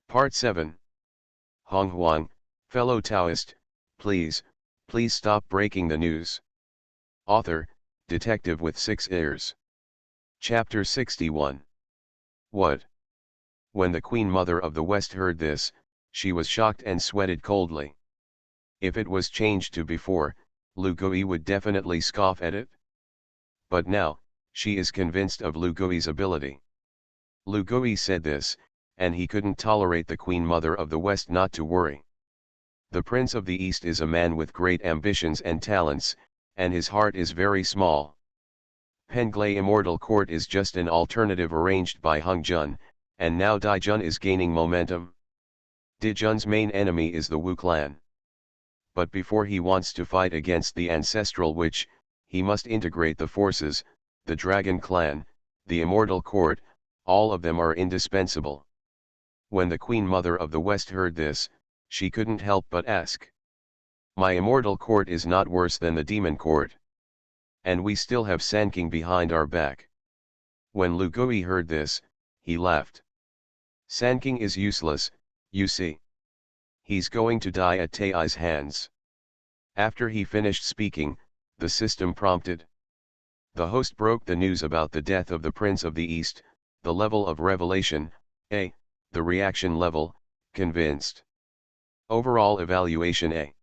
Part 7. Honghuang, fellow Taoist, please stop breaking the news. Author, Detective with 6 ears. Chapter 61. What? When the Queen Mother of the West heard this, she was shocked and sweated coldly. If it was changed to before, Lu Gui would definitely scoff at it. But now, she is convinced of Lu Gui's ability. Lu Gui said this, and he couldn't tolerate the Queen Mother of the West not to worry. The Prince of the East is a man with great ambitions and talents, and his heart is very small. Penglai Immortal Court is just an alternative arranged by Hongzhun, and now Daijun is gaining momentum. Daijun's main enemy is the Wu clan. But before he wants to fight against the ancestral witch, he must integrate the forces, the Dragon clan, the Immortal Court, all of them are indispensable. When the Queen Mother of the West heard this, she couldn't help but ask. My Immortal Court is not worse than the Demon Court. And we still have Sanking behind our back. When Lu Gui heard this, he laughed. Sanking is useless, you see. He's going to die at Tai's hands. After he finished speaking, the system prompted. The host broke the news about the death of the Prince of the East, the level of revelation, A, the reaction level, convinced. Overall evaluation A.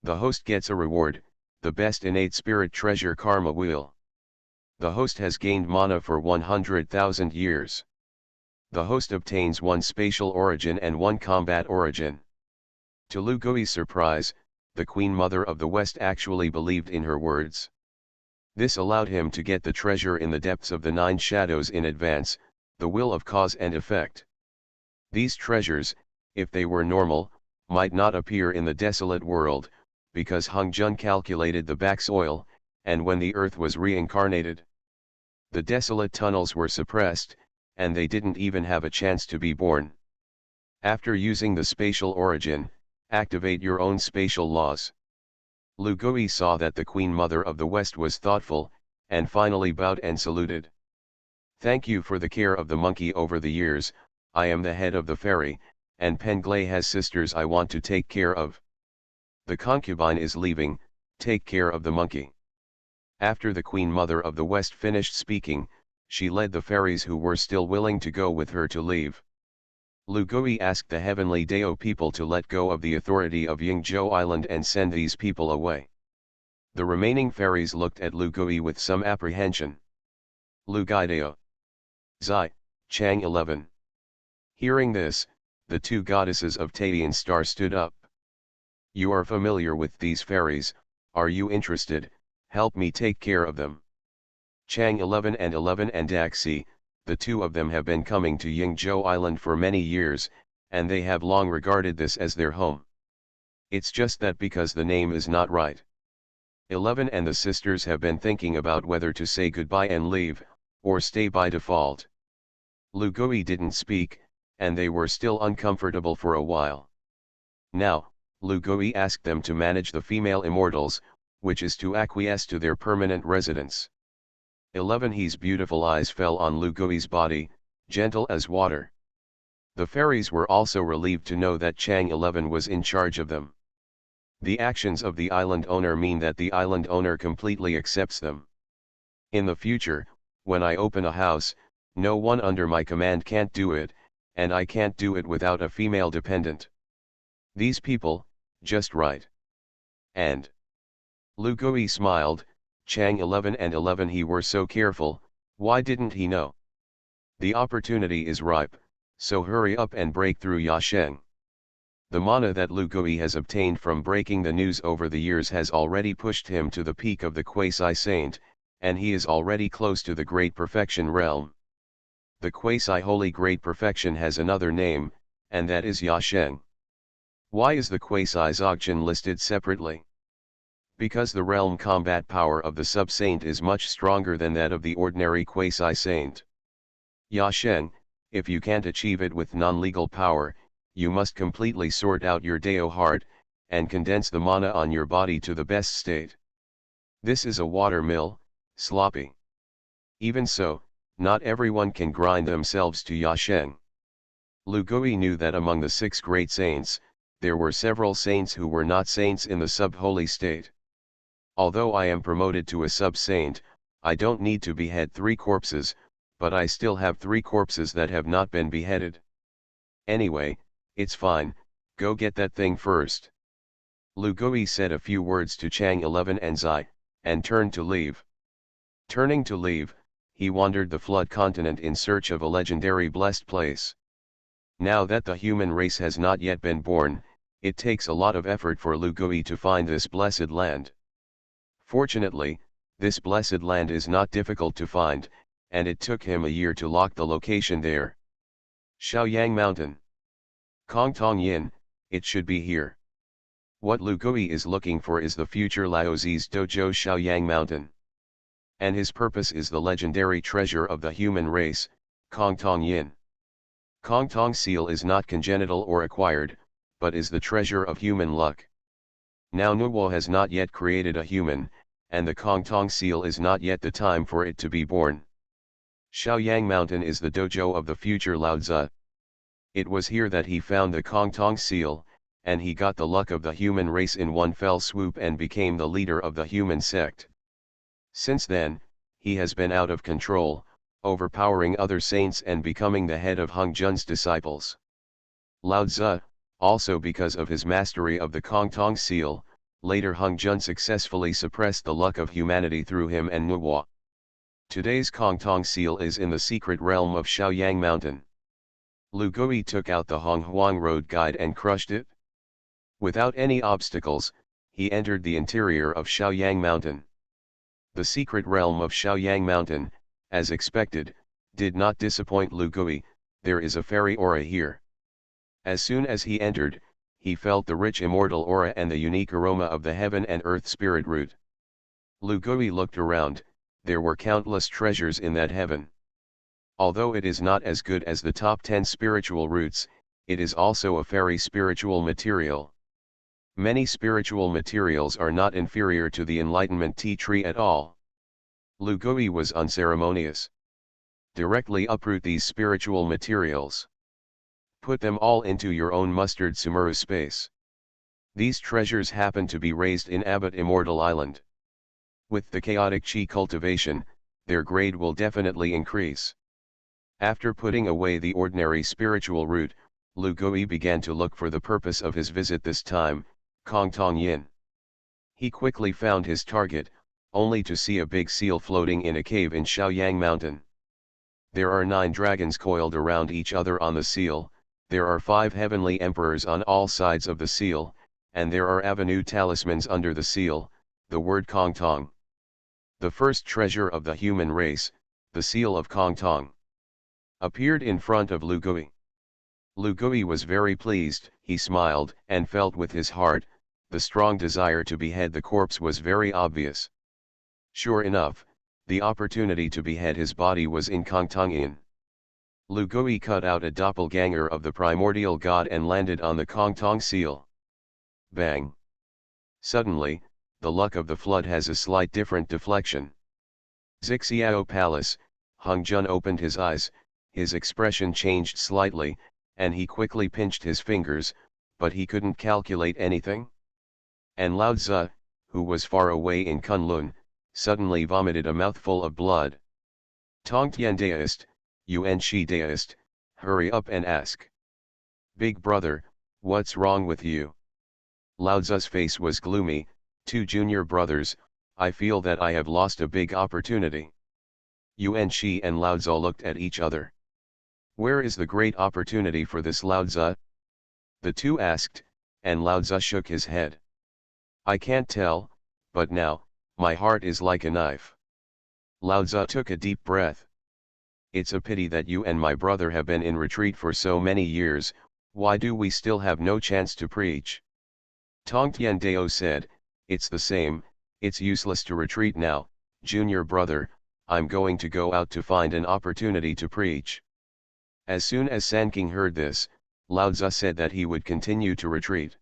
The host gets a reward, the best innate spirit treasure karma wheel. The host has gained mana for 100,000 years. The host obtains 1 spatial origin and 1 combat origin. To Lu Gui's surprise, the Queen Mother of the West actually believed in her words. This allowed him to get the treasure in the depths of the 9 shadows in advance, the will of cause and effect. These treasures, if they were normal, might not appear in the desolate world, because Hongzhun calculated the back soil, and when the earth was reincarnated, the desolate tunnels were suppressed, and they didn't even have a chance to be born. After using the spatial origin, activate your own spatial laws. Lu Gui saw that the Queen Mother of the West was thoughtful, and finally bowed and saluted. Thank you for the care of the monkey over the years. I am the head of the ferry, and Penglai has sisters I want to take care of. The concubine is leaving, take care of the monkey. After the Queen Mother of the West finished speaking, she led the fairies who were still willing to go with her to leave. Lu Gui asked the Heavenly Dao people to let go of the authority of Yingzhou Island and send these people away. The remaining fairies looked at Lu Gui with some apprehension. Lu Gui Dao. Zai, Chang 11. Hearing this, the 2 goddesses of Taiyan Star stood up. You are familiar with these fairies, are you interested? Help me take care of them. Chang 11 and Daxi, the 2 of them have been coming to Yingzhou Island for many years, and they have long regarded this as their home. It's just that because the name is not right. 11 and the sisters have been thinking about whether to say goodbye and leave, or stay by default. Lu Gui didn't speak, and they were still uncomfortable for a while. Now, Lu Gui asked them to manage the female immortals, which is to acquiesce to their permanent residence. 11 His beautiful eyes fell on Lu Gui's body, gentle as water. The fairies were also relieved to know that Chang 11 was in charge of them. The actions of the island owner mean that the island owner completely accepts them. In the future, when I open a house, no one under my command can't do it, and I can't do it without a female dependent. These people, just right. And Lu Gui smiled. Chang 11 and 11 he were so careful, why didn't he know? The opportunity is ripe, so hurry up and break through Yasheng. The mana that Lu Gui has obtained from breaking the news over the years has already pushed him to the peak of the quasi-saint, and he is already close to the Great Perfection realm. The quasi-holy Great Perfection has another name, and that is Yasheng. Why is the quasi-Dzogchen listed separately? Because the realm combat power of the sub-saint is much stronger than that of the ordinary quasi-saint. Yasheng, if you can't achieve it with non-legal power, you must completely sort out your Dao heart, and condense the mana on your body to the best state. This is a water mill, sloppy. Even so, not everyone can grind themselves to Yasheng. Lu Gui knew that among the 6 great saints, there were several saints who were not saints in the sub-holy state. Although I am promoted to a sub-saint, I don't need to behead 3 corpses, but I still have 3 corpses that have not been beheaded. Anyway, it's fine, go get that thing first. Lu Gui said a few words to Chang 11 and Zai, and turned to leave. Turning to leave, he wandered the flood continent in search of a legendary blessed place. Now that the human race has not yet been born, it takes a lot of effort for Lu Gui to find this blessed land. Fortunately, this blessed land is not difficult to find, and it took him a year to lock the location there. Shaoyang Mountain. Kongtong Yin, it should be here. What Lu Gui is looking for is the future Laozi's dojo Shaoyang Mountain. And his purpose is the legendary treasure of the human race, Kongtong Yin. Kongtong seal is not congenital or acquired, but is the treasure of human luck. Now Nuwo has not yet created a human, and the Kongtong seal is not yet the time for it to be born. Shaoyang Mountain is the dojo of the future Lao Tzu. It was here that he found the Kongtong seal, and he got the luck of the human race in one fell swoop and became the leader of the human sect. Since then, he has been out of control, overpowering other saints and becoming the head of Hongzhun's disciples. Lao Tzu, also because of his mastery of the Kongtong seal, later Hongzhun successfully suppressed the luck of humanity through him and Nuwo. Today's Kongtong seal is in the secret realm of Shaoyang Mountain. Lu Gui took out the Honghuang road guide and crushed it. Without any obstacles, he entered the interior of Shaoyang Mountain. The secret realm of Shaoyang Mountain, as expected, did not disappoint Lu Gui. There is a fairy aura here. As soon as he entered, he felt the rich immortal aura and the unique aroma of the heaven and earth spirit root. Lu Gui looked around, there were countless treasures in that heaven. Although it is not as good as the top 10 spiritual roots, it is also a very spiritual material. Many spiritual materials are not inferior to the enlightenment tea tree at all. Lu Gui was unceremonious. Directly uproot these spiritual materials. Put them all into your own mustard sumuru space. These treasures happen to be raised in Abbot Immortal Island. With the chaotic chi cultivation, their grade will definitely increase. After putting away the ordinary spiritual root, Lu Gui began to look for the purpose of his visit this time, Kongtong Yin. He quickly found his target, only to see a big seal floating in a cave in Shaoyang Mountain. There are 9 dragons coiled around each other on the seal, there are 5 heavenly emperors on all sides of the seal, and there are avenue talismans under the seal, the word Kongtong. The first treasure of the human race, the seal of Kongtong, appeared in front of Lu Gui. Lu Gui was very pleased, he smiled and felt with his heart, the strong desire to behead the corpse was very obvious. Sure enough, the opportunity to behead his body was in Kongtong Yin. Lu Gui cut out a doppelganger of the primordial god and landed on the Kongtong seal. Bang! Suddenly, the luck of the flood has a slight different deflection. Zixiao Palace, Hongzhun opened his eyes, his expression changed slightly, and he quickly pinched his fingers, but he couldn't calculate anything. And Lao Tzu, who was far away in Kunlun, suddenly vomited a mouthful of blood. Tongtian Taoist, Yuan Shi Taoist, hurry up and ask. Big brother, what's wrong with you? Lao Tzu's face was gloomy. 2 junior brothers, I feel that I have lost a big opportunity. Yuan Shi and Lao Tzu looked at each other. Where is the great opportunity for this Lao Tzu? The two asked, and Lao Tzu shook his head. I can't tell, but now, my heart is like a knife. Lao Tzu took a deep breath. It's a pity that you and my brother have been in retreat for so many years, why do we still have no chance to preach? Tongtian Dao said, it's the same, it's useless to retreat now, junior brother, I'm going to go out to find an opportunity to preach. As soon as Sanking heard this, Lao Tzu said that he would continue to retreat.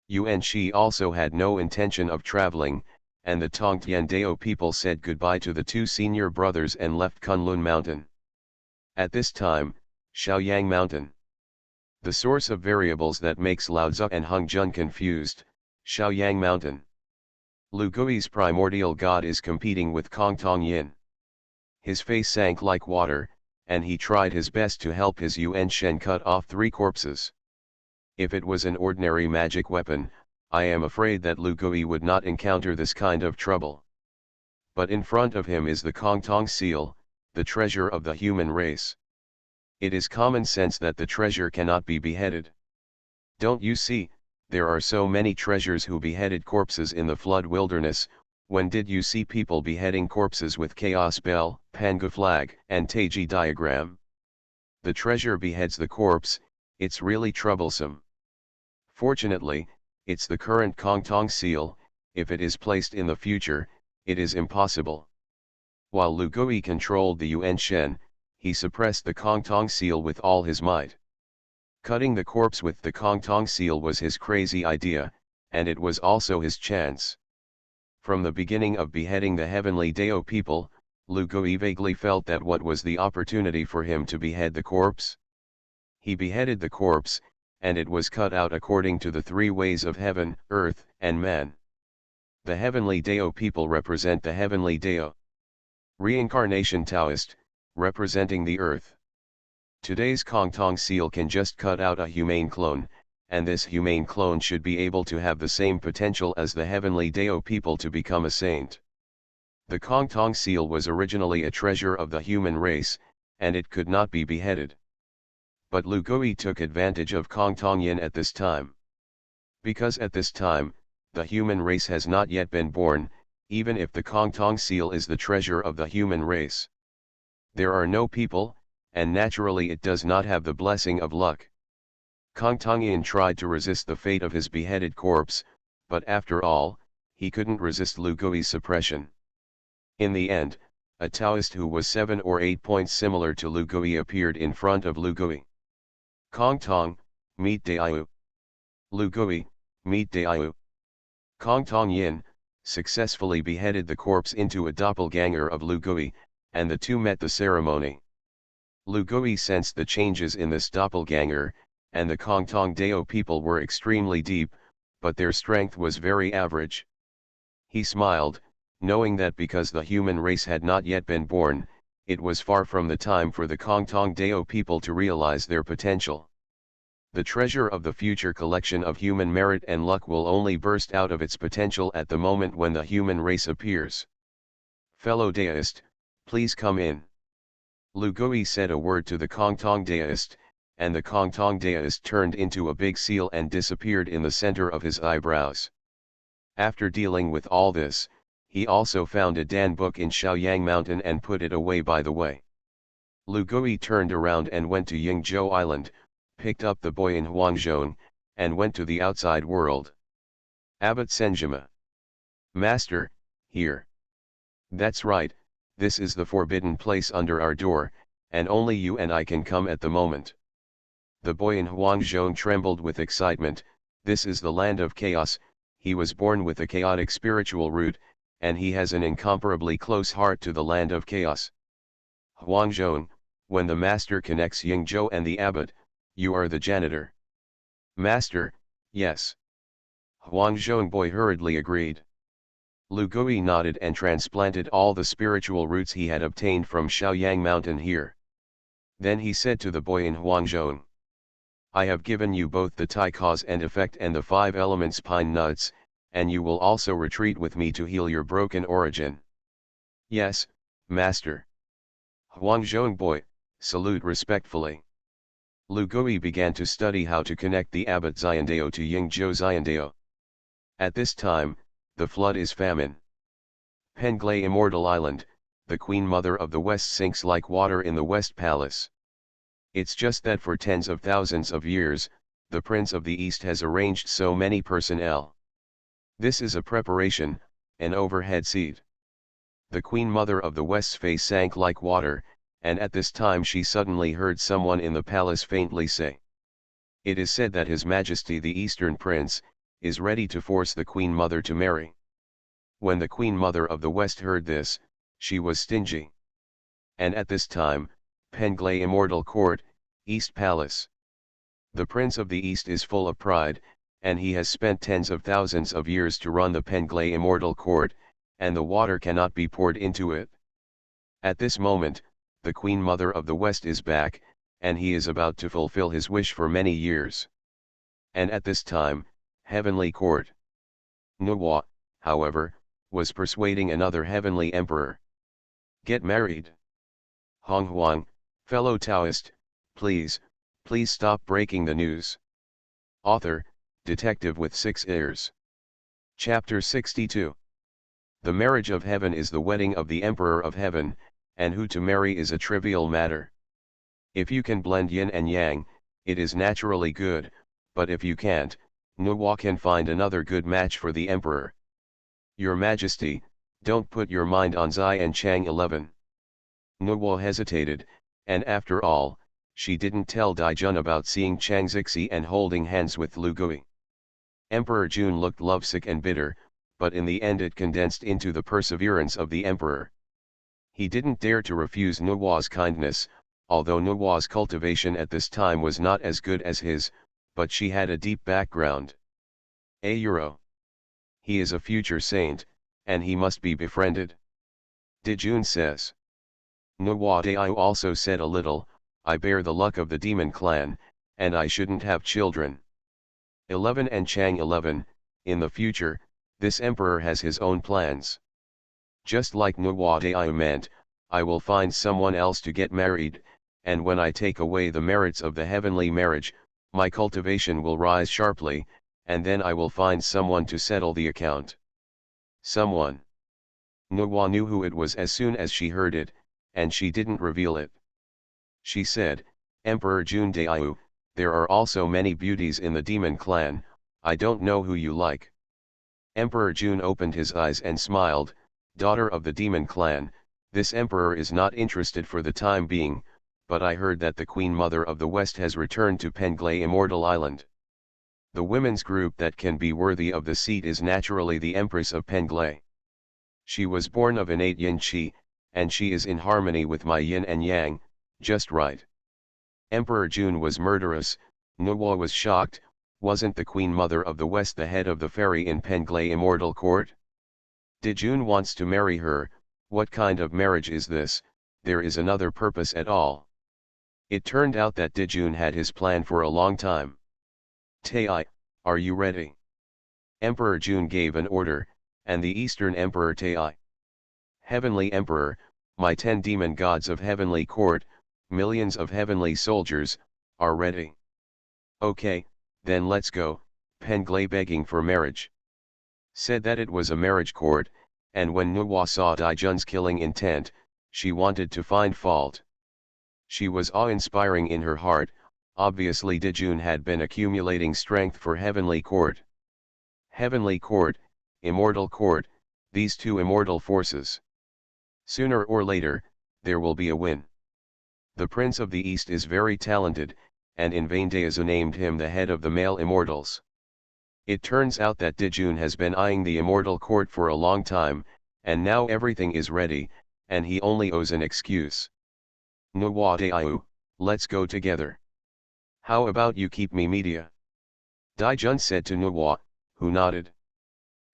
Yuan Shi also had no intention of traveling, and the Tongtian Dao people said goodbye to the 2 senior brothers and left Kunlun Mountain. At this time, Shaoyang Mountain. The source of variables that makes Laozi and Hongzhen confused, Shaoyang Mountain. Lu Gui's primordial god is competing with Kongtong Yin. His face sank like water, and he tried his best to help his Yuan Shen cut off 3 corpses. If it was an ordinary magic weapon, I am afraid that Lu Gui would not encounter this kind of trouble. But in front of him is the Kongtong seal, the treasure of the human race. It is common sense that the treasure cannot be beheaded. Don't you see, there are so many treasures who beheaded corpses in the flood wilderness. When did you see people beheading corpses with chaos bell, panga flag, and Taiji diagram? The treasure beheads the corpse, it's really troublesome. Fortunately, it's the current Kongtong seal. If it is placed in the future, it is impossible. While Lu Gui controlled the Yuan Shen, he suppressed the Kongtong seal with all his might. Cutting the corpse with the Kongtong seal was his crazy idea, and it was also his chance. From the beginning of beheading the heavenly Dao people, Lu Gui vaguely felt that what was the opportunity for him to behead the corpse? He beheaded the corpse, and it was cut out according to the 3 ways of heaven, earth, and man. The heavenly Dao people represent the heavenly Dao. Reincarnation Taoist, representing the earth. Today's Kongtong seal can just cut out a humane clone, and this humane clone should be able to have the same potential as the heavenly Dao people to become a saint. The Kongtong seal was originally a treasure of the human race, and it could not be beheaded. But Lu Gui took advantage of Kongtong Yin at this time. Because at this time, the human race has not yet been born, even if the Kongtong seal is the treasure of the human race. There are no people, and naturally it does not have the blessing of luck. Kongtong Yin tried to resist the fate of his beheaded corpse, but after all, he couldn't resist Lu Gui's suppression. In the end, a Taoist who was 7 or 8 points similar to Lu Gui appeared in front of Lu Gui. Kongtong, meet Daiyu. Lu Gui, meet Daiyu. Kongtong Yin successfully beheaded the corpse into a doppelganger of Lu Gui, and the two met the ceremony. Lu Gui sensed the changes in this doppelganger, and the Kongtong Dao people were extremely deep, but their strength was very average. He smiled, knowing that because the human race had not yet been born, it was far from the time for the Kongtong Dao people to realize their potential. The treasure of the future collection of human merit and luck will only burst out of its potential at the moment when the human race appears. Fellow Daoist, please come in. Lu Gui said a word to the Kongtong Daoist, and the Kongtong Daoist turned into a big seal and disappeared in the center of his eyebrows. After dealing with all this, he also found a Dan book in Shaoyang Mountain and put it away by the way. Lu Gui turned around and went to Yingzhou Island, picked up the boy in Honghuang, and went to the outside world. Abbot Senjima. Master, here. That's right, this is the forbidden place under our door, and only you and I can come at the moment. The boy in Hongzhou trembled with excitement. This is the land of chaos. He was born with a chaotic spiritual root, and he has an incomparably close heart to the land of chaos. Hongzhou, when the master connects Yingzhou and the abbot, you are the janitor. Master, yes. Hongzhou boy hurriedly agreed. Lu Gui nodded and transplanted all the spiritual roots he had obtained from Shaoyang Mountain here. Then he said to the boy in Hongzhou, I have given you both the Tai cause and effect and the 5 elements pine nuts, and you will also retreat with me to heal your broken origin. Yes, master. Hongzhou boy, salute respectfully. Lu Gui began to study how to connect the Abbot Xiandao to Yingzhou Xiandao. At this time, the flood is famine. Penglai Immortal Island, the Queen Mother of the West sinks like water in the West Palace. It's just that for tens of thousands of years, the Prince of the East has arranged so many personnel. This is a preparation, an overhead seat. The Queen Mother of the West's face sank like water, and at this time she suddenly heard someone in the palace faintly say. It is said that His Majesty the Eastern Prince, is ready to force the Queen Mother to marry. When the Queen Mother of the West heard this, she was stingy. And at this time, Penglai Immortal Court, East Palace. The Prince of the East is full of pride, and he has spent tens of thousands of years to run the Penglay Immortal Court, and the water cannot be poured into it. At this moment, the Queen Mother of the West is back, and he is about to fulfill his wish for many years. And at this time, Heavenly Court. Nuwa, however, was persuading another heavenly emperor. Get married. Honghuang, fellow Taoist, please stop breaking the news. Author, detective with 6 ears. Chapter 62. The marriage of heaven is the wedding of the Emperor of Heaven, and who to marry is a trivial matter. If you can blend yin and yang, it is naturally good, but if you can't, Nuwa can find another good match for the Emperor. Your Majesty, don't put your mind on Zai and Chang 11. Nuwa hesitated, and after all, she didn't tell Daijun about seeing Chang Zixi and holding hands with Lu Gui. Emperor Jun looked lovesick and bitter, but in the end it condensed into the perseverance of the Emperor. He didn't dare to refuse Nuwa's kindness, although Nuwa's cultivation at this time was not as good as his, but she had a deep background. He is a future saint, and he must be befriended. Dijun says. Nuwa Daiu also said a little, I bear the luck of the demon clan, and I shouldn't have children. 11 and Chang 11, in the future, this emperor has his own plans. Just like Nuwa Daiu meant, I will find someone else to get married, and when I take away the merits of the heavenly marriage, my cultivation will rise sharply, and then I will find someone to settle the account. Someone. Nuwa knew who it was as soon as she heard it, and she didn't reveal it. She said, Emperor Jun Daiu, there are also many beauties in the demon clan, I don't know who you like. Emperor Jun opened his eyes and smiled, daughter of the demon clan, this emperor is not interested for the time being, but I heard that the Queen Mother of the West has returned to Penglay Immortal Island. The women's group that can be worthy of the seat is naturally the Empress of Penglay. She was born of innate yin qi, and she is in harmony with my yin and yang, just right. Emperor Jun was murderous, Nuwa was shocked, wasn't the Queen Mother of the West the head of the fairy in Penglay Immortal Court? Dijun wants to marry her, what kind of marriage is this, there is another purpose at all. It turned out that Dijun had his plan for a long time. Tai, are you ready? Emperor Jun gave an order, and the Eastern Emperor Tai. Heavenly Emperor, my 10 demon gods of heavenly court, millions of heavenly soldiers, are ready. Okay, then let's go, Penglay begging for marriage. Said that it was a marriage court, and when Nuwa saw Daijun's killing intent, she wanted to find fault. She was awe-inspiring in her heart, obviously Dijun had been accumulating strength for Heavenly Court. Heavenly Court, Immortal Court, these two immortal forces. Sooner or later, there will be a win. The Prince of the East is very talented, and in vain Daezu named him the head of the male immortals. It turns out that Dijun has been eyeing the immortal court for a long time, and now everything is ready, and he only owes an excuse. Nuwa Daiu, let's go together. How about you keep me media? Daijun said to Nuwa, who nodded.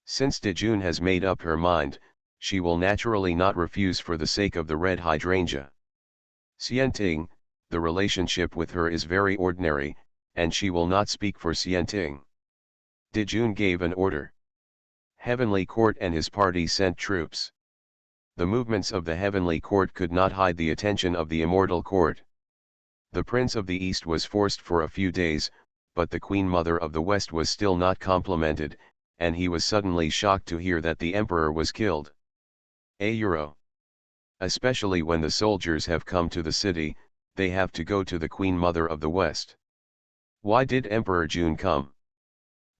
Since Dijun has made up her mind, she will naturally not refuse for the sake of the red hydrangea. Xianting, the relationship with her is very ordinary, and she will not speak for Xianting. Dijun gave an order. Heavenly Court and his party sent troops. The movements of the Heavenly Court could not hide the attention of the Immortal Court. The Prince of the East was forced for a few days, but the Queen Mother of the West was still not complimented, and he was suddenly shocked to hear that the Emperor was killed. Especially when the soldiers have come to the city, they have to go to the Queen Mother of the West. Why did Emperor Jun come?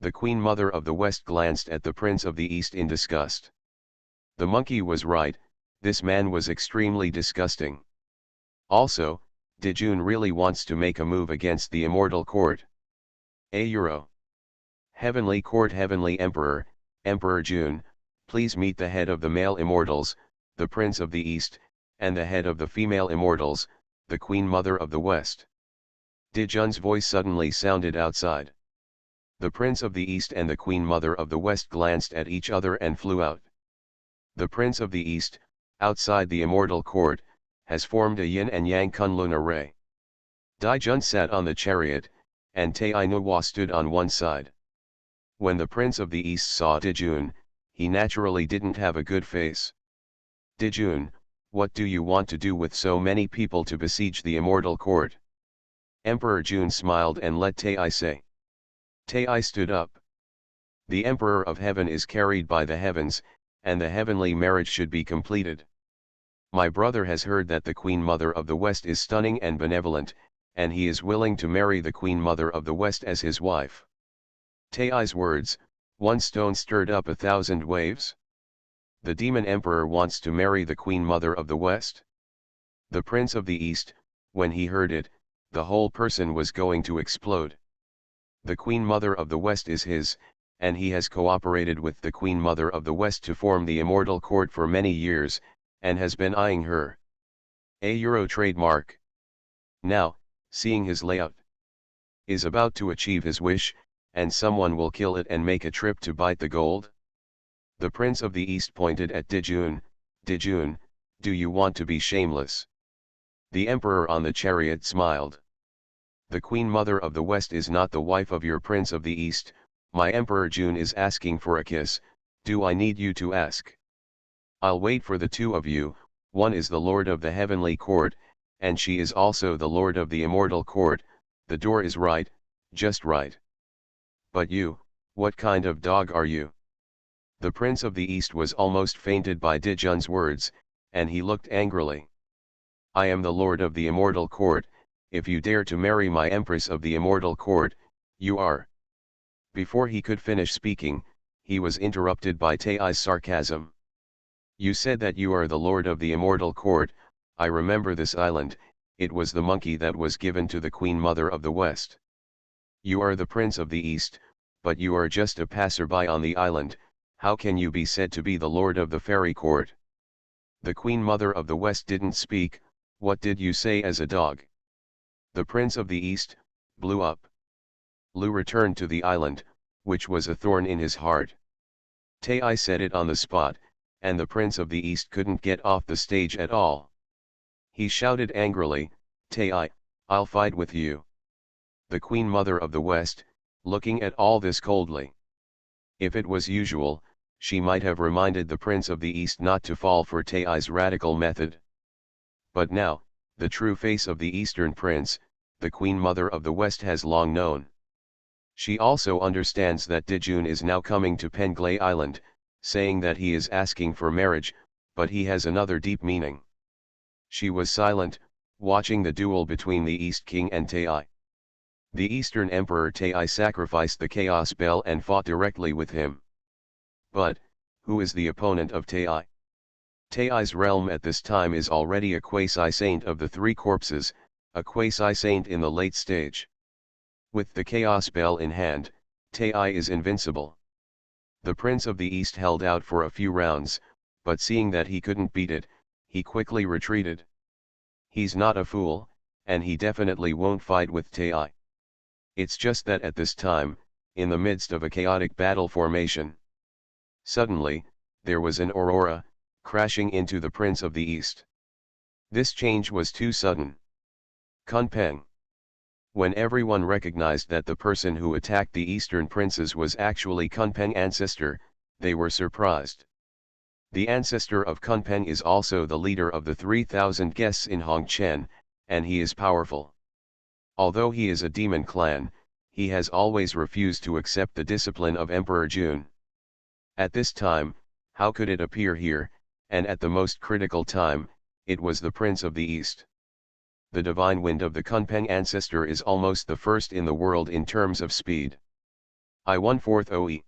The Queen Mother of the West glanced at the Prince of the East in disgust. The monkey was right, this man was extremely disgusting. Also, Dijun really wants to make a move against the Immortal Court. Heavenly Court Heavenly Emperor, Emperor Jun, please meet the head of the male immortals, the Prince of the East, and the head of the female immortals, the Queen Mother of the West. Dijun's voice suddenly sounded outside. The Prince of the East and the Queen Mother of the West glanced at each other and flew out. The Prince of the East, outside the immortal court, has formed a yin and yang kunlun array. Dijun sat on the chariot, and Tai Nuwa stood on one side. When the Prince of the East saw Dijun, he naturally didn't have a good face. Dijun, what do you want to do with so many people to besiege the immortal court? Emperor Jun smiled and let Tai say. Tai stood up. The Emperor of Heaven is carried by the heavens, and the heavenly marriage should be completed. My brother has heard that the Queen Mother of the West is stunning and benevolent, and he is willing to marry the Queen Mother of the West as his wife. Tai's words, one stone stirred up 1,000 waves. The demon emperor wants to marry the Queen Mother of the West? The Prince of the East, when he heard it, the whole person was going to explode. The Queen Mother of the West is his, and he has cooperated with the Queen Mother of the West to form the immortal court for many years, and has been eyeing her. A Euro trademark. Now, seeing his layout, is about to achieve his wish, and someone will kill it and make a trip to bite the gold? The Prince of the East pointed at Dijun. Dijun, do you want to be shameless? The Emperor on the chariot smiled. The Queen Mother of the West is not the wife of your Prince of the East. My Emperor Jun is asking for a kiss. Do I need you to ask? I'll wait for the two of you. One is the Lord of the Heavenly Court, and she is also the Lord of the Immortal Court. The door is right, just right. But you, what kind of dog are you? The Prince of the East was almost fainted by Dijun's words, and he looked angrily. I am the Lord of the Immortal Court. If you dare to marry my Empress of the Immortal Court, you are. Before he could finish speaking, he was interrupted by Tai's sarcasm. You said that you are the Lord of the Immortal Court. I remember this island, it was the monkey that was given to the Queen Mother of the West. You are the Prince of the East, but you are just a passerby on the island. How can you be said to be the Lord of the Fairy Court? The Queen Mother of the West didn't speak. What did you say as a dog? The Prince of the East blew up. Lu returned to the island, which was a thorn in his heart. Tai said it on the spot, and the Prince of the East couldn't get off the stage at all. He shouted angrily, Tai, I'll fight with you. The Queen Mother of the West, looking at all this coldly. If it was usual, she might have reminded the Prince of the East not to fall for Tai's radical method. But now, the true face of the Eastern Prince, the Queen Mother of the West has long known. She also understands that Dijun is now coming to Penglay Island, saying that he is asking for marriage, but he has another deep meaning. She was silent, watching the duel between the East King and Tai. The Eastern Emperor Tai sacrificed the Chaos Bell and fought directly with him. But, who is the opponent of Tai? Tai's realm at this time is already a quasi-saint of the three corpses, a quasi-saint in the late stage. With the Chaos Bell in hand, Tai is invincible. The Prince of the East held out for a few rounds, but seeing that he couldn't beat it, he quickly retreated. He's not a fool, and he definitely won't fight with Tai. It's just that at this time, in the midst of a chaotic battle formation, suddenly, there was an aurora, crashing into the Prince of the East. This change was too sudden. Kunpeng. When everyone recognized that the person who attacked the Eastern Princes was actually Kunpeng ancestor, they were surprised. The ancestor of Kunpeng is also the leader of the 3,000 guests in Hongchen, and he is powerful. Although he is a demon clan, he has always refused to accept the discipline of Emperor Jun. At this time, how could it appear here, and at the most critical time, it was the Prince of the East. The divine wind of the Kunpeng ancestor is almost the first in the world in terms of speed. I-1/4 OE.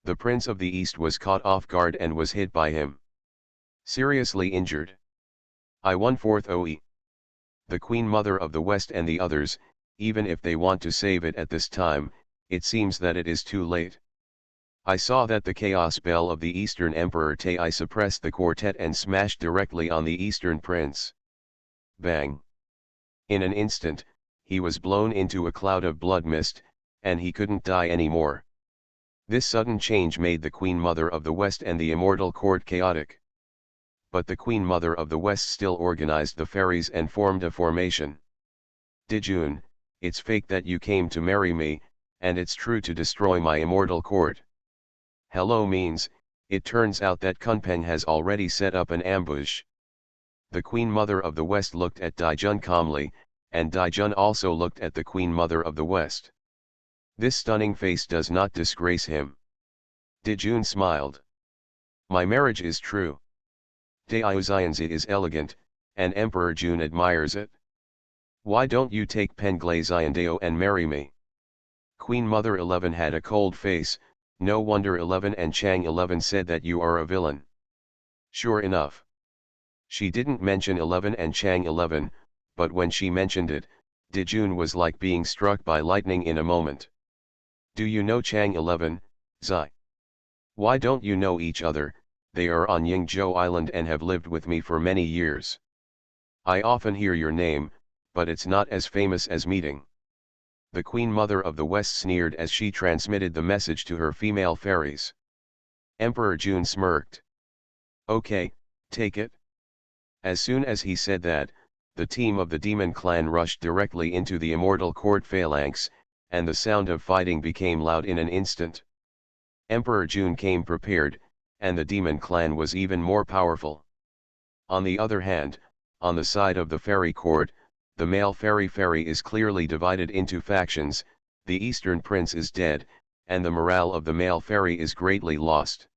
The Prince of the East was caught off guard and was hit by him. Seriously injured. I-1/4 OE. The Queen Mother of the West and the others, even if they want to save it at this time, it seems that it is too late. I saw that the Chaos Bell of the Eastern Emperor Tai suppressed the quartet and smashed directly on the Eastern Prince. Bang! In an instant, he was blown into a cloud of blood mist, and he couldn't die anymore. This sudden change made the Queen Mother of the West and the immortal court chaotic. But the Queen Mother of the West still organized the fairies and formed a formation. Dijun, it's fake that you came to marry me, and it's true to destroy my immortal court. Hello means, it turns out that Kunpeng has already set up an ambush. The Queen Mother of the West looked at Dijun calmly, and Dijun also looked at the Queen Mother of the West. This stunning face does not disgrace him. Dijun smiled. My marriage is true. Daozianzi is elegant, and Emperor Jun admires it. Why don't you take Penglai Xiandao and marry me? Queen Mother 11 had a cold face. No wonder 11 and Chang 11 said that you are a villain. Sure enough. She didn't mention 11 and Chang 11, but when she mentioned it, Dijun was like being struck by lightning in a moment. Do you know Chang 11, Zai? Why don't you know each other? They are on Yingzhou Island and have lived with me for many years. I often hear your name, but it's not as famous as meeting. The Queen Mother of the West sneered as she transmitted the message to her female fairies. Emperor Jun smirked. Okay, take it. As soon as he said that, the team of the demon clan rushed directly into the immortal court phalanx, and the sound of fighting became loud in an instant. Emperor Jun came prepared, and the demon clan was even more powerful. On the other hand, on the side of the fairy court, the male fairy is clearly divided into factions. The Eastern Prince is dead, and the morale of the male fairy is greatly lost.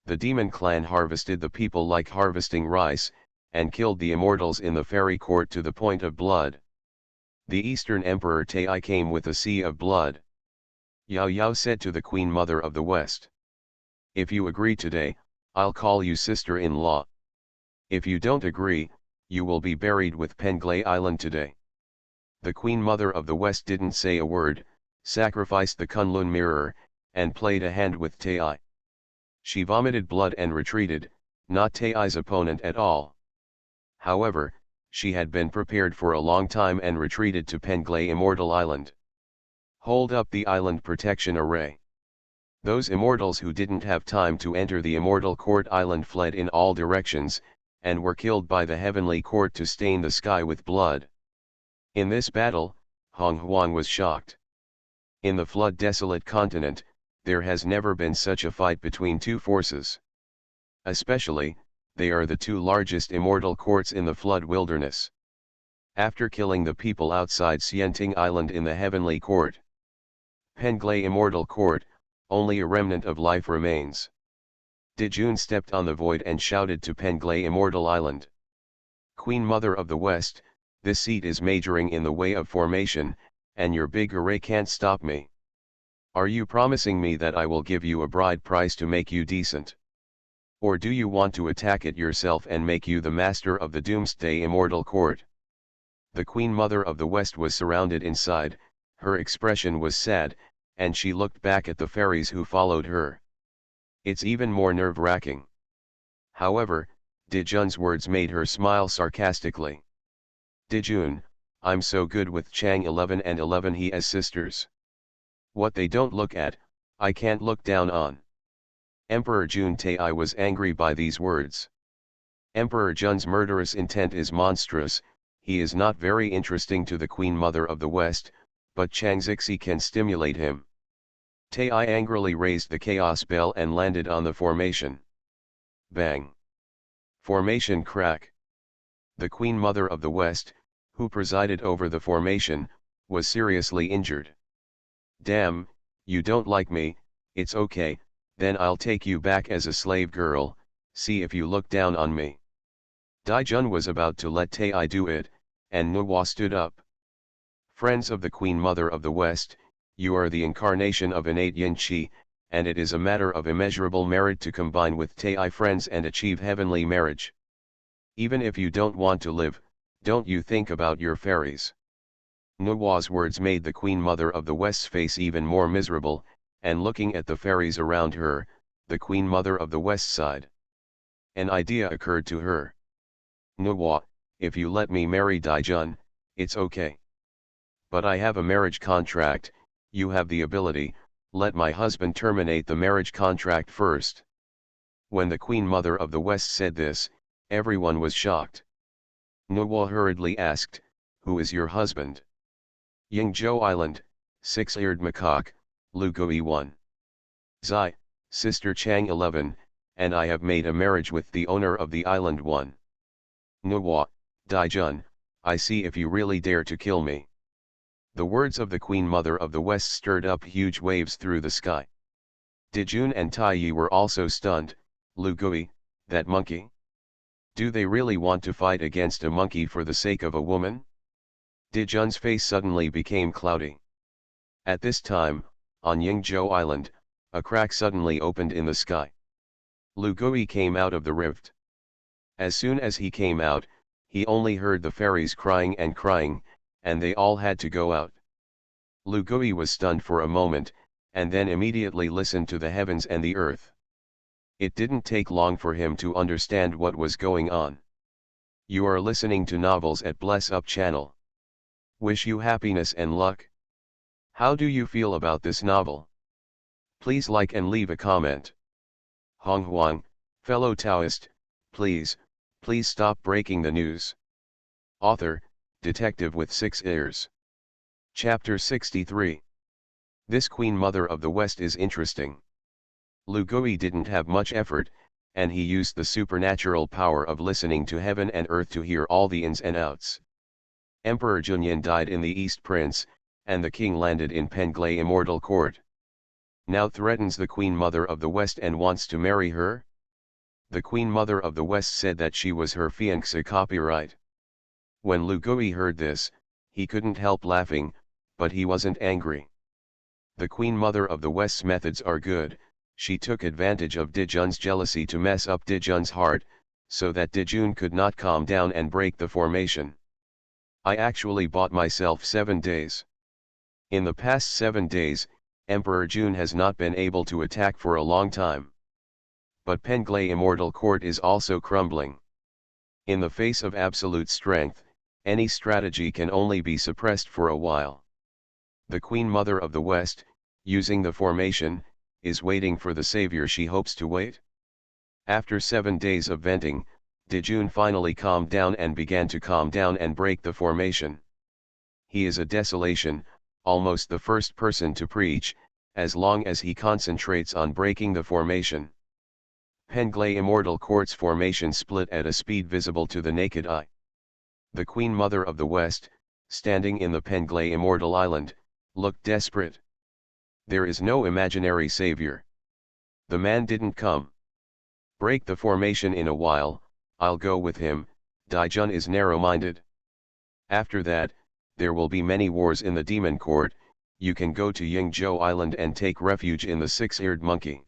The demon clan harvested the people like harvesting rice, and killed the immortals in the fairy court to the point of blood. The Eastern Emperor Tai came with a sea of blood. Yao Yao said to the Queen Mother of the West. If you agree today, I'll call you sister-in-law. If you don't agree, you will be buried with Penglai Island today. The Queen Mother of the West didn't say a word, sacrificed the Kunlun mirror, and played a hand with Tai. She vomited blood and retreated, not Tai's opponent at all. However, she had been prepared for a long time and retreated to Penglai Immortal Island. Hold up the island protection array. Those immortals who didn't have time to enter the Immortal Court Island fled in all directions, and were killed by the Heavenly Court to stain the sky with blood. In this battle, Honghuang was shocked. In the flood-desolate continent, there has never been such a fight between two forces. Especially, they are the two largest immortal courts in the flood wilderness. After killing the people outside Xianting Island in the Heavenly Court, Penglai Immortal Court, only a remnant of life remains. Dijun stepped on the void and shouted to Penglai Immortal Island. Queen Mother of the West, this seat is majoring in the way of formation, and your big array can't stop me. Are you promising me that I will give you a bride price to make you decent? Or do you want to attack it yourself and make you the master of the Doomsday Immortal Court? The Queen Mother of the West was surrounded inside, her expression was sad, and she looked back at the fairies who followed her. It's even more nerve-wracking. However, Dijun's words made her smile sarcastically. Dijun, I'm so good with Chang 11 and 11 he as sisters. What they don't look at, I can't look down on. Emperor Jun Tai was angry by these words. Emperor Jun's murderous intent is monstrous. He is not very interesting to the Queen Mother of the West, but Chang Zixi can stimulate him. Tai angrily raised the chaos bell and landed on the formation. Bang! Formation crack. The Queen Mother of the West, who presided over the formation, was seriously injured. Damn, you don't like me, it's okay, then I'll take you back as a slave girl, see if you look down on me. Dijun was about to let Tai do it, and Nuwa stood up. Friends of the Queen Mother of the West, you are the incarnation of innate yin qi, and it is a matter of immeasurable merit to combine with Tai friends and achieve heavenly marriage. Even if you don't want to live, don't you think about your fairies. Nuwa's words made the Queen Mother of the West's face even more miserable, and looking at the fairies around her, the Queen Mother of the West sighed. An idea occurred to her. Nuwa, if you let me marry Dijun, it's okay. But I have a marriage contract, you have the ability, let my husband terminate the marriage contract first. When the Queen Mother of the West said this, everyone was shocked. Nuwa hurriedly asked, "Who is your husband?" "Yingzhou Island, six-eared macaque, Lugui 1. Zai, Sister Chang 11, and I have made a marriage with the owner of the island 1. Nuwa, Daijun, I see if you really dare to kill me." The words of the Queen Mother of the West stirred up huge waves through the sky. Dijun and Taiyi were also stunned. "Lugui, that monkey? Do they really want to fight against a monkey for the sake of a woman?" Dijun's face suddenly became cloudy. At this time, on Yingzhou Island, a crack suddenly opened in the sky. Lugui came out of the rift. As soon as he came out, he only heard the fairies crying, and they all had to go out. Lugui was stunned for a moment, and then immediately listened to the heavens and the earth. It didn't take long for him to understand what was going on. You are listening to novels at Bless Up channel. Wish you happiness and luck. How do you feel about this novel? Please like and leave a comment. Honghuang, fellow Taoist, please stop breaking the news. Author, Detective with 6 ears. Chapter 63. This Queen Mother of the West is interesting. Lugui didn't have much effort, and he used the supernatural power of listening to heaven and earth to hear all the ins and outs. Emperor Junyan died in the East Prince, and the king landed in Penglai Immortal Court. Now threatens the Queen Mother of the West and wants to marry her? The Queen Mother of the West said that she was her fiancée copyright. When Lugui heard this, he couldn't help laughing, but he wasn't angry. The Queen Mother of the West's methods are good. She took advantage of Dijun's jealousy to mess up Dijun's heart, so that Dijun could not calm down and break the formation. I actually bought myself 7 days. In the past 7 days, Emperor Jun has not been able to attack for a long time. But Penglai Immortal Court is also crumbling. In the face of absolute strength, any strategy can only be suppressed for a while. The Queen Mother of the West, using the formation, is waiting for the savior she hopes to wait. After 7 days of venting, Dijun finally calmed down and began to calm down and break the formation. He is a desolation, almost the first person to preach, as long as he concentrates on breaking the formation. Penglai Immortal Court's formation split at a speed visible to the naked eye. The Queen Mother of the West, standing in the Penglai Immortal Island, looked desperate. There is no imaginary savior. The man didn't come. Break the formation in a while, I'll go with him. Daijun is narrow-minded. After that, there will be many wars in the demon court. You can go to Yingzhou Island and take refuge in the 6-eared monkey.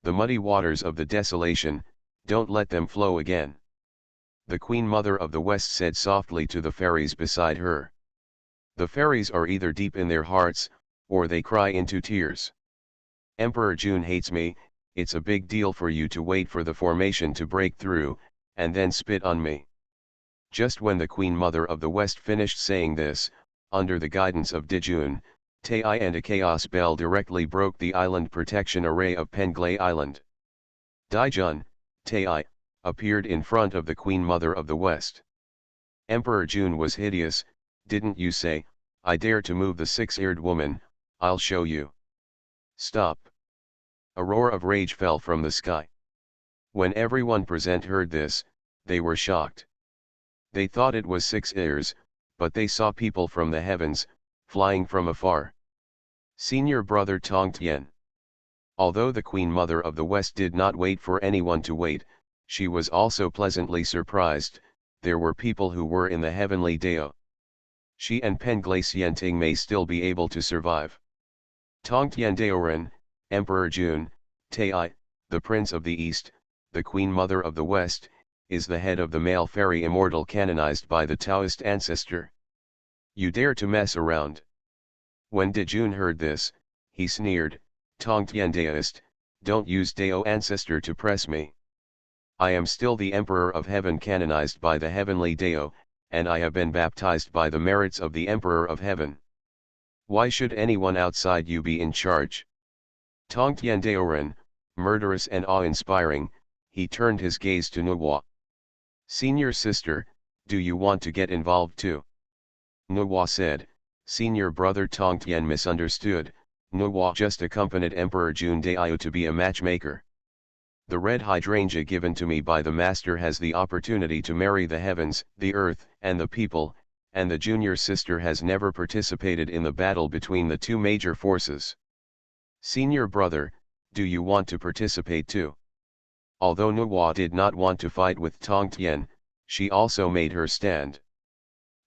The muddy waters of the desolation, don't let them flow again. The Queen Mother of the West said softly to the fairies beside her. The fairies are either deep in their hearts, or they cry into tears. Emperor Jun hates me. It's a big deal for you to wait for the formation to break through, and then spit on me. Just when the Queen Mother of the West finished saying this, under the guidance of Dijun, Tai and a chaos bell directly broke the island protection array of Penglai Island. Daijun, Tai, appeared in front of the Queen Mother of the West. Emperor Jun was hideous. Didn't you say, I dare to move the 6-eared woman, I'll show you. Stop. A roar of rage fell from the sky. When everyone present heard this, they were shocked. They thought it was 6 ears, but they saw people from the heavens, flying from afar. Senior brother Tongtian. Although the Queen Mother of the West did not wait for anyone to wait, she was also pleasantly surprised. There were people who were in the heavenly Dao. She and Penglai Xianting may still be able to survive. Tongtian Daoran, Emperor Jun, Tai, the Prince of the East, the Queen Mother of the West, is the head of the male fairy immortal canonized by the Taoist ancestor. You dare to mess around. When Dijun heard this, he sneered, Tongtian Daoist, don't use Dao ancestor to press me. I am still the Emperor of Heaven canonized by the heavenly Dao, and I have been baptized by the merits of the Emperor of Heaven. Why should anyone outside you be in charge? Tongtian Daoren, murderous and awe-inspiring, he turned his gaze to Nuwa. Senior sister, do you want to get involved too? Nuwa said. Senior brother Tongtian misunderstood. Nuwa just accompanied Emperor Jun Daiyu to be a matchmaker. The red hydrangea given to me by the master has the opportunity to marry the heavens, the earth, and the people, and the junior sister has never participated in the battle between the two major forces. Senior brother, do you want to participate too? Although Nuwa did not want to fight with Tongtian, she also made her stand.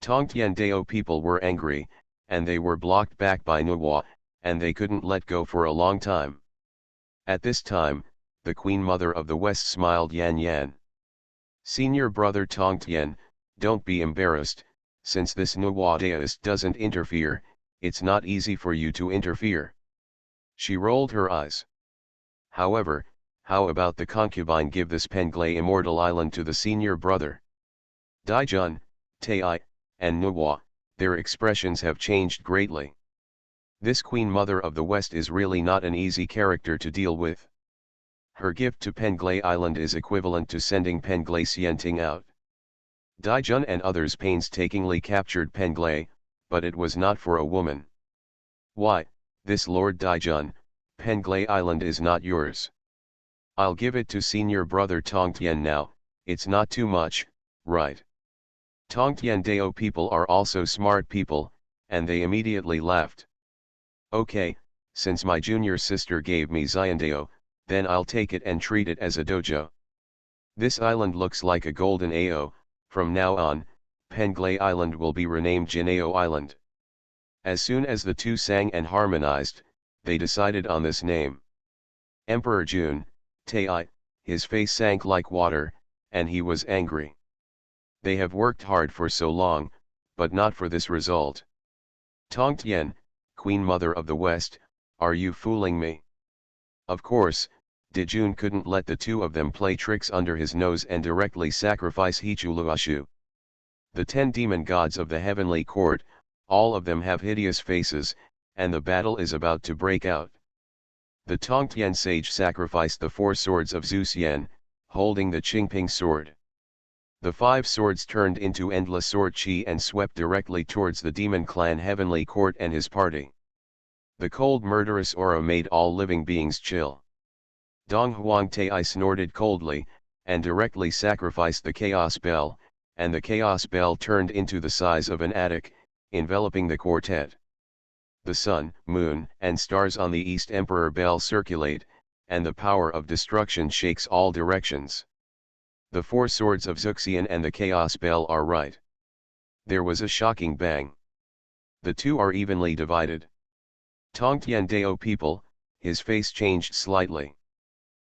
Tongtian Dao people were angry, and they were blocked back by Nuwa, and they couldn't let go for a long time. At this time, the Queen Mother of the West smiled Yan Yan. Senior brother Tongtian, don't be embarrassed, since this Nuwa Daoist doesn't interfere, it's not easy for you to interfere. She rolled her eyes. However, how about the concubine give this Penglai immortal island to the senior brother? Daijun, Tai, and Nuwa, their expressions have changed greatly. This Queen Mother of the West is really not an easy character to deal with. Her gift to Penglai Island is equivalent to sending Penglai Xianting out. Daijun and others painstakingly captured Penglai, but it was not for a woman. Why, this Lord Daijun, Penglai Island is not yours. I'll give it to senior brother Tongtian now, it's not too much, right? Tongtian Dao people are also smart people, and they immediately laughed. Okay, since my junior sister gave me Xiandao, then I'll take it and treat it as a dojo. This island looks like a golden Ao, from now on, Penglai Island will be renamed Jinao Island. As soon as the two sang and harmonized, they decided on this name. Emperor Jun, Tai, his face sank like water, and he was angry. They have worked hard for so long, but not for this result. Tongtian, Queen Mother of the West, are you fooling me? Of course, Dijun couldn't let the two of them play tricks under his nose and directly sacrifice Hichuluashu. The 10 demon gods of the heavenly court, all of them have hideous faces, and the battle is about to break out. The Tongtian sage sacrificed the 4 swords of Zuxian, holding the Qingping sword. The 5 swords turned into endless sword chi and swept directly towards the demon clan heavenly court and his party. The cold murderous aura made all living beings chill. Honghuang Tai snorted coldly, and directly sacrificed the chaos bell, and the chaos bell turned into the size of an attic, enveloping the quartet. The sun, moon, and stars on the East Emperor bell circulate, and the power of destruction shakes all directions. The 4 swords of Zuxian and the chaos bell are right. There was a shocking bang. The two are evenly divided. Tongtian Dao people, his face changed slightly.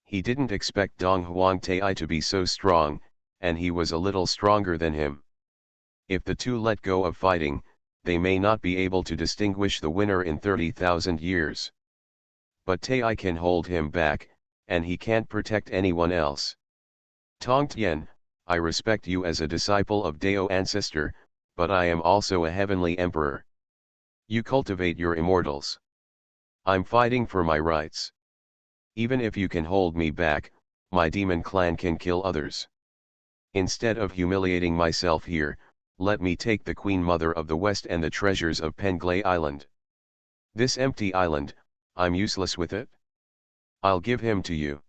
He didn't expect Dong Huang Tai to be so strong, and he was a little stronger than him. If the two let go of fighting, they may not be able to distinguish the winner in 30,000 years. But Tai can hold him back, and he can't protect anyone else. Tongtian, I respect you as a disciple of Dao ancestor, but I am also a heavenly emperor. You cultivate your immortals. I'm fighting for my rights. Even if you can hold me back, my demon clan can kill others. Instead of humiliating myself here, let me take the Queen Mother of the West and the treasures of Penglai Island. This empty island, I'm useless with it. I'll give him to you.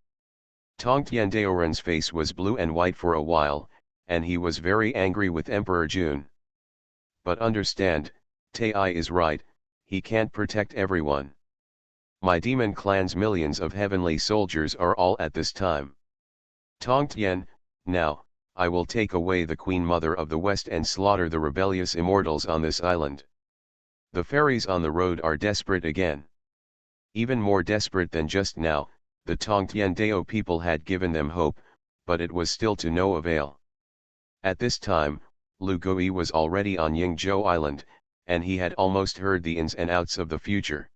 Tongtian Daoren's face was blue and white for a while, and he was very angry with Emperor Jun. But understand, Tai is right, he can't protect everyone. My demon clan's millions of heavenly soldiers are all at this time. Tongtian, now, I will take away the Queen Mother of the West and slaughter the rebellious immortals on this island. The fairies on the road are desperate again. Even more desperate than just now, the Tongtian Dao people had given them hope, but it was still to no avail. At this time, Lu Gui was already on Yingzhou Island, and he had almost heard the ins and outs of the future.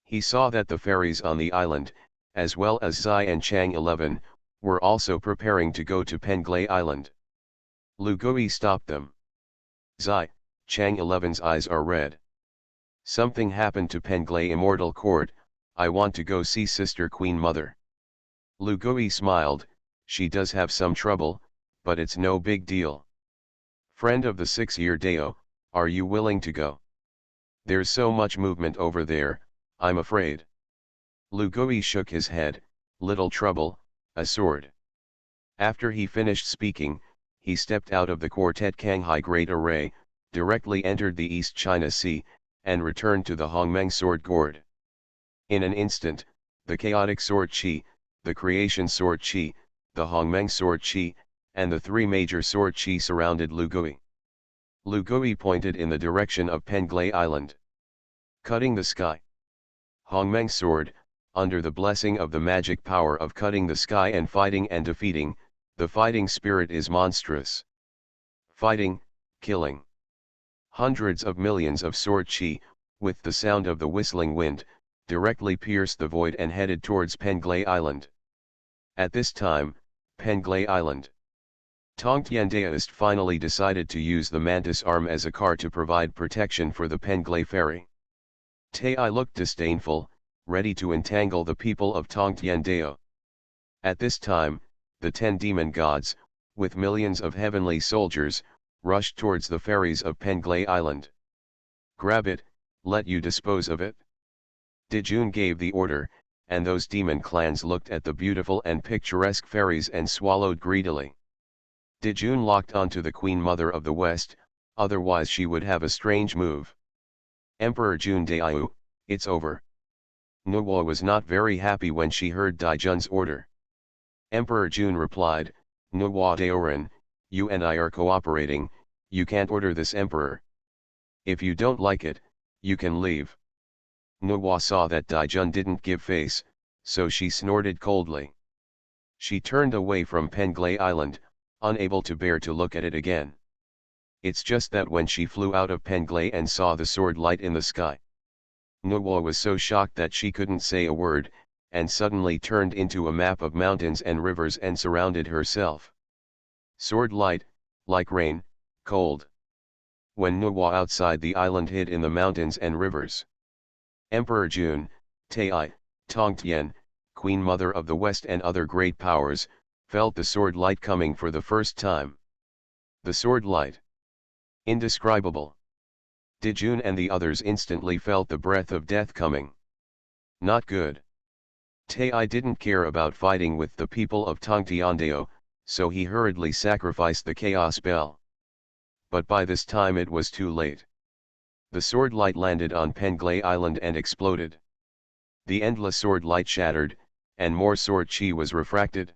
He saw that the fairies on the island, as well as Zai and Chang 11, were also preparing to go to Penglai Island. Lu Gui stopped them. Zai, Chang 11's eyes are red. Something happened to Penglai Immortal Court, I want to go see Sister Queen Mother. Lu Gui smiled, she does have some trouble, but it's no big deal. Friend of the 6-year Dao, are you willing to go? There's so much movement over there, I'm afraid. Lu Gui shook his head, little trouble, a sword. After he finished speaking, he stepped out of the quartet Kanghai Great Array, directly entered the East China Sea, and returned to the Hongmeng sword gourd. In an instant, the chaotic sword Qi, the creation sword Qi, the Hongmeng sword Qi, and the 3 major sword Qi surrounded Lu Gui. Lu Gui pointed in the direction of Penglai Island. Cutting the sky. Hongmeng sword, under the blessing of the magic power of cutting the sky and defeating, the fighting spirit is monstrous. Fighting, killing. Hundreds of millions of sword Qi, with the sound of the whistling wind, directly pierced the void and headed towards Penglai Island. At this time, Penglai Island. Tongtian Taoist finally decided to use the mantis arm as a car to provide protection for the Penglai ferry. Tai looked disdainful, ready to entangle the people of Tongtian Dao. At this time, the 10 demon gods, with millions of heavenly soldiers, rushed towards the ferries of Penglai Island. Grab it, let you dispose of it. Dijun gave the order, and those demon clans looked at the beautiful and picturesque ferries and swallowed greedily. Dijun locked onto the Queen Mother of the West, otherwise she would have a strange move. Emperor Jun Daiyu, it's over. Nuwa was not very happy when she heard Dijun's order. Emperor Jun replied, Nuwa Daoran, you and I are cooperating, you can't order this emperor. If you don't like it, you can leave. Nuwa saw that Dijun didn't give face, so she snorted coldly. She turned away from Penglai Island, unable to bear to look at it again. It's just that when she flew out of Penglai and saw the sword light in the sky, Nuwa was so shocked that she couldn't say a word, and suddenly turned into a map of mountains and rivers and surrounded herself. Sword light, like rain, cold. When Nuwa outside the island hid in the mountains and rivers. Emperor Jun, Tai, Tongtian, Queen Mother of the West and other great powers, felt the sword light coming for the first time. The sword light. Indescribable. Dijun and the others instantly felt the breath of death coming. Not good. Tai didn't care about fighting with the people of Tongtiandao, so he hurriedly sacrificed the chaos bell. But by this time it was too late. The sword light landed on Penglai Island and exploded. The endless sword light shattered, and more sword Qi was refracted.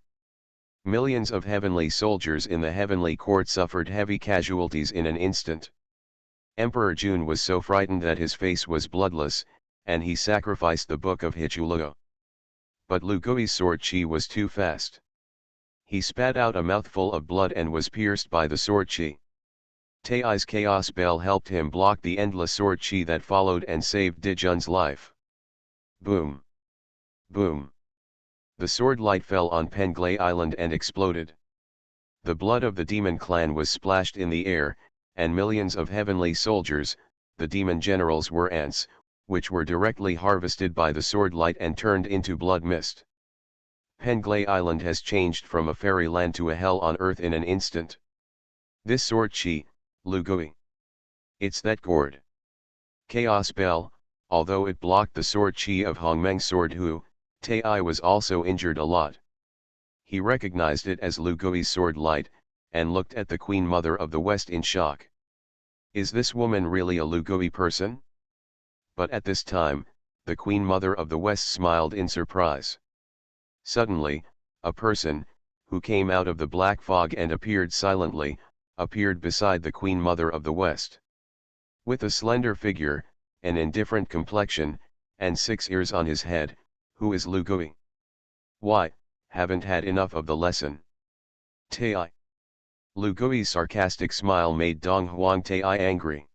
Millions of heavenly soldiers in the heavenly court suffered heavy casualties in an instant. Emperor Jun was so frightened that his face was bloodless, and he sacrificed the book of Hichuluo. But Lu Gui's sword Qi was too fast. He spat out a mouthful of blood and was pierced by the sword Qi. Tai's chaos bell helped him block the endless sword Qi that followed and saved Dijun's life. Boom! Boom! The sword light fell on Penglai Island and exploded. The blood of the demon clan was splashed in the air, and millions of heavenly soldiers, the demon generals were ants, which were directly harvested by the sword light and turned into blood mist. Penglai Island has changed from a fairyland to a hell on earth in an instant. This sword Qi, Lu Gui. It's that gourd. Chaos Bell, although it blocked the sword Qi of Hongmeng sword Hu, Tai was also injured a lot. He recognized it as Lu Gui's sword light, and looked at the Queen Mother of the West in shock. Is this woman really a Lu Gui person? But at this time, the Queen Mother of the West smiled in surprise. Suddenly, a person, who came out of the black fog and appeared silently, appeared beside the Queen Mother of the West. With a slender figure, an indifferent complexion, and 6 ears on his head, who is Lu Gui? Why, haven't had enough of the lesson? Tai. Lu Gui's sarcastic smile made Honghuang Tai angry.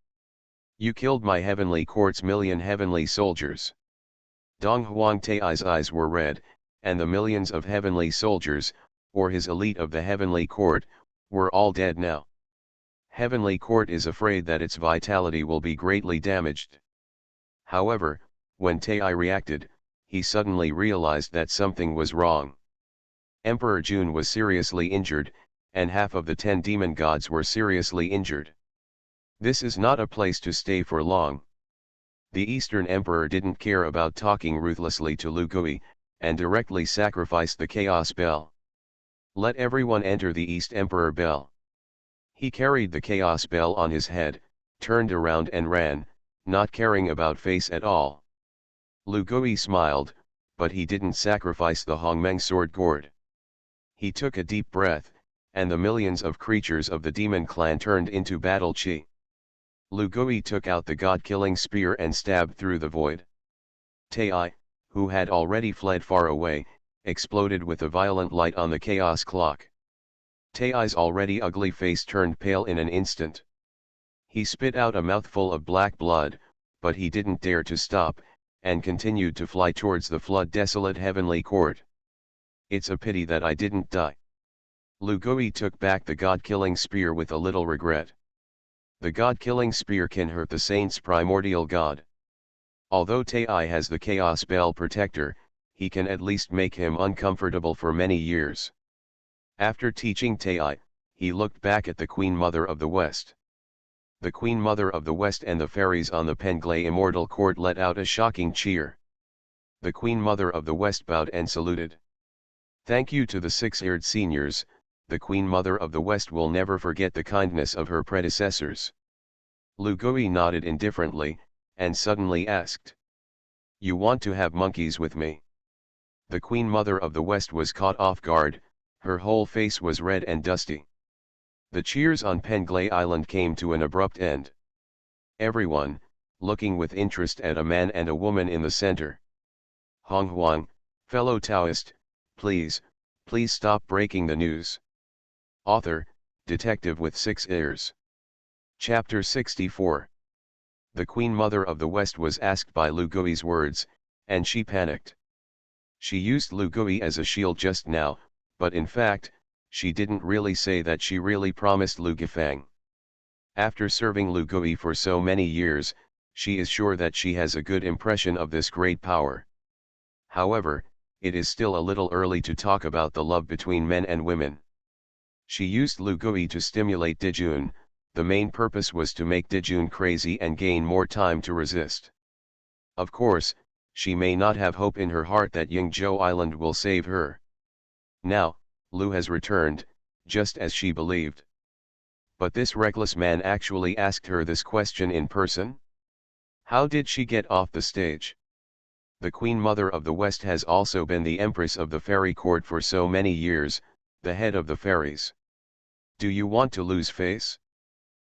You killed my heavenly court's million heavenly soldiers. Honghuang Tai's eyes were red, and the millions of heavenly soldiers, or his elite of the heavenly court, were all dead now. Heavenly Court is afraid that its vitality will be greatly damaged. However, when Tai reacted, he suddenly realized that something was wrong. Emperor Jun was seriously injured, and half of the 10 demon gods were seriously injured. This is not a place to stay for long. The Eastern Emperor didn't care about talking ruthlessly to Lu Gui, and directly sacrificed the Chaos Bell. Let everyone enter the East Emperor Bell. He carried the Chaos Bell on his head, turned around and ran, not caring about face at all. Lu Gui smiled, but he didn't sacrifice the Honghuang sword gourd. He took a deep breath, and the millions of creatures of the demon clan turned into battle chi. Lu Gui took out the god-killing spear and stabbed through the void. Tai, who had already fled far away, exploded with a violent light on the chaos clock. Tai's already ugly face turned pale in an instant. He spit out a mouthful of black blood, but he didn't dare to stop, and continued to fly towards the flood-desolate heavenly court. It's a pity that I didn't die. Lu Gui took back the god-killing spear with a little regret. The god-killing spear can hurt the saint's primordial god. Although Tai has the Chaos Bell Protector, he can at least make him uncomfortable for many years. After teaching Tai, he looked back at the Queen Mother of the West. The Queen Mother of the West and the fairies on the Penglai Immortal Court let out a shocking cheer. The Queen Mother of the West bowed and saluted. Thank you to the six-eared seniors. The Queen Mother of the West will never forget the kindness of her predecessors. Lu Gui nodded indifferently, and suddenly asked, "You want to have monkeys with me?" The Queen Mother of the West was caught off guard, her whole face was red and dusty. The cheers on Penglai Island came to an abrupt end. Everyone, looking with interest at a man and a woman in the center. Honghuang, fellow Taoist, please stop breaking the news. Author, Detective with 6 ears. Chapter 64. The Queen Mother of the West was asked by Lu Gui's words, and she panicked. She used Lu Gui as a shield just now, but in fact, she didn't really say that she really promised Lu Gifang. After serving Lu Gui for so many years, she is sure that she has a good impression of this great power. However, it is still a little early to talk about the love between men and women. She used Lu Gui to stimulate Dijun. The main purpose was to make Dijun crazy and gain more time to resist. Of course, she may not have hope in her heart that Yingzhou Island will save her. Now, Lu has returned, just as she believed. But this reckless man actually asked her this question in person? How did she get off the stage? The Queen Mother of the West has also been the Empress of the Fairy Court for so many years, the head of the fairies. Do you want to lose face?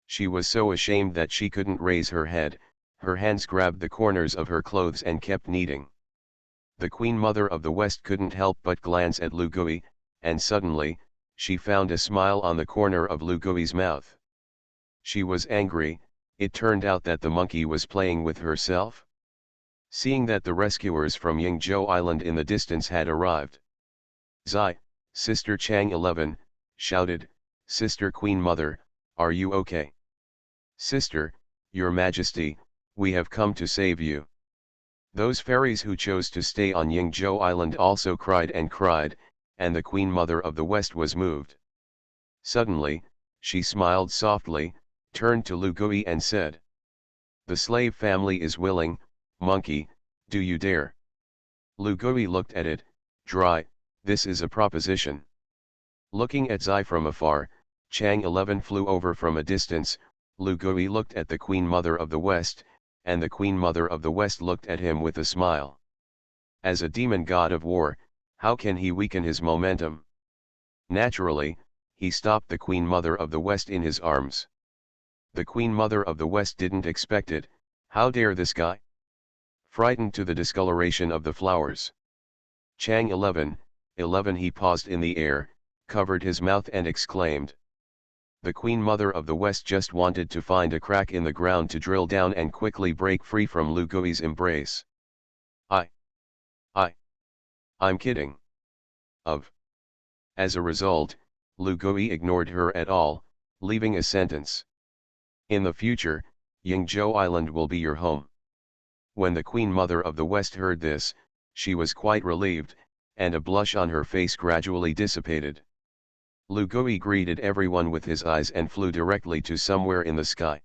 She was so ashamed that she couldn't raise her head, her hands grabbed the corners of her clothes and kept kneading. The Queen Mother of the West couldn't help but glance at Lu Gui, and suddenly, she found a smile on the corner of Lu Gui's mouth. She was angry. It turned out that the monkey was playing with herself. Seeing that the rescuers from Yingzhou Island in the distance had arrived, Zai, Sister Chang 11, shouted, "Sister Queen Mother, are you okay?" "Sister, Your Majesty, we have come to save you." Those fairies who chose to stay on Yingzhou Island also cried, and the Queen Mother of the West was moved. Suddenly, she smiled softly, turned to Lu Gui and said, "The slave family is willing, monkey, do you dare?" Lu Gui looked at it, dry. This is a proposition. Looking at Zai from afar, Chang 11 flew over from a distance. Lu Gui looked at the Queen Mother of the West, and the Queen Mother of the West looked at him with a smile. As a demon god of war, how can he weaken his momentum? Naturally, he stopped the Queen Mother of the West in his arms. The Queen Mother of the West didn't expect it. How dare this guy? Frightened to the discoloration of the flowers. Chang 11, he paused in the air, covered his mouth and exclaimed. The Queen Mother of the West just wanted to find a crack in the ground to drill down and quickly break free from Lu Gui's embrace. I'm kidding. As a result, Lu Gui ignored her at all, leaving a sentence. In the future, Yingzhou Island will be your home. When the Queen Mother of the West heard this, she was quite relieved, and a blush on her face gradually dissipated. Lu Gui greeted everyone with his eyes and flew directly to somewhere in the sky.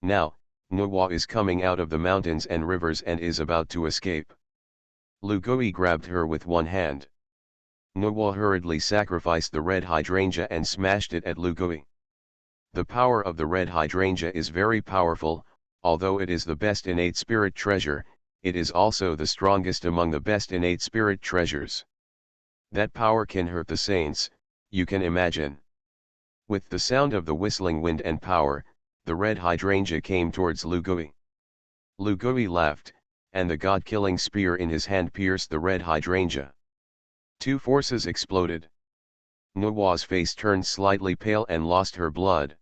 Now, Nuwa is coming out of the mountains and rivers and is about to escape. Lu Gui grabbed her with one hand. Nuwa hurriedly sacrificed the red hydrangea and smashed it at Lu Gui. The power of the red hydrangea is very powerful. Although it is the best innate spirit treasure, it is also the strongest among the best innate spirit treasures. That power can hurt the saints, you can imagine. With the sound of the whistling wind and power, the red hydrangea came towards Lu Gui. Lu Gui laughed, and the god-killing spear in his hand pierced the red hydrangea. Two forces exploded. Nuwa's face turned slightly pale and lost her blood.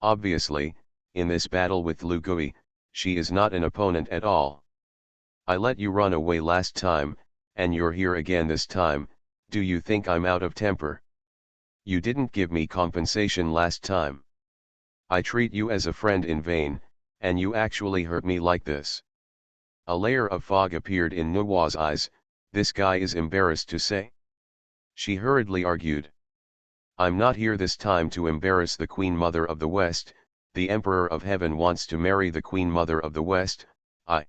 Obviously, in this battle with Lu Gui, she is not an opponent at all. I let you run away last time, and you're here again this time. Do you think I'm out of temper? You didn't give me compensation last time. I treat you as a friend in vain, and you actually hurt me like this. A layer of fog appeared in Nuwa's eyes. This guy is embarrassed to say. She hurriedly argued. I'm not here this time to embarrass the Queen Mother of the West. The Emperor of Heaven wants to marry the Queen Mother of the West. I,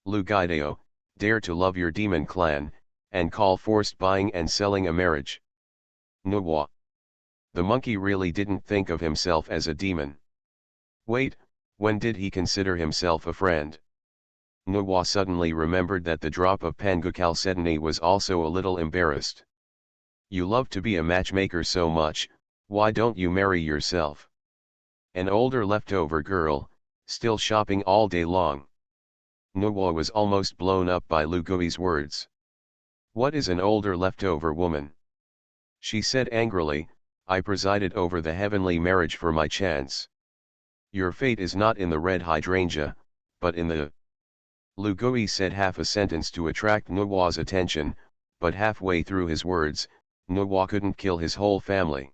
Lu Guideo, dare to love your demon clan, and call forced buying and selling a marriage. Nuwa. The monkey really didn't think of himself as a demon. Wait, when did he consider himself a friend? Nuwa suddenly remembered that the drop of Pangukal was also a little embarrassed. You love to be a matchmaker so much, why don't you marry yourself? An older leftover girl, still shopping all day long. Nuwa was almost blown up by Lu Gui's words. What is an older leftover woman? She said angrily, I presided over the heavenly marriage for my chance. Your fate is not in the red hydrangea, but in the... Lu Gui said half a sentence to attract Nuwa's attention, but halfway through his words, Nuwa couldn't kill his whole family.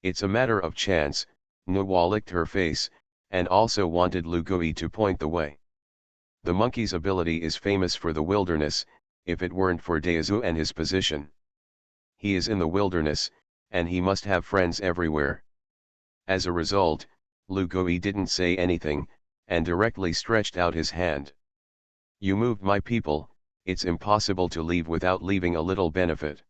It's a matter of chance. Nuwa licked her face, and also wanted Lu Gui to point the way. The monkey's ability is famous for the wilderness. If it weren't for Daozu and his position. He is in the wilderness, and he must have friends everywhere. As a result, Lu Gui didn't say anything, and directly stretched out his hand. You moved my people, it's impossible to leave without leaving a little benefit.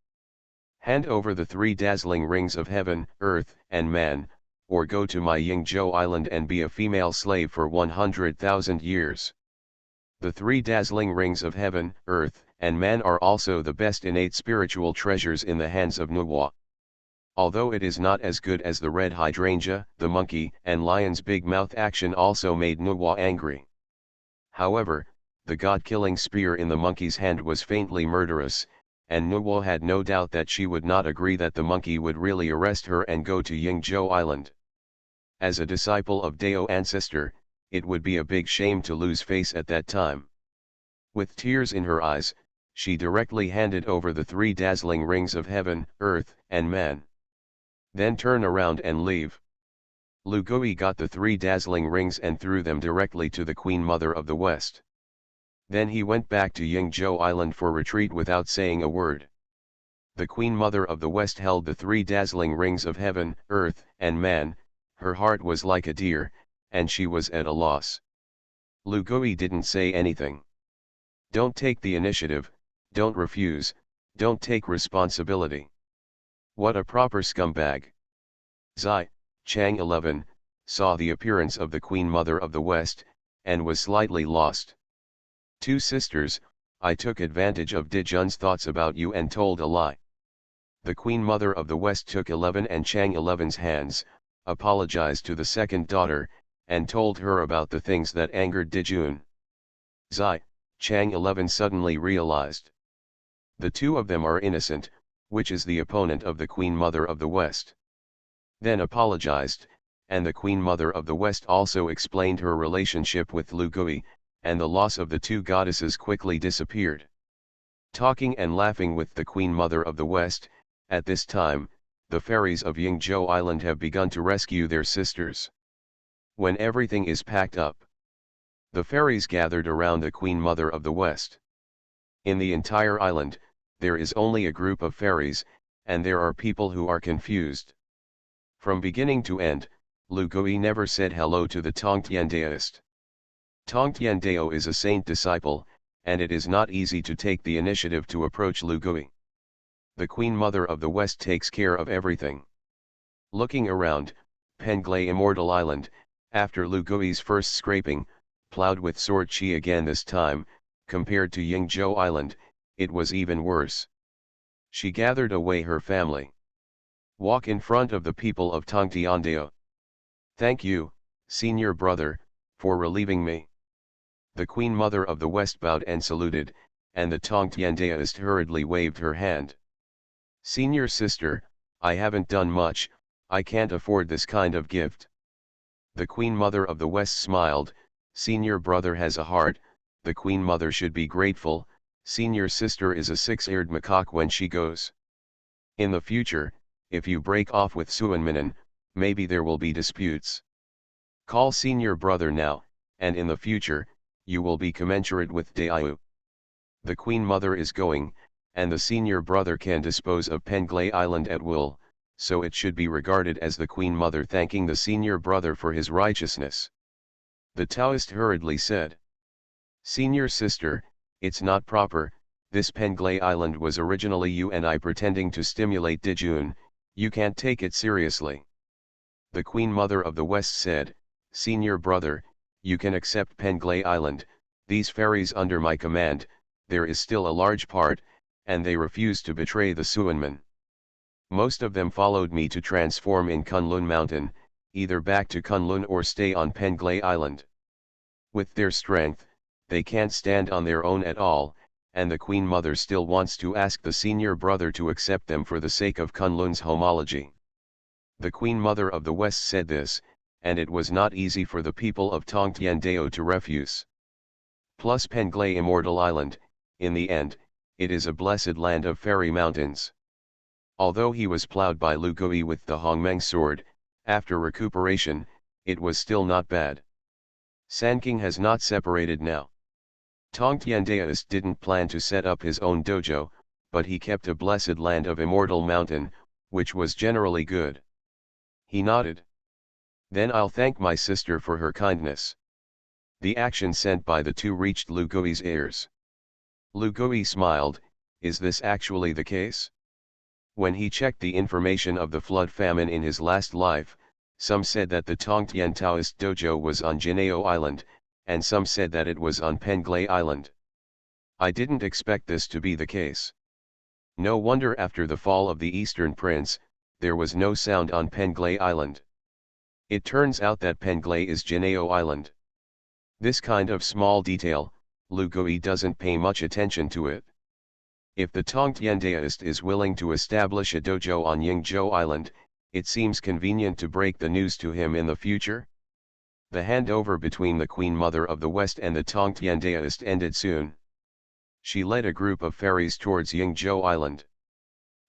Hand over the 3 dazzling rings of heaven, earth, and man, or go to my Yingzhou Island and be a female slave for 100,000 years. The 3 dazzling rings of heaven, earth, and man are also the best innate spiritual treasures in the hands of Nuwa. Although it is not as good as the red hydrangea, the monkey and lion's big mouth action also made Nuwa angry. However, the god-killing spear in the monkey's hand was faintly murderous, and Nuwa had no doubt that she would not agree that the monkey would really arrest her and go to Yingzhou Island. As a disciple of Dao ancestor, it would be a big shame to lose face at that time. With tears in her eyes, she directly handed over the 3 dazzling rings of heaven, earth, and man. Then turn around and leave. Lu Gui got the 3 dazzling rings and threw them directly to the Queen Mother of the West. Then he went back to Yingzhou Island for retreat without saying a word. The Queen Mother of the West held the 3 dazzling rings of heaven, earth, and man. Her heart was like a deer, and she was at a loss. Lu Gui didn't say anything. Don't take the initiative, don't refuse, don't take responsibility. What a proper scumbag. Zai, Chang 11, saw the appearance of the Queen Mother of the West, and was slightly lost. 2 sisters, I took advantage of Dijun's thoughts about you and told a lie. The Queen Mother of the West took 11 and Chang 11's hands, apologized to the second daughter, and told her about the things that angered Dijun. Zai, Chang 11 suddenly realized. The 2 of them are innocent, which is the opponent of the Queen Mother of the West. Then apologized, and the Queen Mother of the West also explained her relationship with Lu Gui, and the loss of the 2 goddesses quickly disappeared. Talking and laughing with the Queen Mother of the West, at this time, the fairies of Yingzhou Island have begun to rescue their sisters. When everything is packed up, the fairies gathered around the Queen Mother of the West. In the entire island, there is only a group of fairies, and there are people who are confused. From beginning to end, Lu Gui never said hello to the Tongtian Taoist. Tongtian Dao is a saint disciple, and it is not easy to take the initiative to approach Lu Gui. The Queen Mother of the West takes care of everything. Looking around, Penglai Immortal Island, after Lu Gui's first scraping, plowed with sword chi again this time, compared to Yingzhou Island, it was even worse. She gathered away her family. Walk in front of the people of Tongtiandao. Thank you, senior brother, for relieving me. The Queen Mother of the West bowed and saluted, and the Tongtiandaist hurriedly waved her hand. Senior sister, I haven't done much, I can't afford this kind of gift. The Queen Mother of the West smiled. Senior brother has a heart, the Queen Mother should be grateful. Senior sister is a six-eared macaque when she goes. In the future, if you break off with Suanminan, maybe there will be disputes. Call senior brother now, and in the future, you will be commensurate with Daiyu. The Queen Mother is going, and the senior brother can dispose of Penglai Island at will, so it should be regarded as the Queen Mother thanking the senior brother for his righteousness. The Taoist hurriedly said. Senior sister, it's not proper, this Penglai Island was originally you and I pretending to stimulate Dijun, you can't take it seriously. The Queen Mother of the West said, Senior brother, you can accept Penglai Island, these fairies under my command, there is still a large part, and they refuse to betray the Suanmen. Most of them followed me to transform in Kunlun Mountain, either back to Kunlun or stay on Penglai Island. With their strength, they can't stand on their own at all, and the Queen Mother still wants to ask the senior brother to accept them for the sake of Kunlun's homology. The Queen Mother of the West said this, and it was not easy for the people of Tongtiandao to refuse. Plus Penglai Immortal Island, in the end, it is a blessed land of fairy mountains. Although he was plowed by Lu Gui with the Honghuang sword, after recuperation, it was still not bad. Sanking has not separated now. Tongtiandaist didn't plan to set up his own dojo, but he kept a blessed land of Immortal Mountain, which was generally good. He nodded. Then I'll thank my sister for her kindness. The action sent by the two reached Lu Gui's ears. Lu Gui smiled, is this actually the case? When he checked the information of the flood famine in his last life, some said that the Tongtian Taoist dojo was on Jinao Island, and some said that it was on Penglai Island. I didn't expect this to be the case. No wonder after the fall of the Eastern Prince, there was no sound on Penglai Island. It turns out that Penglai is Jinao Island. This kind of small detail, Lu Gui doesn't pay much attention to it. If the Tongtiandaist is willing to establish a dojo on Yingzhou Island, it seems convenient to break the news to him in the future. The handover between the Queen Mother of the West and the Tongtiandaist ended soon. She led a group of fairies towards Yingzhou Island.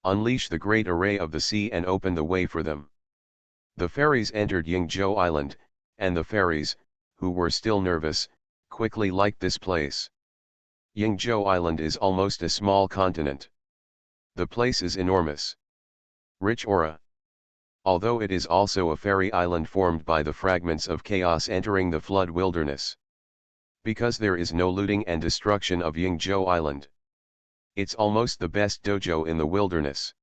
Unleash the great array of the sea and open the way for them. The fairies entered Yingzhou Island, and the fairies, who were still nervous, quickly liked this place. Yingzhou Island is almost a small continent. The place is enormous. Rich aura. Although it is also a fairy island formed by the fragments of chaos entering the flood wilderness. Because there is no looting and destruction of Yingzhou Island. It's almost the best dojo in the wilderness.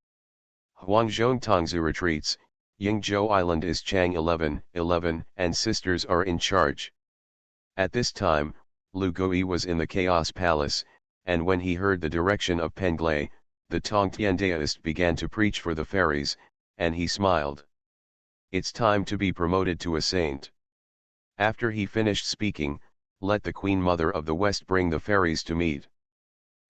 Huangzhong Tongzu retreats, Yingzhou Island is Chang 11, and sisters are in charge. At this time, Lu Gui was in the Chaos Palace, and when he heard the direction of Penglai, the Tongtiandaist began to preach for the fairies, and he smiled. It's time to be promoted to a saint. After he finished speaking, let the Queen Mother of the West bring the fairies to meet.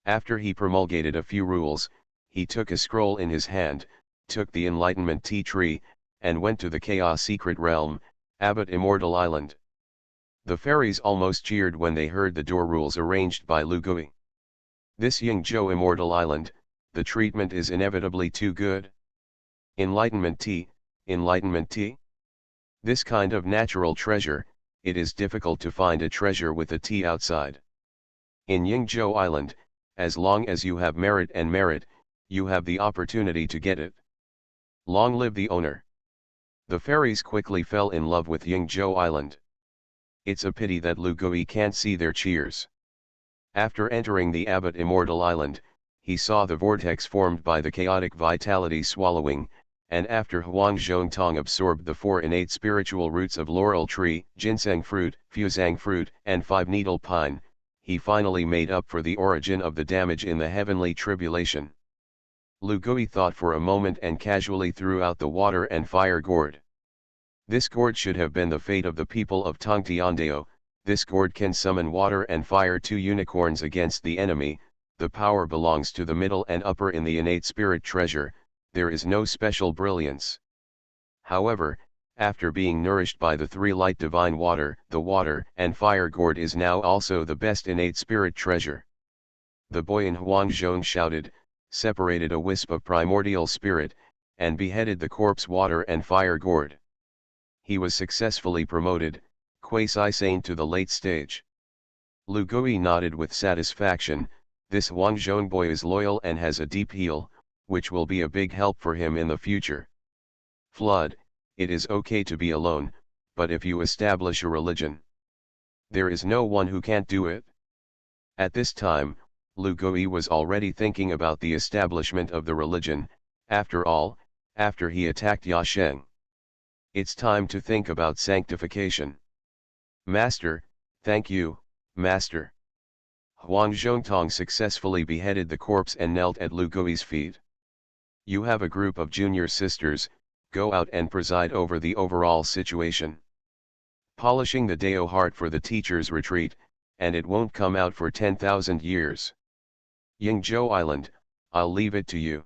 After he promulgated a few rules, he took a scroll in his hand, took the Enlightenment tea tree, and went to the Chaos Secret Realm, Abbot Immortal Island. The fairies almost cheered when they heard the door rules arranged by Lu Gui. This Yingzhou Immortal Island, the treatment is inevitably too good. Enlightenment tea, enlightenment tea? This kind of natural treasure, it is difficult to find a treasure with a T outside. In Yingzhou Island, as long as you have merit and merit, you have the opportunity to get it. Long live the owner. The fairies quickly fell in love with Yingzhou Island. It's a pity that Lu Gui can't see their cheers. After entering the Abbot Immortal Island, he saw the vortex formed by the chaotic vitality swallowing, and after Huang Zhongtong absorbed the 4 innate spiritual roots of laurel tree, ginseng fruit, fusang fruit, and 5-needle pine, he finally made up for the origin of the damage in the heavenly tribulation. Lu Gui thought for a moment and casually threw out the water and fire gourd. This gourd should have been the fate of the people of Tongtiandao. This gourd can summon water and fire 2 unicorns against the enemy. The power belongs to the middle and upper in the innate spirit treasure. There is no special brilliance. However, after being nourished by the 3 light divine water, the water and fire gourd is now also the best innate spirit treasure. The boy in Huangzhong shouted, separated a wisp of primordial spirit, and beheaded the corpse water and fire gourd. He was successfully promoted, quasi-saint to the late stage. Lu Gui nodded with satisfaction. This Huangzhong boy is loyal and has a deep heel, which will be a big help for him in the future. Flood, it is okay to be alone, but if you establish a religion, there is no one who can't do it. At this time, Lu Gui was already thinking about the establishment of the religion. After all, after he attacked Yasheng, it's time to think about sanctification. Master, thank you, Master. Huang Zhongtong successfully beheaded the corpse and knelt at Lu Gui's feet. You have a group of junior sisters, go out and preside over the overall situation. Polishing the Dao heart for the teacher's retreat, and it won't come out for 10,000 years. Yingzhou Island, I'll leave it to you.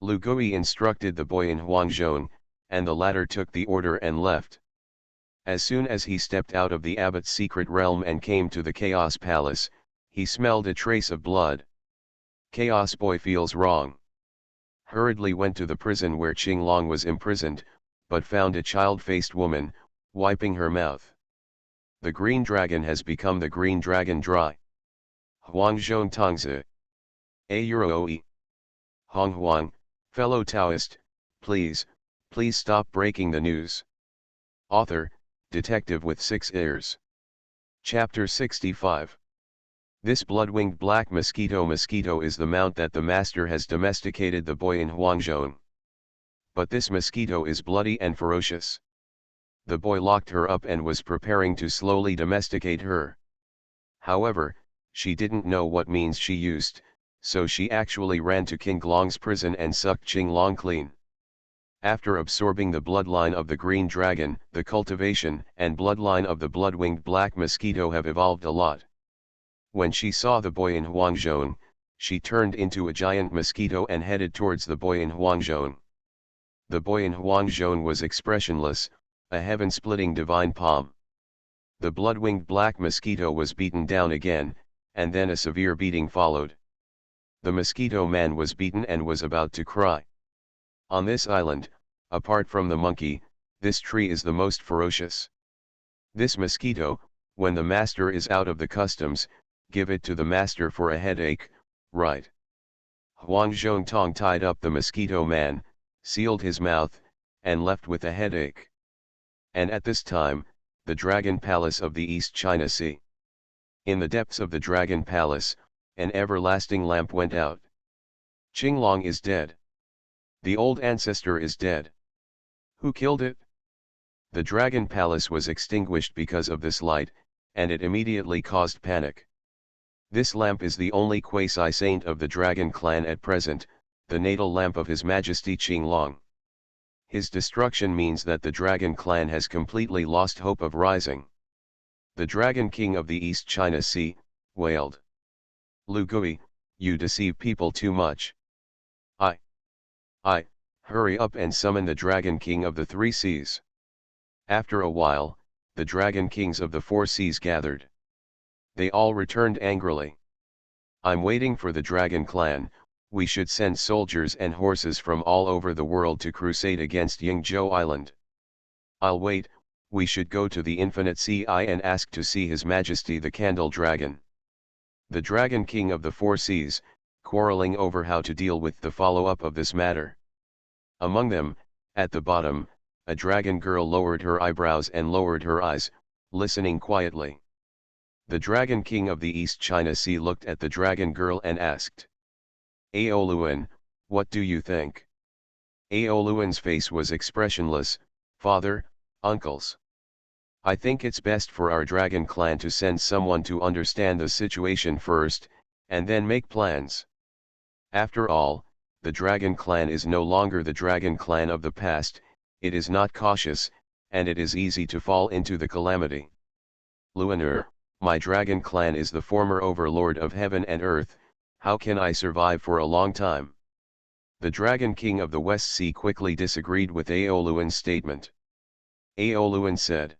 Lu Gui instructed the boy in Huangzhong, and the latter took the order and left. As soon as he stepped out of the abbot's secret realm and came to the Chaos Palace, he smelled a trace of blood. Chaos boy feels wrong. Hurriedly went to the prison where Qinglong was imprisoned, but found a child-faced woman, wiping her mouth. The green dragon has become the green dragon dry. Huangzhong Tongzi. A Euroe. Honghuang, fellow Taoist, please stop breaking the news. Author, Detective with 6 ears. Chapter 65. This blood-winged black mosquito is the mount that the master has domesticated the boy in Huangzhong. But this mosquito is bloody and ferocious. The boy locked her up and was preparing to slowly domesticate her. However, she didn't know what means she used, so she actually ran to Qinglong's prison and sucked Qinglong clean. After absorbing the bloodline of the green dragon, the cultivation and bloodline of the blood-winged black mosquito have evolved a lot. When she saw the boy in Huangzhong, she turned into a giant mosquito and headed towards the boy in Huangzhong. The boy in Huangzhong was expressionless, a heaven-splitting divine palm. The blood-winged black mosquito was beaten down again, and then a severe beating followed. The mosquito man was beaten and was about to cry. On this island, apart from the monkey, this tree is the most ferocious. This mosquito, when the master is out of the customs, give it to the master for a headache, right? Huang Zhongtong tied up the mosquito man, sealed his mouth, and left with a headache. And at this time, the Dragon Palace of the East China Sea. In the depths of the Dragon Palace, an everlasting lamp went out. Qinglong is dead. The old ancestor is dead. Who killed it? The Dragon Palace was extinguished because of this light, and it immediately caused panic. This lamp is the only quasi-saint of the Dragon clan at present, the natal lamp of His Majesty Qinglong. His destruction means that the Dragon clan has completely lost hope of rising. The Dragon King of the East China Sea, wailed. Lu Gui, you deceive people too much. Hurry up and summon the Dragon King of the 3 Seas. After a while, the Dragon Kings of the 4 Seas gathered. They all returned angrily. I'm waiting for the Dragon clan, we should send soldiers and horses from all over the world to crusade against Yingzhou Island. I'll wait, we should go to the Infinite Sea and ask to see His Majesty the Candle Dragon. The Dragon King of the Four Seas, quarreling over how to deal with the follow-up of this matter. Among them, at the bottom, a dragon girl lowered her eyebrows and lowered her eyes, listening quietly. The Dragon King of the East China Sea looked at the dragon girl and asked, Aoluan, what do you think? Aoluan's face was expressionless. Father, uncles. I think it's best for our dragon clan to send someone to understand the situation first, and then make plans. After all, the dragon clan is no longer the dragon clan of the past, it is not cautious, and it is easy to fall into the calamity. Luaner, my dragon clan is the former overlord of heaven and earth, how can I survive for a long time? The Dragon King of the West Sea quickly disagreed with Aoluan's statement. Aoluan said,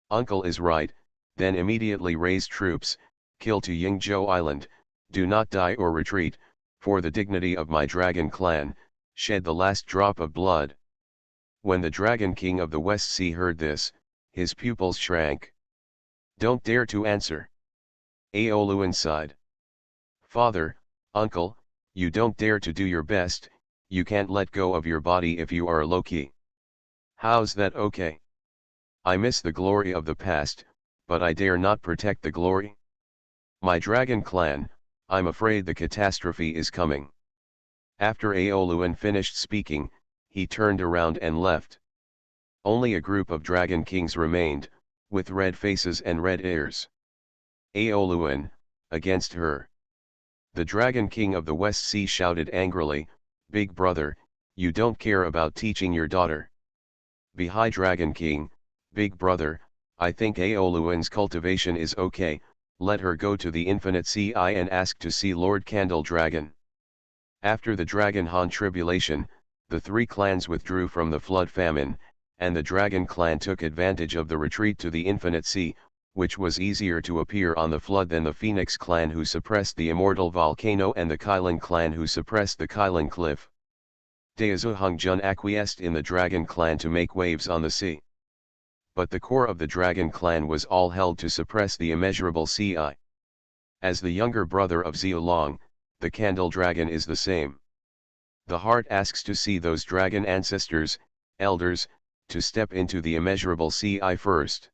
Uncle is right, then immediately raise troops, kill to Yingzhou Island, do not die or retreat, for the dignity of my dragon clan, shed the last drop of blood. When the Dragon King of the West Sea heard this, his pupils shrank. Don't dare to answer. Aoluan sighed. Father, uncle, you don't dare to do your best, you can't let go of your body if you are Loki. How's that okay? I miss the glory of the past, but I dare not protect the glory. My dragon clan, I'm afraid the catastrophe is coming. After Aoluan finished speaking, he turned around and left. Only a group of dragon kings remained, with red faces and red ears. Aoluan, against her. The Dragon King of the West Sea shouted angrily, Big brother, you don't care about teaching your daughter. Behi Dragon King, Big brother, I think Aoluan's cultivation is okay, let her go to the Infinite Sea and ask to see Lord Candle Dragon. After the Dragon Han tribulation, the three clans withdrew from the flood famine, and the Dragon clan took advantage of the retreat to the Infinite Sea, which was easier to appear on the flood than the Phoenix clan who suppressed the immortal volcano and the Kailan clan who suppressed the Kailan cliff. Daezu Hongjun acquiesced in the Dragon clan to make waves on the sea. But the core of the Dragon clan was all held to suppress the immeasurable Ci. As the younger brother of Xiaolong, the Candle Dragon is the same. The heart asks to see those dragon ancestors, elders, to step into the immeasurable Ci first.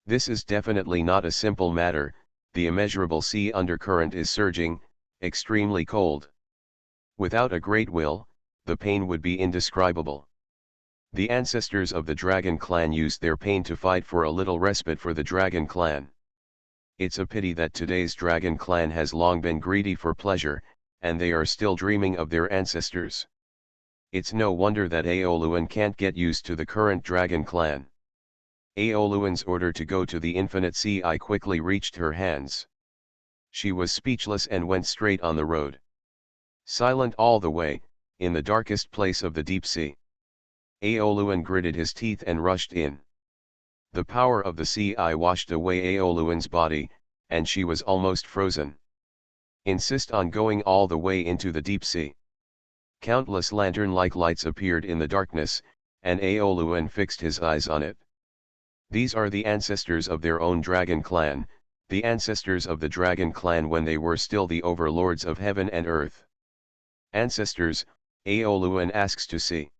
This is definitely not a simple matter, the immeasurable sea undercurrent is surging, extremely cold. Without a great will, the pain would be indescribable. The ancestors of the Dragon clan used their pain to fight for a little respite for the Dragon clan. It's a pity that today's Dragon clan has long been greedy for pleasure, and they are still dreaming of their ancestors. It's no wonder that Aoluan can't get used to the current Dragon clan. Aoluan's order to go to the Infinite Sea quickly reached her hands. She was speechless and went straight on the road. Silent all the way, in the darkest place of the deep sea. Aoluan gritted his teeth and rushed in. The power of the sea washed away Aoluan's body, and she was almost frozen. Insist on going all the way into the deep sea. Countless lantern-like lights appeared in the darkness, and Aoluan fixed his eyes on it. These are the ancestors of their own dragon clan, the ancestors of the dragon clan when they were still the overlords of heaven and earth. Ancestors, Aoluan asks to see.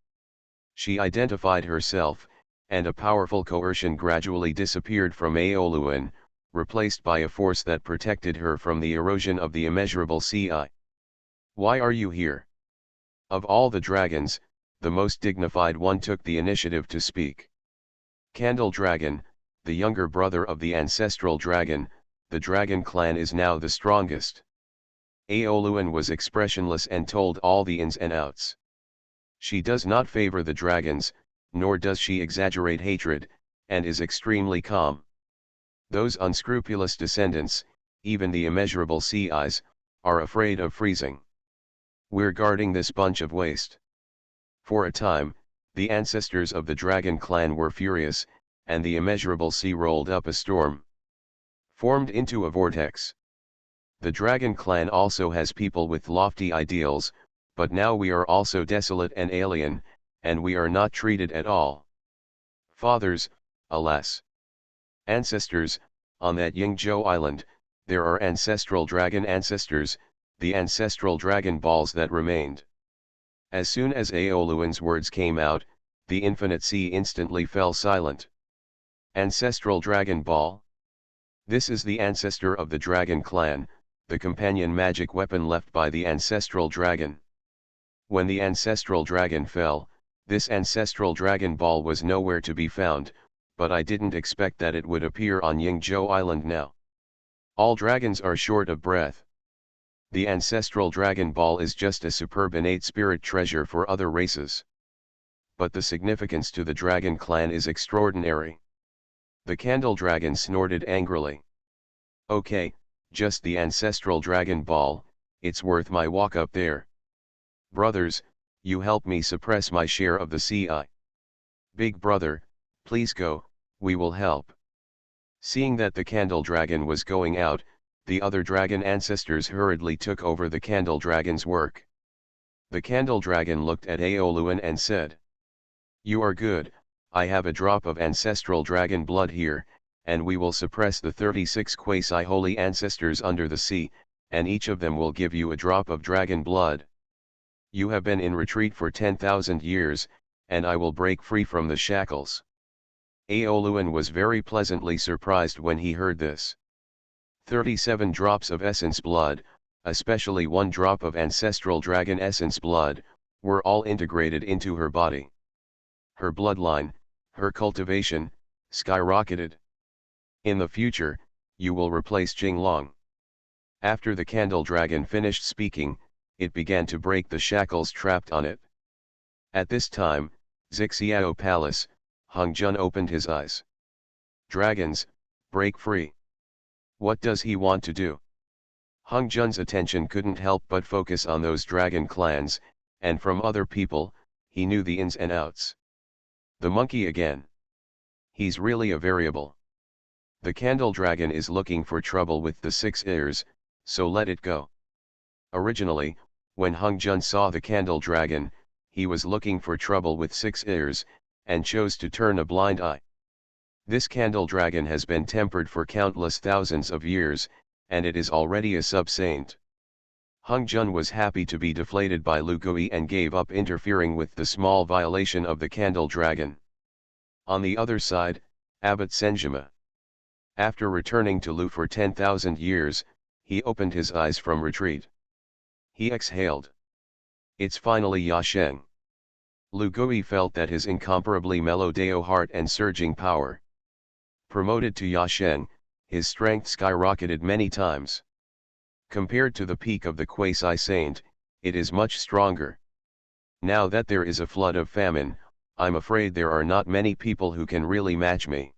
She identified herself, and a powerful coercion gradually disappeared from Aoluan, replaced by a force that protected her from the erosion of the immeasurable Ci. Why are you here? Of all the dragons, the most dignified one took the initiative to speak. Candle Dragon, the younger brother of the ancestral dragon, the dragon clan is now the strongest. Aoluan was expressionless and told all the ins and outs. She does not favor the dragons, nor does she exaggerate hatred, and is extremely calm. Those unscrupulous descendants, even the immeasurable Ci's, are afraid of freezing. We're guarding this bunch of waste. For a time, the ancestors of the dragon clan were furious, and the immeasurable sea rolled up a storm. Formed into a vortex. The dragon clan also has people with lofty ideals, but now we are also desolate and alien, and we are not treated at all. Fathers, alas. Ancestors, on that Yingzhou island, there are ancestral dragon ancestors, the ancestral dragon balls that remained. As soon as Aoluan's words came out, the infinite sea instantly fell silent. Ancestral dragon ball? This is the ancestor of the dragon clan, the companion magic weapon left by the ancestral dragon. When the ancestral dragon fell, this ancestral dragon ball was nowhere to be found, but I didn't expect that it would appear on Yingzhou Island now. All dragons are short of breath. The ancestral dragon ball is just a superb innate spirit treasure for other races. But the significance to the dragon clan is extraordinary. The candle dragon snorted angrily. Okay, just the ancestral dragon ball, it's worth my walk up there. Brothers, you help me suppress my share of the CI. Big brother, please go, we will help. Seeing that the candle dragon was going out, the other dragon ancestors hurriedly took over the candle dragon's work. The candle dragon looked at Aoluan and said, "You are good, I have a drop of ancestral dragon blood here, and we will suppress the 36 quasi-holy ancestors under the sea, and each of them will give you a drop of dragon blood. You have been in retreat for 10,000 years, and I will break free from the shackles." Aoluan was very pleasantly surprised when he heard this. 37 drops of essence blood, especially 1 drop of ancestral dragon essence blood, were all integrated into her body. Her bloodline, her cultivation, skyrocketed. In the future, you will replace Jinglong. After the candle dragon finished speaking, it began to break the shackles trapped on it. At this time, Zixiao Palace, Hongjun opened his eyes. Dragons, break free. What does he want to do? Hongjun's attention couldn't help but focus on those dragon clans, and from other people, he knew the ins and outs. The monkey again. He's really a variable. The candle dragon is looking for trouble with the 6 ears, so let it go. Originally, when Hongjun saw the candle dragon, he was looking for trouble with 6 ears, and chose to turn a blind eye. This candle dragon has been tempered for countless thousands of years, and it is already a sub-saint. Hongjun was happy to be deflated by Lu Gui and gave up interfering with the small violation of the candle dragon. On the other side, Abbot Senjima. After returning to Lu for 10,000 years, he opened his eyes from retreat. He exhaled. It's finally Yasheng. Lu Gui felt that his incomparably mellow Dao heart and surging power. Promoted to Yasheng, his strength skyrocketed many times. Compared to the peak of the quasi-saint, it is much stronger. Now that there is a flood of famine, I'm afraid there are not many people who can really match me.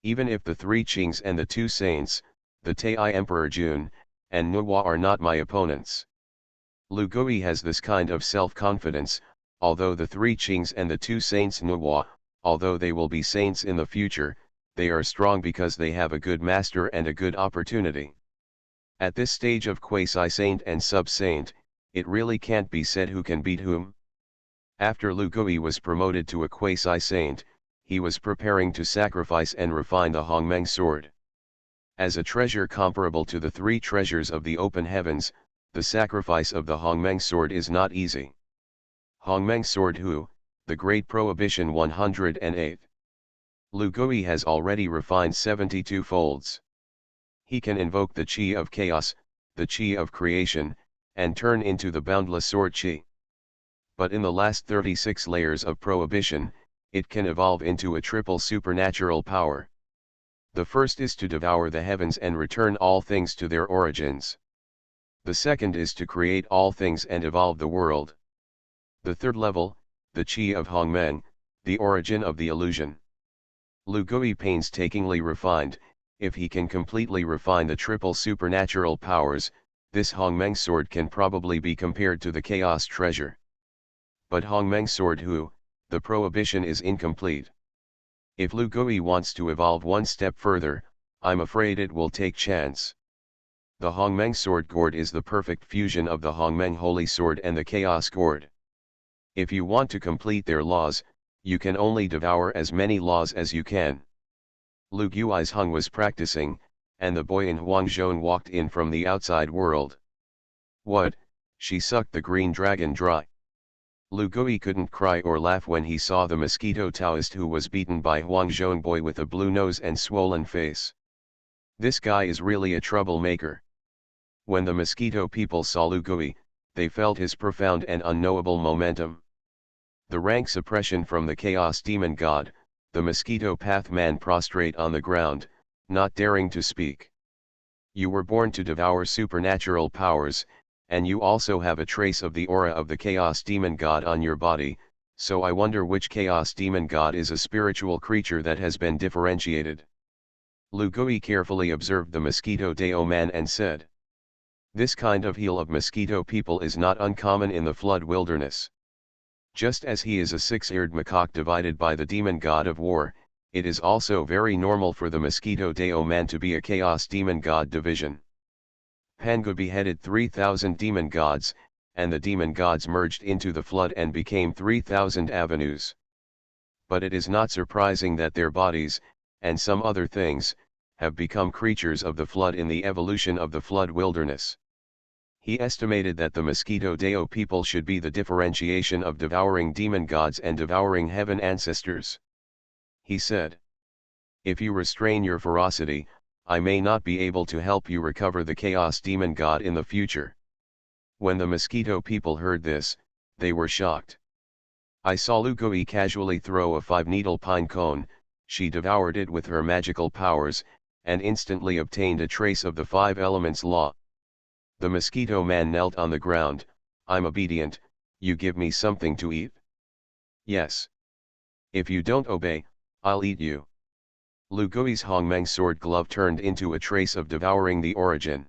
Even if the 3 Qings and the 2 saints, the Tai Emperor Jun, and Nuwa are not my opponents. Lu Gui has this kind of self-confidence, although the 3 Qings and the 2 saints Nuwa, although they will be saints in the future, they are strong because they have a good master and a good opportunity. At this stage of quasi-saint and sub-saint, it really can't be said who can beat whom. After Lu Gui was promoted to a quasi-saint, he was preparing to sacrifice and refine the Hongmeng sword. As a treasure comparable to the 3 treasures of the open heavens, the sacrifice of the Hongmeng sword is not easy. Hongmeng sword Hu, the Great Prohibition 108. Lu Gui has already refined 72 folds. He can invoke the Qi of Chaos, the Qi of Creation, and turn into the boundless sword Qi. But in the last 36 layers of Prohibition, it can evolve into a triple supernatural power. The first is to devour the heavens and return all things to their origins. The second is to create all things and evolve the world. The third level, the Qi of Hongmeng, the origin of the illusion. Lu Gui painstakingly refined. If he can completely refine the triple supernatural powers, this Hongmeng sword can probably be compared to the Chaos treasure. But Hongmeng sword Hu, the prohibition is incomplete. If Lu Gui wants to evolve one step further, I'm afraid it will take chance. The Hongmeng sword gourd is the perfect fusion of the Hongmeng holy sword and the chaos gourd. If you want to complete their laws, you can only devour as many laws as you can. Lu Gui's Hung was practicing, and the boy in Huangzhou walked in from the outside world. What? She sucked the green dragon dry. Lu Gui couldn't cry or laugh when he saw the mosquito Taoist who was beaten by Huangzhou boy with a blue nose and swollen face. This guy is really a troublemaker. When the mosquito people saw Lu Gui, they felt his profound and unknowable momentum. The rank suppression from the chaos demon god, the mosquito path man prostrate on the ground, not daring to speak. You were born to devour supernatural powers, and you also have a trace of the aura of the chaos demon god on your body, so I wonder which chaos demon god is a spiritual creature that has been differentiated. Lu Gui carefully observed the mosquito Dao man and said, "This kind of heal of mosquito people is not uncommon in the flood wilderness. Just as he is a six-eared macaque divided by the demon god of war, it is also very normal for the mosquito Dao man to be a chaos demon god division. Pangu beheaded 3,000 demon gods, and the demon gods merged into the flood and became 3,000 avenues. But it is not surprising that their bodies, and some other things, have become creatures of the flood in the evolution of the flood wilderness." He estimated that the mosquito Dao people should be the differentiation of devouring demon gods and devouring heaven ancestors. He said, "If you restrain your ferocity, I may not be able to help you recover the chaos demon god in the future." When the mosquito people heard this, they were shocked. I saw Lu Gui casually throw a 5-needle pine cone. She devoured it with her magical powers, and instantly obtained a trace of the 5 elements law. The mosquito man knelt on the ground. "I'm obedient, you give me something to eat?" "Yes. If you don't obey, I'll eat you." Lu Gui's Hongmeng sword glove turned into a trace of devouring the origin.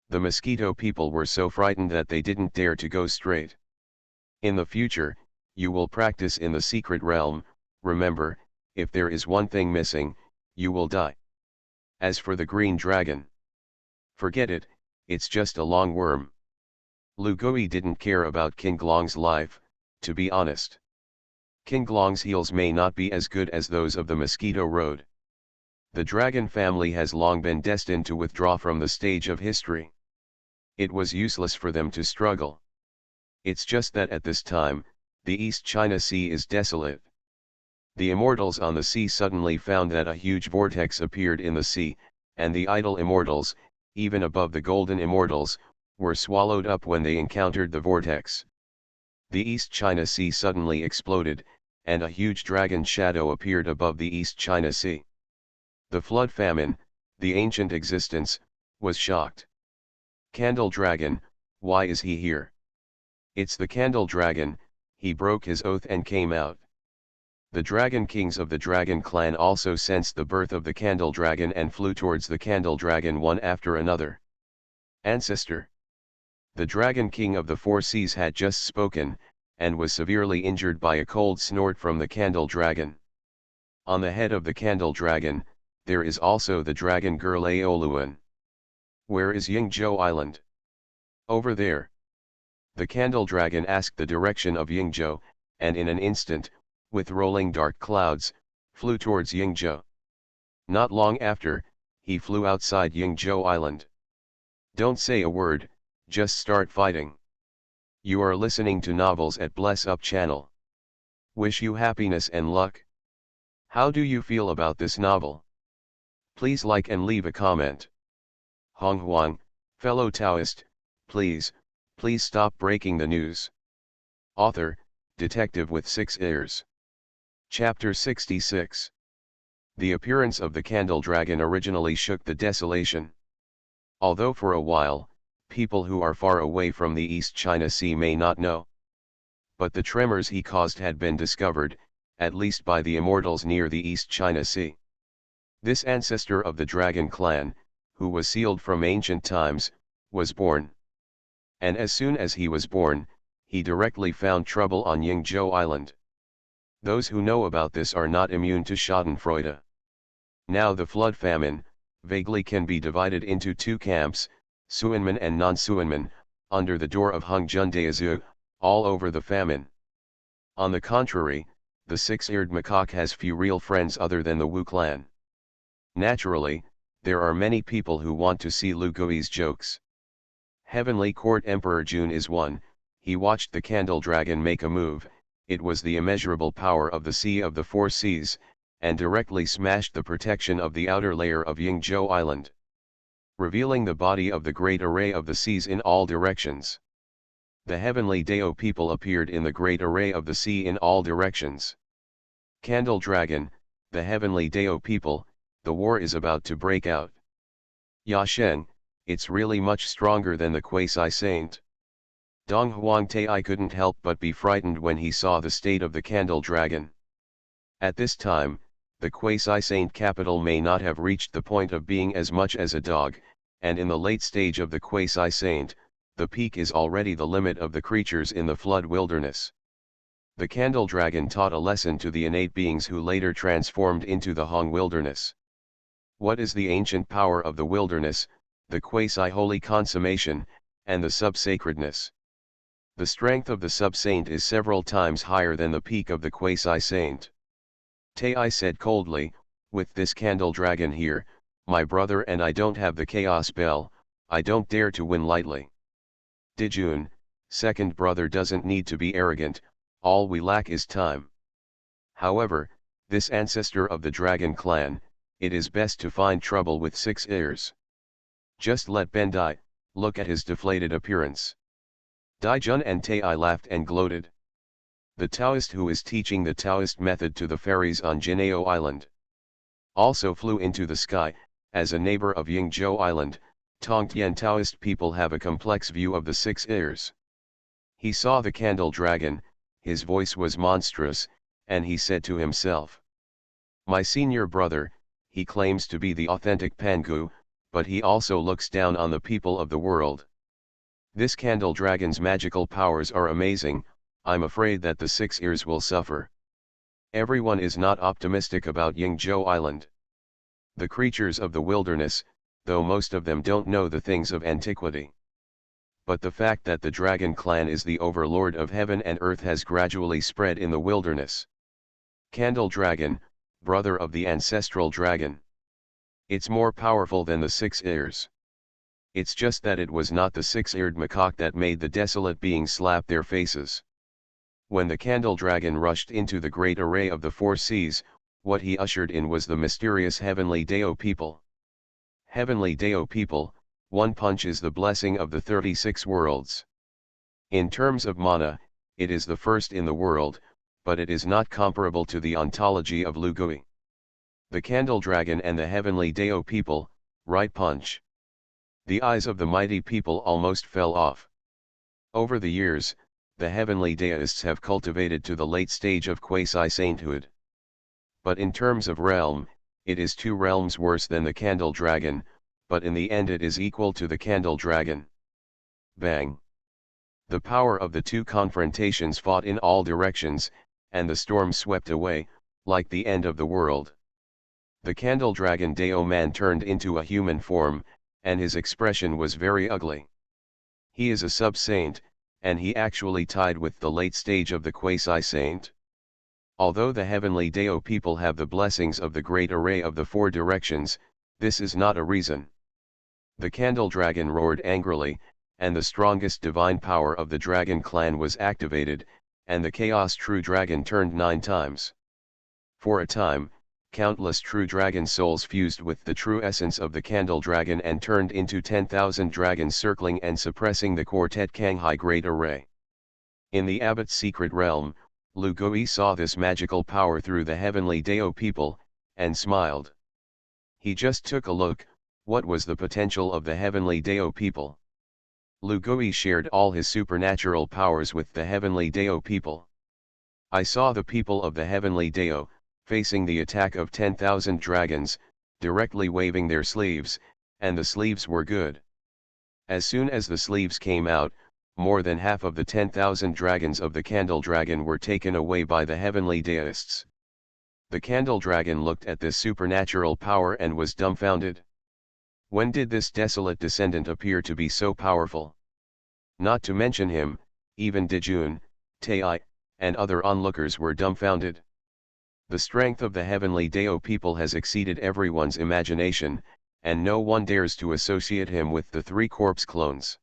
The mosquito people were so frightened that they didn't dare to go straight. In the future, you will practice in the secret realm. Remember, if there is one thing missing, you will die. As for the green dragon, forget it, it's just a long worm. Lu Gui didn't care about King Glong's life, to be honest. King Glong's heels may not be as good as those of the Mosquito Road. The dragon family has long been destined to withdraw from the stage of history. It was useless for them to struggle. It's just that at this time, the East China Sea is desolate. The immortals on the sea suddenly found that a huge vortex appeared in the sea, and the idle immortals, even above the golden immortals, were swallowed up when they encountered the vortex. The East China Sea suddenly exploded, and a huge dragon shadow appeared above the East China Sea. The flood famine, the ancient existence, was shocked. "Candle Dragon, why is he here?" "It's the Candle Dragon," he broke his oath and came out. The dragon kings of the dragon clan also sensed the birth of the Candle Dragon and flew towards the Candle Dragon one after another. "Ancestor." The dragon king of the 4 seas had just spoken, and was severely injured by a cold snort from the Candle Dragon. On the head of the Candle Dragon, there is also the dragon girl Aoluan. "Where is Yingzhou Island?" "Over there." The Candle Dragon asked the direction of Yingzhou, and in an instant, with rolling dark clouds, flew towards Yingzhou. Not long after, he flew outside Yingzhou Island. "Don't say a word, just start fighting." You are listening to Novels at Bless Up channel. Wish you happiness and luck. How do you feel about this novel? Please like and leave a comment. Honghuang, fellow Taoist, please stop breaking the news. Author, Detective with 6 ears. Chapter 66. The appearance of the Candle Dragon originally shook the desolation. Although for a while, people who are far away from the East China Sea may not know. But the tremors he caused had been discovered, at least by the immortals near the East China Sea. This ancestor of the dragon clan, who was sealed from ancient times, was born. And as soon as he was born, he directly found trouble on Yingzhou Island. Those who know about this are not immune to schadenfreude. Now the flood famine, vaguely can be divided into 2 camps, Suanmen and non-Suanmen, under the door of Honghuang Daezu, all over the famine. On the contrary, the six-eared macaque has few real friends other than the Wu clan. Naturally, there are many people who want to see Lu Gui's jokes. Heavenly Court Emperor Jun is one. He watched the candle dragon make a move. It was the immeasurable power of the Sea of the Four Seas, and directly smashed the protection of the outer layer of Yingzhou Island, revealing the body of the great array of the seas in all directions. The heavenly Dao people appeared in the great array of the sea in all directions. Candle dragon, the heavenly Dao people, the war is about to break out. Ya Sheng, it's really much stronger than the quasi-saint. Dong Huang Tai couldn't help but be frightened when he saw the state of the candle dragon. At this time, the quasi-saint capital may not have reached the point of being as much as a dog, and in the late stage of the quasi-saint, the peak is already the limit of the creatures in the flood wilderness. The candle dragon taught a lesson to the innate beings who later transformed into the Hong wilderness. What is the ancient power of the wilderness, the quasi-holy consummation, and the sub-sacredness? The strength of the sub-saint is several times higher than the peak of the quasi-saint. Tai said coldly, with this candle dragon here, my brother and I don't have the chaos bell, I don't dare to win lightly. Dijun, second brother doesn't need to be arrogant, all we lack is time. However, this ancestor of the dragon clan, it is best to find trouble with 6 ears. Just let Ben die, look at his deflated appearance. Daijun and Tai laughed and gloated. The Taoist who is teaching the Taoist method to the fairies on Jinao Island also flew into the sky. As a neighbor of Yingzhou Island, Tongtian Taoist people have a complex view of the 6 ears. He saw the candle dragon, his voice was monstrous, and he said to himself, my senior brother, he claims to be the authentic Pangu, but he also looks down on the people of the world. This candle dragon's magical powers are amazing, I'm afraid that the 6 ears will suffer. Everyone is not optimistic about Yingzhou Island. The creatures of the wilderness, though most of them don't know the things of antiquity. But the fact that the dragon clan is the overlord of heaven and earth has gradually spread in the wilderness. Candle dragon, brother of the ancestral dragon. It's more powerful than the 6 ears. It's just that it was not the 6-eared macaque that made the desolate beings slap their faces. When the candle dragon rushed into the great array of the 4 seas, what he ushered in was the mysterious heavenly Dao people. Heavenly Dao people, one punch is the blessing of the 36 worlds. In terms of mana, it is the first in the world, but it is not comparable to the ontology of Lu Gui. The candle dragon and the heavenly Dao people, right punch. The eyes of the mighty people almost fell off. Over the years, the heavenly Daoists have cultivated to the late stage of quasi-sainthood. But in terms of realm, it is 2 realms worse than the candle dragon, but in the end it is equal to the candle dragon. Bang! The power of the 2 confrontations fought in all directions, and the storm swept away, like the end of the world. The candle dragon Dao man turned into a human form, and his expression was very ugly. He is a sub-saint, and he actually tied with the late stage of the quasi-saint. Although the heavenly Dao people have the blessings of the great array of the 4 directions, this is not a reason. The candle dragon roared angrily, and the strongest divine power of the dragon clan was activated, and the chaos true dragon turned 9 times. For a time, countless true dragon souls fused with the true essence of the candle dragon and turned into 10,000 dragons circling and suppressing the quartet Kanghai great array. In the abbot's secret realm, Lu Gui saw this magical power through the heavenly Dao people, and smiled. He just took a look, what was the potential of the heavenly Dao people? Lu Gui shared all his supernatural powers with the heavenly Dao people. I saw the people of the heavenly Dao, facing the attack of 10,000 dragons, directly waving their sleeves, and the sleeves were good. As soon as the sleeves came out, more than half of the 10,000 dragons of the candle dragon were taken away by the heavenly Daoists. The candle dragon looked at this supernatural power and was dumbfounded. When did this desolate descendant appear to be so powerful? Not to mention him, even Dijun, Tai, and other onlookers were dumbfounded. The strength of the heavenly Dao people has exceeded everyone's imagination, and no one dares to associate him with the three corpse clones.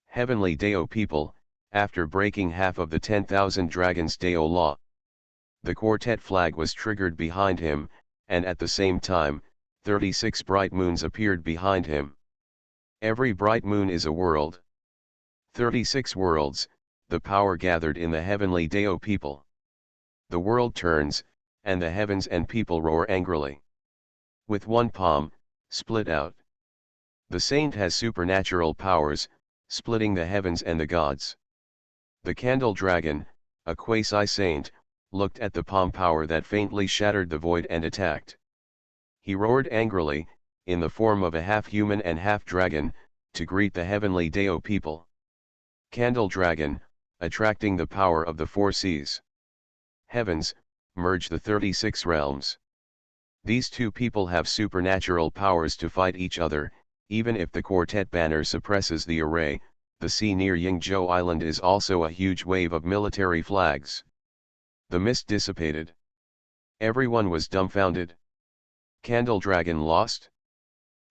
Heavenly Dao people, after breaking half of the 10,000 dragons Dao law, the quartet flag was triggered behind him, and at the same time, 36 bright moons appeared behind him. Every bright moon is a world. 36 worlds, the power gathered in the heavenly Dao people. The world turns, and the heavens and people roar angrily. With one palm, split out. The saint has supernatural powers, splitting the heavens and the gods. The candle dragon, a quasi-saint, looked at the palm power that faintly shattered the void and attacked. He roared angrily, in the form of a half-human and half-dragon, to greet the heavenly Dao people. Candle dragon, attracting the power of the four seas. Heavens, merge the 36 realms. These two people have supernatural powers to fight each other, even if the quartet banner suppresses the array. The sea near Yingzhou Island is also a huge wave of military flags. The mist dissipated. Everyone was dumbfounded. Candle Dragon lost?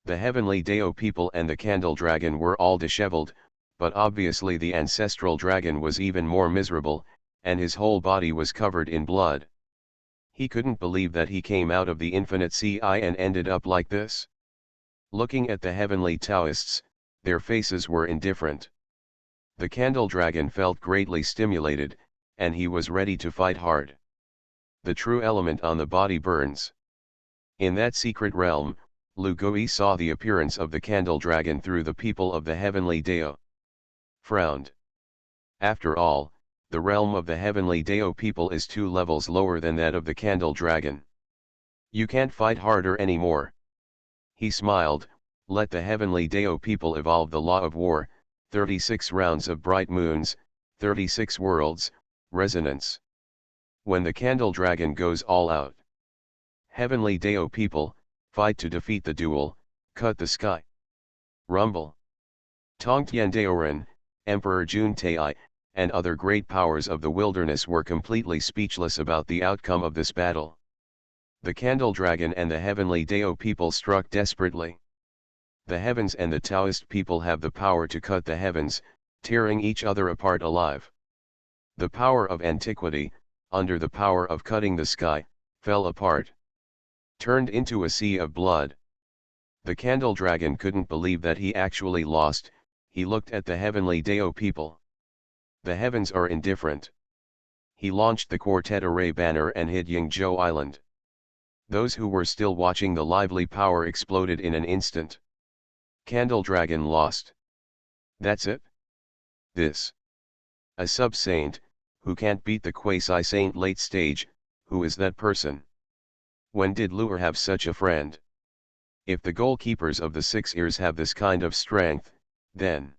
The heavenly Dao people and the Candle Dragon were all disheveled, but obviously the ancestral dragon was even more miserable, and his whole body was covered in blood. He couldn't believe that he came out of the infinite sea and ended up like this. Looking at the heavenly Taoists, their faces were indifferent. The Candle Dragon felt greatly stimulated, and he was ready to fight hard. The true element on the body burns. In that secret realm, Lu Gui saw the appearance of the Candle Dragon through the people of the heavenly Dao. Frowned. After all, the realm of the heavenly Dao people is 2 levels lower than that of the Candle Dragon. You can't fight harder anymore. He smiled, let the heavenly Dao people evolve the law of war, 36 rounds of bright moons, 36 worlds, resonance. When the Candle Dragon goes all out. Heavenly Dao people, fight to defeat the duel, cut the sky. Rumble. Tongtian Daoren, Emperor Jun Tai, and other great powers of the wilderness were completely speechless about the outcome of this battle. The Candle Dragon and the heavenly Dao people struck desperately. The heavens and the Taoist people have the power to cut the heavens, tearing each other apart alive. The power of antiquity, under the power of cutting the sky, fell apart. Turned into a sea of blood. The Candle Dragon couldn't believe that he actually lost. He looked at the heavenly Dao people. The heavens are indifferent. He launched the quartet array banner and hid Yingzhou Island. Those who were still watching the lively power exploded in an instant. Candle Dragon lost. That's it? This. A sub-saint, who can't beat the quasi-saint late stage, who is that person? When did Lu'er have such a friend? If the goalkeepers of the 6 ears have this kind of strength, then...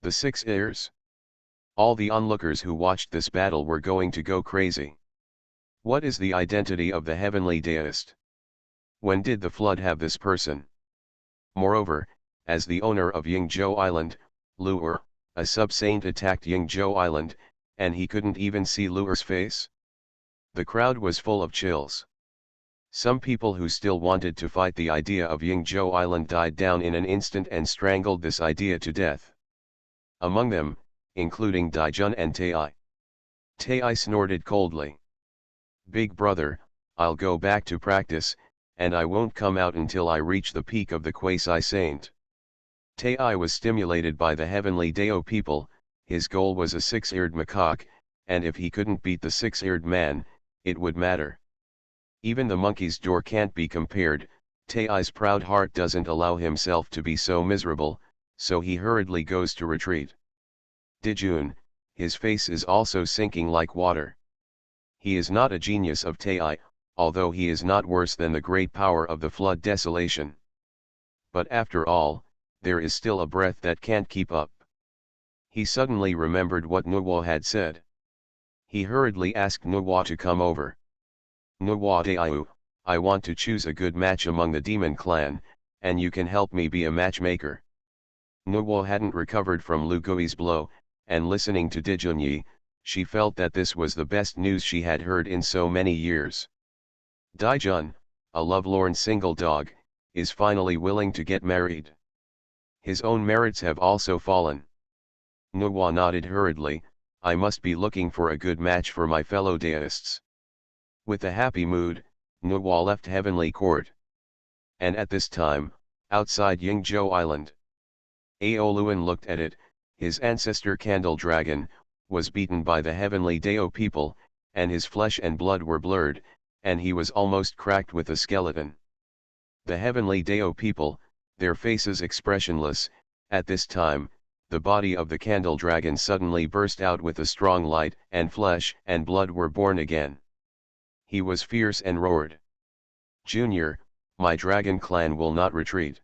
The 6 ears? All the onlookers who watched this battle were going to go crazy. What is the identity of the heavenly Daoist? When did the flood have this person? Moreover, as the owner of Yingzhou Island, Lu'er, a sub-saint attacked Yingzhou Island, and he couldn't even see Lu'er's face? The crowd was full of chills. Some people who still wanted to fight the idea of Yingzhou Island died down in an instant and strangled this idea to death. Among them, including Daijun and Tai. Tai snorted coldly. Big brother, I'll go back to practice, and I won't come out until I reach the peak of the quasi-saint. Tai was stimulated by the heavenly Dao people. His goal was a 6-eared macaque, and if he couldn't beat the 6-eared man, it would matter. Even the monkey's door can't be compared. Tai's proud heart doesn't allow himself to be so miserable, so he hurriedly goes to retreat. Dijun, his face is also sinking like water. He is not a genius of Tai, although he is not worse than the great power of the flood desolation. But after all, there is still a breath that can't keep up. He suddenly remembered what Nuwa had said. He hurriedly asked Nuwa to come over. Nuwa Daiu, I want to choose a good match among the demon clan, and you can help me be a matchmaker. Nuo hadn't recovered from Lu Gui's blow, and listening to Dijunyi, she felt that this was the best news she had heard in so many years. Daijun, a lovelorn single dog, is finally willing to get married. His own merits have also fallen. Nuo nodded hurriedly, I must be looking for a good match for my fellow Taoists. With a happy mood, Nuo left Heavenly Court. And at this time, outside Yingzhou Island, Aoluan looked at it. His ancestor Candle Dragon was beaten by the Heavenly Dao people, and his flesh and blood were blurred, and he was almost cracked with a skeleton. The Heavenly Dao people, their faces expressionless. At this time, the body of the Candle Dragon suddenly burst out with a strong light, and flesh and blood were born again. He was fierce and roared, Junior, my dragon clan will not retreat.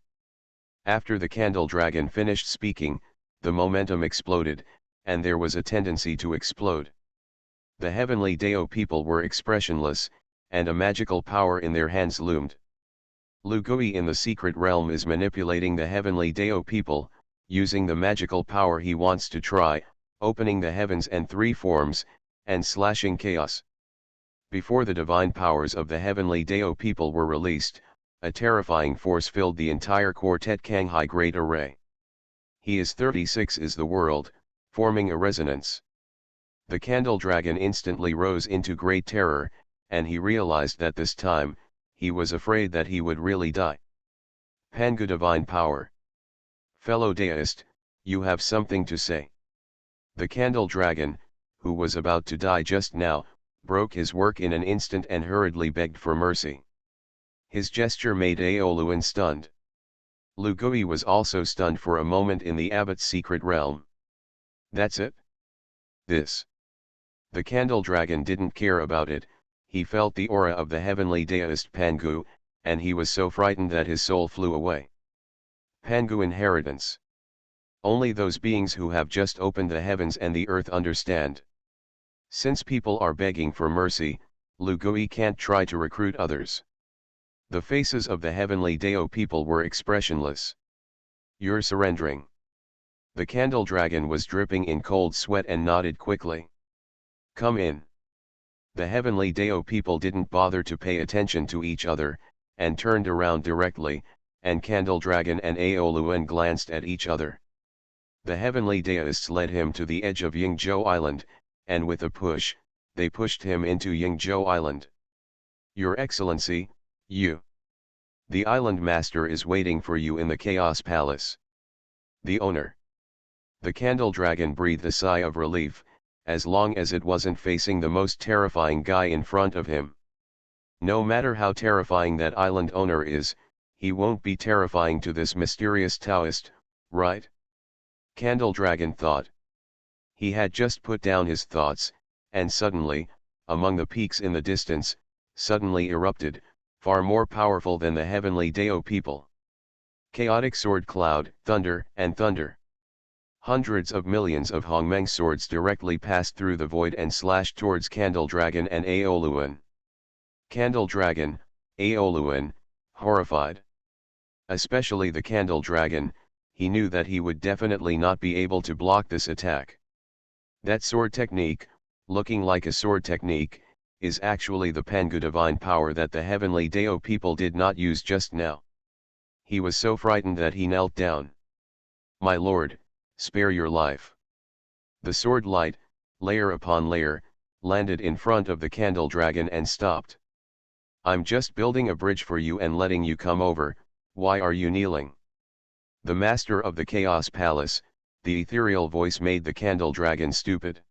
After the Candle Dragon finished speaking, the momentum exploded, and there was a tendency to explode. The Heavenly Dao people were expressionless, and a magical power in their hands loomed. Lu Gui in the secret realm is manipulating the Heavenly Dao people, using the magical power he wants to try, opening the heavens and three forms, and slashing chaos. Before the divine powers of the Heavenly Dao people were released, a terrifying force filled the entire Quartet Kanghai Great Array. He is 36 is the world, forming a resonance. The Candle Dragon instantly rose into great terror, and he realized that this time, he was afraid that he would really die. Pangu Divine Power. Fellow Taoist, you have something to say. The Candle Dragon, who was about to die just now, broke his work in an instant and hurriedly begged for mercy. His gesture made Aoluan stunned. Lu Gui was also stunned for a moment in the abbot's secret realm. That's it? This. The Candle Dragon didn't care about it. He felt the aura of the heavenly Taoist Pangu, and he was so frightened that his soul flew away. Pangu inheritance. Only those beings who have just opened the heavens and the earth understand. Since people are begging for mercy, Lu Gui can't try to recruit others. The faces of the Heavenly Dao people were expressionless. You're surrendering. The Candle Dragon was dripping in cold sweat and nodded quickly. Come in. The Heavenly Dao people didn't bother to pay attention to each other, and turned around directly, and Candle Dragon and Aoluan glanced at each other. The Heavenly Taoists led him to the edge of Yingzhou Island, and with a push, they pushed him into Yingzhou Island. Your Excellency, you. The island master is waiting for you in the Chaos Palace. The owner. The Candle Dragon breathed a sigh of relief, as long as it wasn't facing the most terrifying guy in front of him. No matter how terrifying that island owner is, he won't be terrifying to this mysterious Taoist, right? Candle Dragon thought. He had just put down his thoughts, and suddenly, among the peaks in the distance, suddenly erupted, far more powerful than the Heavenly Dao people. Chaotic sword cloud, thunder, and thunder. Hundreds of millions of Honghuang swords directly passed through the void and slashed towards Candle Dragon and Aoluan. Candle Dragon, Aoluan, horrified. Especially the Candle Dragon, he knew that he would definitely not be able to block this attack. That sword technique, looking like a sword technique, is actually the Pangu divine power that the Heavenly Dao people did not use just now. He was so frightened that he knelt down. My lord, spare your life. The sword light, layer upon layer, landed in front of the Candle Dragon and stopped. I'm just building a bridge for you and letting you come over, why are you kneeling? The master of the Chaos Palace, the ethereal voice made the Candle Dragon stupid.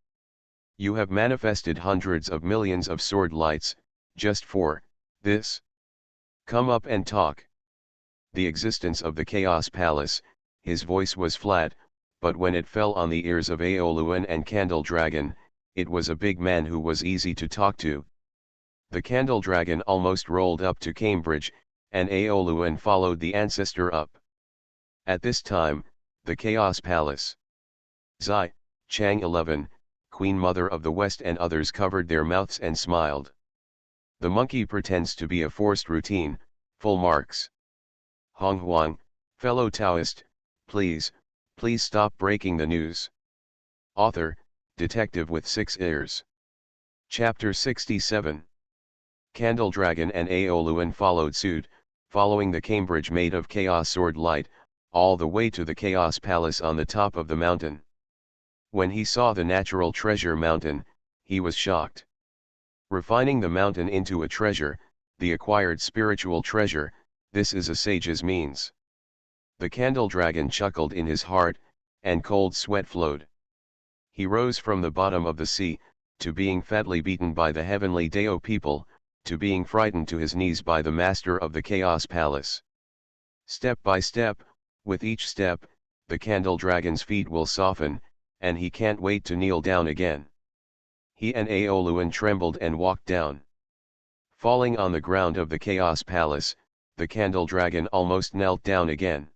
You have manifested hundreds of millions of sword lights, just for this? Come up and talk. The existence of the Chaos Palace, his voice was flat, but when it fell on the ears of Aoluan and Candle Dragon, it was a big man who was easy to talk to. The Candle Dragon almost rolled up to Cambridge, and Aoluan followed the ancestor up. At this time, the Chaos Palace. Zai, Chang 11, Queen Mother of the West and others covered their mouths and smiled. The monkey pretends to be a forced routine, full marks. Honghuang, fellow Taoist, please stop breaking the news. Author, Detective with 6 ears. Chapter 67. Candle Dragon and Aoluan followed suit, following the Cambridge made of chaos sword light, all the way to the Chaos Palace on the top of the mountain. When he saw the natural treasure mountain, he was shocked. Refining the mountain into a treasure, the acquired spiritual treasure, this is a sage's means. The Candle Dragon chuckled in his heart, and cold sweat flowed. He rose from the bottom of the sea, to being fatly beaten by the heavenly Dao people, to being frightened to his knees by the master of the Chaos Palace. Step by step, with each step, the Candle Dragon's feet will soften, and he can't wait to kneel down again. He and Aoluan trembled and walked down. Falling on the ground of the Chaos Palace, the Candle Dragon almost knelt down again.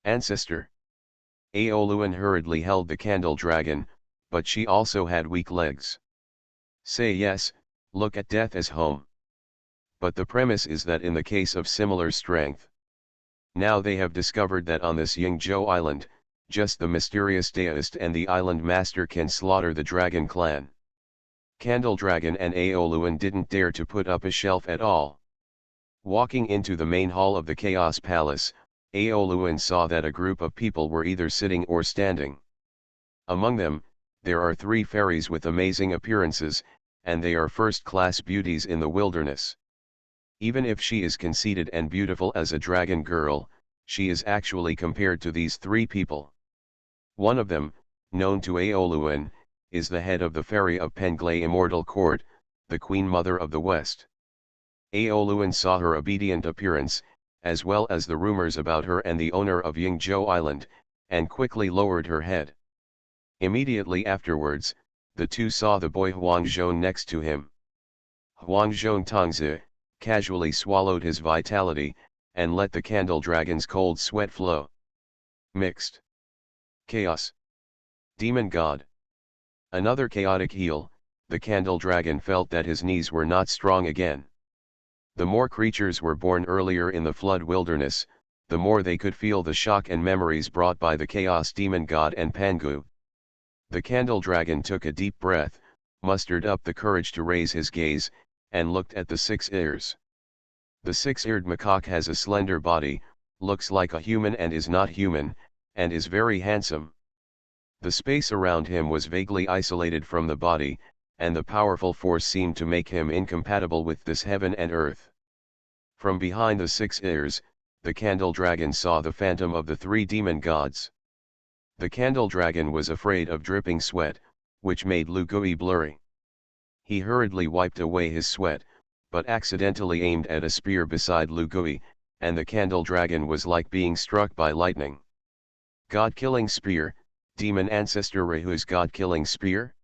Ancestor. Aoluan hurriedly held the Candle Dragon, but she also had weak legs. Say yes, look at death as home. But the premise is that in the case of similar strength. Now they have discovered that on this Yingzhou island, just the mysterious Taoist and the island master can slaughter the dragon clan. Candle Dragon and Aoluan didn't dare to put up a shelf at all. Walking into the main hall of the Chaos Palace, Aoluan saw that a group of people were either sitting or standing. Among them, there are 3 fairies with amazing appearances, and they are first-class beauties in the wilderness. Even if she is conceited and beautiful as a dragon girl, she is actually compared to these 3 people. One of them, known to Aoluan, is the head of the fairy of Penglay Immortal Court, the Queen Mother of the West. Aoluan saw her obedient appearance, as well as the rumors about her and the owner of Yingzhou Island, and quickly lowered her head. Immediately afterwards, the 2 saw the boy Huangzhong next to him. Huangzhong Tongzi casually swallowed his vitality, and let the Candle Dragon's cold sweat flow. Mixed. Chaos. Demon God. Another chaotic heal, the Candle Dragon felt that his knees were not strong again. The more creatures were born earlier in the flood wilderness, the more they could feel the shock and memories brought by the Chaos Demon God and Pangu. The Candle Dragon took a deep breath, mustered up the courage to raise his gaze, and looked at the 6 ears. The 6-eared macaque has a slender body, looks like a human and is not human, and is very handsome. The space around him was vaguely isolated from the body, and the powerful force seemed to make him incompatible with this heaven and earth. From behind the 6 ears, the Candle Dragon saw the phantom of the 3 demon gods. The Candle Dragon was afraid of dripping sweat, which made Lu Gui blurry. He hurriedly wiped away his sweat, but accidentally aimed at a spear beside Lu Gui, and the Candle Dragon was like being struck by lightning. God-killing spear, demon ancestor Rahu's god-killing spear?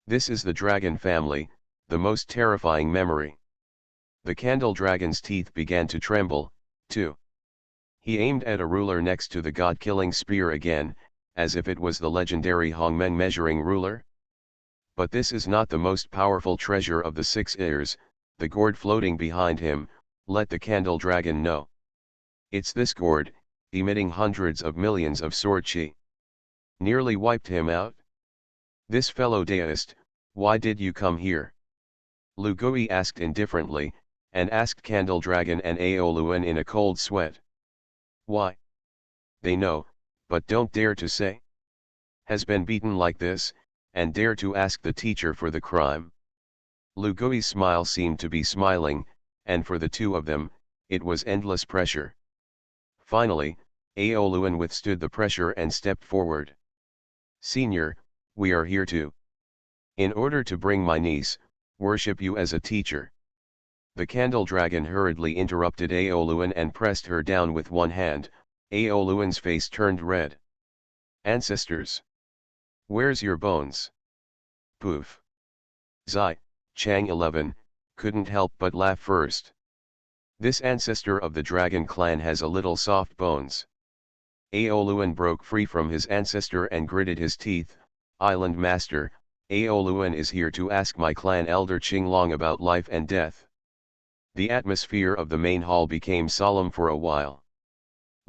This is the dragon family, the most terrifying memory. The Candle Dragon's teeth began to tremble, too. He aimed at a ruler next to the god-killing spear again, as if it was the legendary Hongmeng measuring ruler. But this is not the most powerful treasure of the 6 ears, the gourd floating behind him, let the Candle Dragon know. It's this gourd, emitting hundreds of millions of sword chi. Nearly wiped him out. This fellow Taoist, why did you come here? Lu Gui asked indifferently, and asked Candle Dragon and Aoluan in a cold sweat. Why? They know, but don't dare to say. Has been beaten like this, and dare to ask the teacher for the crime. Lu Gui's smile seemed to be smiling, and for the 2 of them, it was endless pressure. Finally, Aoluan withstood the pressure and stepped forward. Senior, we are here to. In order to bring my niece, worship you as a teacher. The Candle Dragon hurriedly interrupted Aoluan and pressed her down with one hand. Aoluan's face turned red. Ancestors. Where's your bones? Poof. Zai, Chang 11, couldn't help but laugh first. This ancestor of the dragon clan has a little soft bones. Aoluan broke free from his ancestor and gritted his teeth. Island master, Aoluan is here to ask my clan elder Qinglong about life and death. The atmosphere of the main hall became solemn for a while.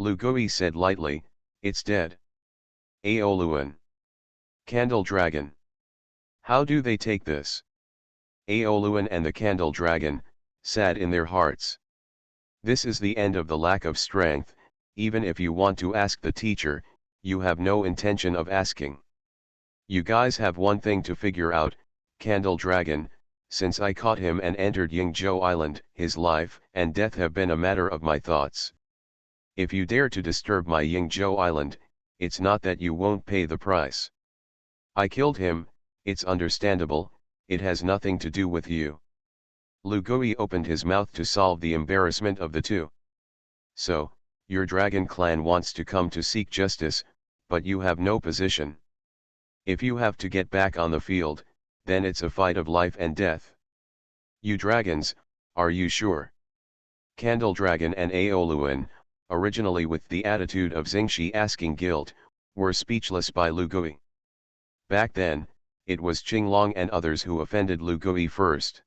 Lu Gui said lightly, it's dead. Aoluan. Candle Dragon. How do they take this? Aoluan and the Candle Dragon, sad in their hearts. This is the end of the lack of strength. Even if you want to ask the teacher, you have no intention of asking. You guys have one thing to figure out, Candle Dragon, since I caught him and entered Yingzhou Island, his life and death have been a matter of my thoughts. If you dare to disturb my Yingzhou Island, it's not that you won't pay the price. I killed him, it's understandable, it has nothing to do with you. Lu Gui opened his mouth to solve the embarrassment of the two. So, your dragon clan wants to come to seek justice, but you have no position. If you have to get back on the field, then it's a fight of life and death. You dragons, are you sure? Candle Dragon and Aoluan, originally with the attitude of Xingxi asking guilt, were speechless by Lu Gui. Back then, it was Qinglong and others who offended Lu Gui first.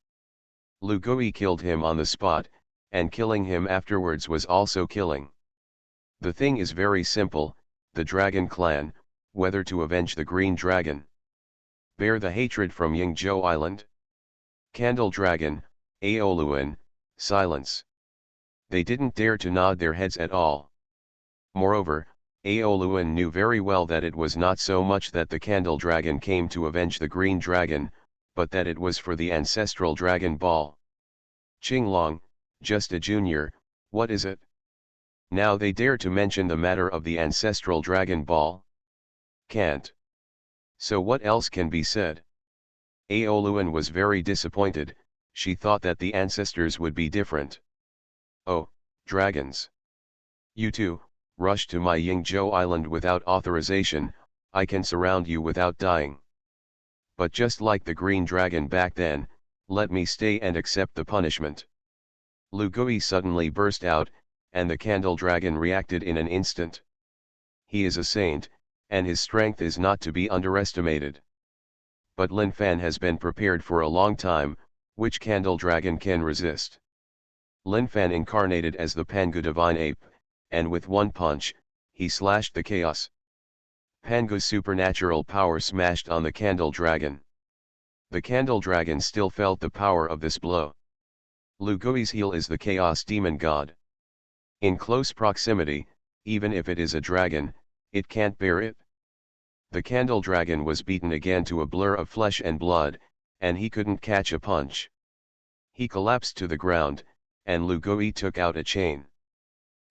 Lu Gui killed him on the spot, and killing him afterwards was also killing. The thing is very simple, the Dragon Clan, whether to avenge the Green Dragon. Bear the hatred from Yingzhou Island. Candle Dragon, Aoluan, silence. They didn't dare to nod their heads at all. Moreover, Aoluan knew very well that it was not so much that the Candle Dragon came to avenge the Green Dragon, but that it was for the ancestral Dragon Ball. Qinglong, just a junior, what is it? Now they dare to mention the matter of the ancestral Dragon Ball? Can't. So what else can be said? Aoluan was very disappointed, she thought that the ancestors would be different. Oh, dragons. You two, rush to my Yingzhou Island without authorization, I can surround you without dying. But just like the Green Dragon back then, let me stay and accept the punishment. Lu Gui suddenly burst out, and the Candle Dragon reacted in an instant. He is a saint, and his strength is not to be underestimated. But Lin Fan has been prepared for a long time, which Candle Dragon can resist? Lin Fan incarnated as the Pangu Divine Ape, and with one punch, he slashed the chaos. Pangu's supernatural power smashed on the Candle Dragon. The Candle Dragon still felt the power of this blow. Lu Gui's heel is the Chaos Demon God. In close proximity, even if it is a dragon, it can't bear it. The Candle Dragon was beaten again to a blur of flesh and blood, and he couldn't catch a punch. He collapsed to the ground, and Lu Gui took out a chain.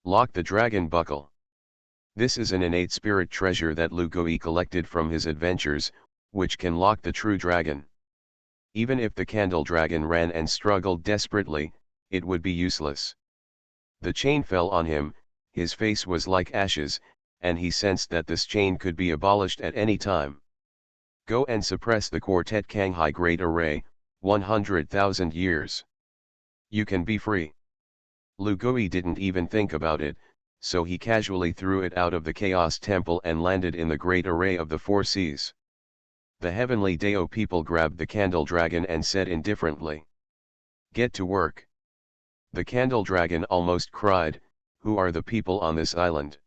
Lock the dragon buckle. This is an innate spirit treasure that Lu Gui collected from his adventures, which can lock the true dragon. Even if the Candle Dragon ran and struggled desperately, it would be useless. The chain fell on him, his face was like ashes, and he sensed that this chain could be abolished at any time. Go and suppress the Quartet Kanghai Great Array, 100,000 years. You can be free. Lu Gui didn't even think about it, so he casually threw it out of the Chaos Temple and landed in the Great Array of the Four Seas. The Heavenly Dao people grabbed the Candle Dragon and said indifferently, "Get to work." The Candle Dragon almost cried, "Who are the people on this island?"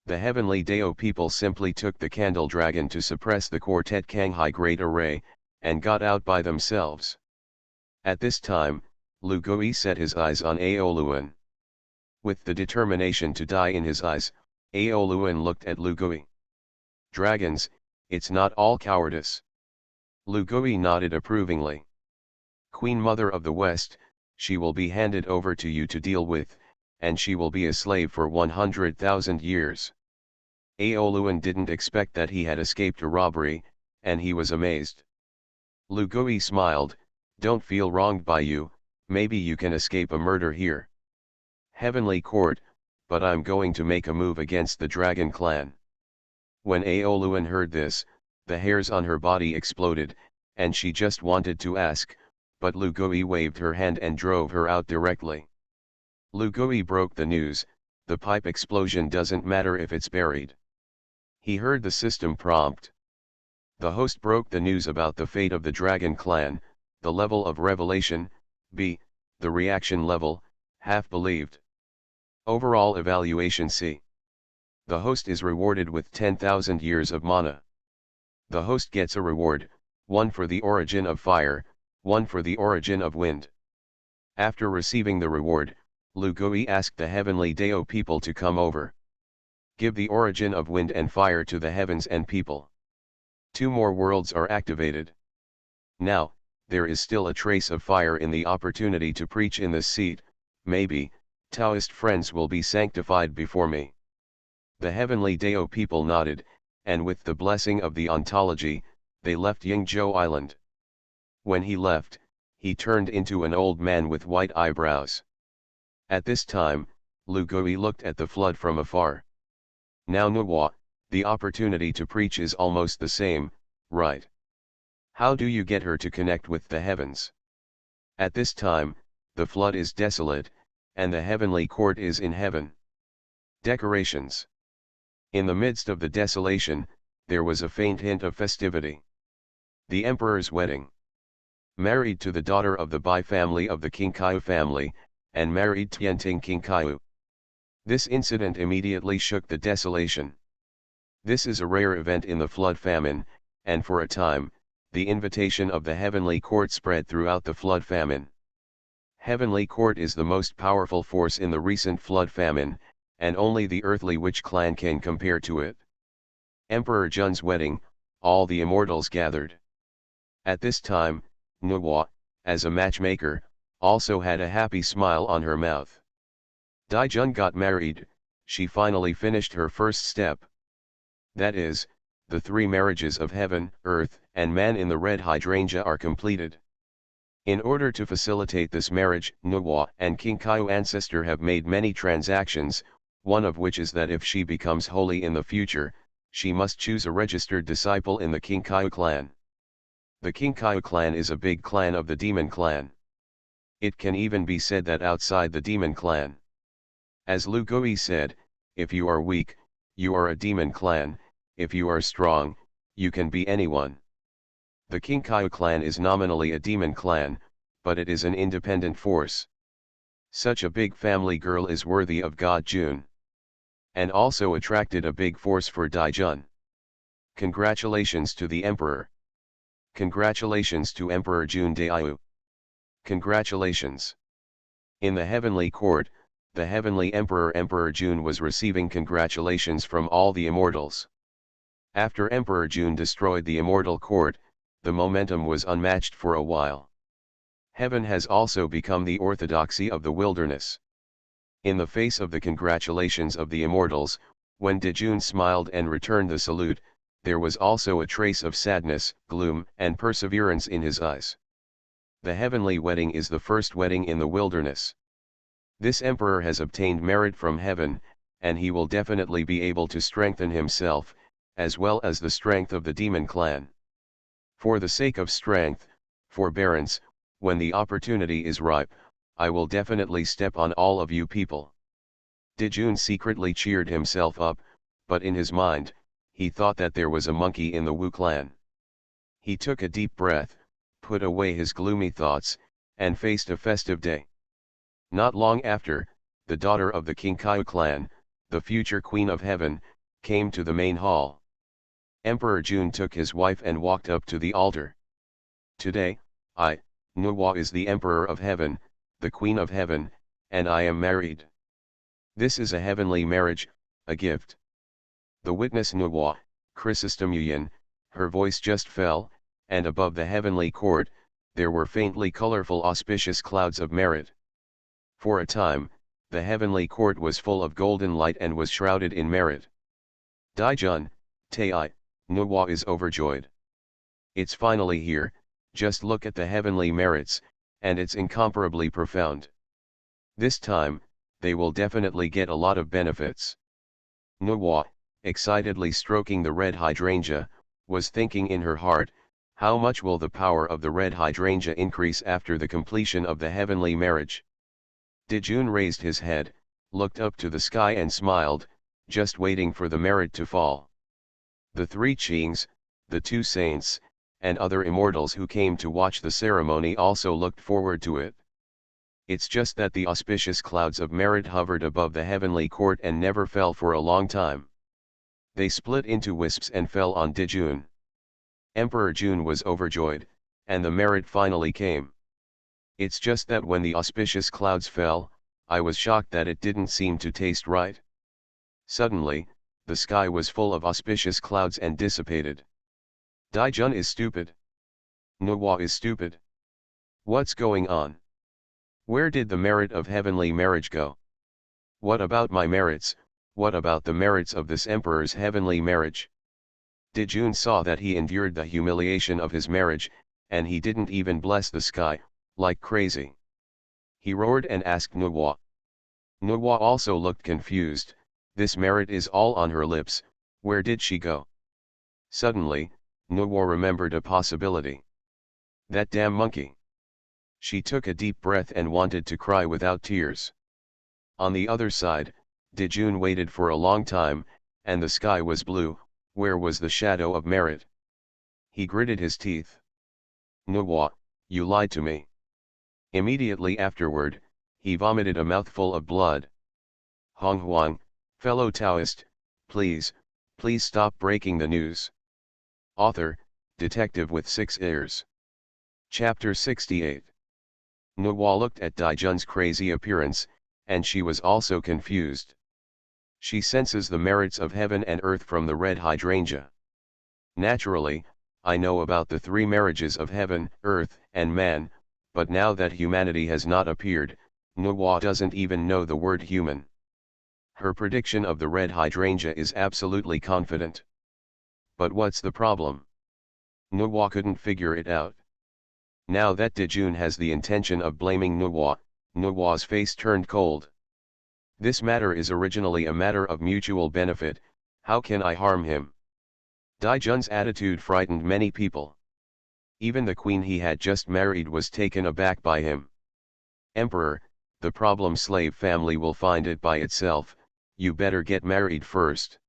The Heavenly Dao people simply took the Candle Dragon to suppress the Quartet Kanghai Great Array, and got out by themselves. At this time, Lu Gui set his eyes on Aoluan. With the determination to die in his eyes, Aoluan looked at Lu Gui. "Dragons, it's not all cowardice." Lu Gui nodded approvingly. "Queen Mother of the West, she will be handed over to you to deal with, and she will be a slave for 100,000 years. Aoluan didn't expect that he had escaped a robbery, and he was amazed. Lu Gui smiled, "Don't feel wronged by you, maybe you can escape a murder here. Heavenly Court, but I'm going to make a move against the Dragon Clan." When Aoluan heard this, the hairs on her body exploded, and she just wanted to ask, but Lu Gui waved her hand and drove her out directly. Lu Gui broke the news, "The pipe explosion doesn't matter if it's buried." He heard the system prompt. The host broke the news about the fate of the Dragon Clan, the level of revelation, B, the reaction level, half believed. Overall evaluation C. The host is rewarded with 10,000 years of mana. The host gets a reward, 1 for the origin of fire, 1 for the origin of wind. After receiving the reward, Lu Gui asked the heavenly Dao people to come over. Give the origin of wind and fire to the heavens and people. 2 more worlds are activated. Now, there is still a trace of fire in the opportunity to preach in this seat. Maybe, Taoist friends will be sanctified before me. The heavenly Dao people nodded, and with the blessing of the ontology, they left Yingzhou Island. When he left, he turned into an old man with white eyebrows. At this time, Lu Gui looked at the flood from afar. Now Nuwa, the opportunity to preach is almost the same, right? How do you get her to connect with the heavens? At this time, the flood is desolate, and the heavenly court is in heaven. Decorations. In the midst of the desolation, there was a faint hint of festivity. The emperor's wedding. Married to the daughter of the Bai family of the Qingqiu family, and married Tianting Qingqiu. This incident immediately shook the desolation. This is a rare event in the flood famine, and for a time, the invitation of the heavenly court spread throughout the flood famine. Heavenly court is the most powerful force in the recent flood famine, and only the earthly witch clan can compare to it. Emperor Jun's wedding, all the immortals gathered. At this time, Nuwa, as a matchmaker, also had a happy smile on her mouth. Dai Jun got married, she finally finished her first step. That is, the 3 marriages of heaven, earth, and man in the red hydrangea are completed. In order to facilitate this marriage, Nuwa and Qingqiu ancestor have made many transactions, one of which is that if she becomes holy in the future, she must choose a registered disciple in the Qingqiu clan. The Qingqiu clan is a big clan of the demon clan. It can even be said that outside the demon clan. As Lu Gui said, if you are weak, you are a demon clan, if you are strong, you can be anyone. The Qingqiu clan is nominally a demon clan, but it is an independent force. Such a big family girl is worthy of God Jun. And also attracted a big force for Dai Jun. Congratulations to the emperor. Congratulations to Emperor Jun Daiyu. Congratulations. In the heavenly court, the heavenly emperor Emperor Jun was receiving congratulations from all the immortals. After Emperor Jun destroyed the immortal court, the momentum was unmatched for a while. Heaven has also become the orthodoxy of the wilderness. In the face of the congratulations of the immortals, when Dejun smiled and returned the salute, there was also a trace of sadness, gloom, and perseverance in his eyes. The heavenly wedding is the first wedding in the wilderness. This emperor has obtained merit from heaven, and he will definitely be able to strengthen himself, as well as the strength of the demon clan. For the sake of strength, forbearance, when the opportunity is ripe, I will definitely step on all of you people. Dejun secretly cheered himself up, but in his mind, he thought that there was a monkey in the Wu clan. He took a deep breath, put away his gloomy thoughts, and faced a festive day. Not long after, the daughter of the Qingqiu clan, the future queen of heaven, came to the main hall. Emperor Jun took his wife and walked up to the altar. Today, I, Nuwa is the emperor of heaven, the queen of heaven, and I am married. This is a heavenly marriage, a gift. The witness Nuwa, Chrysostom Yuyin, her voice just fell, and above the heavenly court, there were faintly colorful auspicious clouds of merit. For a time, the heavenly court was full of golden light and was shrouded in merit. Dai Jun, Tei, Nuwa is overjoyed. It's finally here, just look at the heavenly merits, and it's incomparably profound. This time, they will definitely get a lot of benefits. Nuwa, excitedly stroking the red hydrangea, was thinking in her heart, how much will the power of the red hydrangea increase after the completion of the heavenly marriage? Dejun raised his head, looked up to the sky and smiled, just waiting for the merit to fall. The 3 Qings, the 2 saints, and other immortals who came to watch the ceremony also looked forward to it. It's just that the auspicious clouds of merit hovered above the heavenly court and never fell for a long time. They split into wisps and fell on Dijun. Emperor Jun was overjoyed, and the merit finally came. It's just that when the auspicious clouds fell, I was shocked that it didn't seem to taste right. Suddenly, the sky was full of auspicious clouds and dissipated. Dijun is stupid. Nuwa is stupid. What's going on? Where did the merit of heavenly marriage go? What about my merits? What about the merits of this emperor's heavenly marriage? Dijun saw that he endured the humiliation of his marriage, and he didn't even bless the sky, like crazy. He roared and asked Nuwa. Nuwa also looked confused. This merit is all on her lips, where did she go? Suddenly, Nuwa remembered a possibility. That damn monkey. She took a deep breath and wanted to cry without tears. On the other side, Dijun waited for a long time, and the sky was blue. Where was the shadow of merit? He gritted his teeth. Nuwa, you lied to me. Immediately afterward, he vomited a mouthful of blood. Honghuang, fellow Taoist, please stop breaking the news. Author, Detective with 6 ears. Chapter 68. Nuwa looked at Dijun's crazy appearance, and she was also confused. She senses the merits of heaven and earth from the red hydrangea. Naturally, I know about the 3 marriages of heaven, earth, and man, but now that humanity has not appeared, Nuwa doesn't even know the word human. Her prediction of the red hydrangea is absolutely confident. But what's the problem? Nuwa couldn't figure it out. Now that Dijun has the intention of blaming Nuwa, Nuwa's face turned cold. This matter is originally a matter of mutual benefit. How can I harm him? Dijun's attitude frightened many people. Even the queen he had just married was taken aback by him. Emperor, the problem slave family will find it by itself, you better get married first.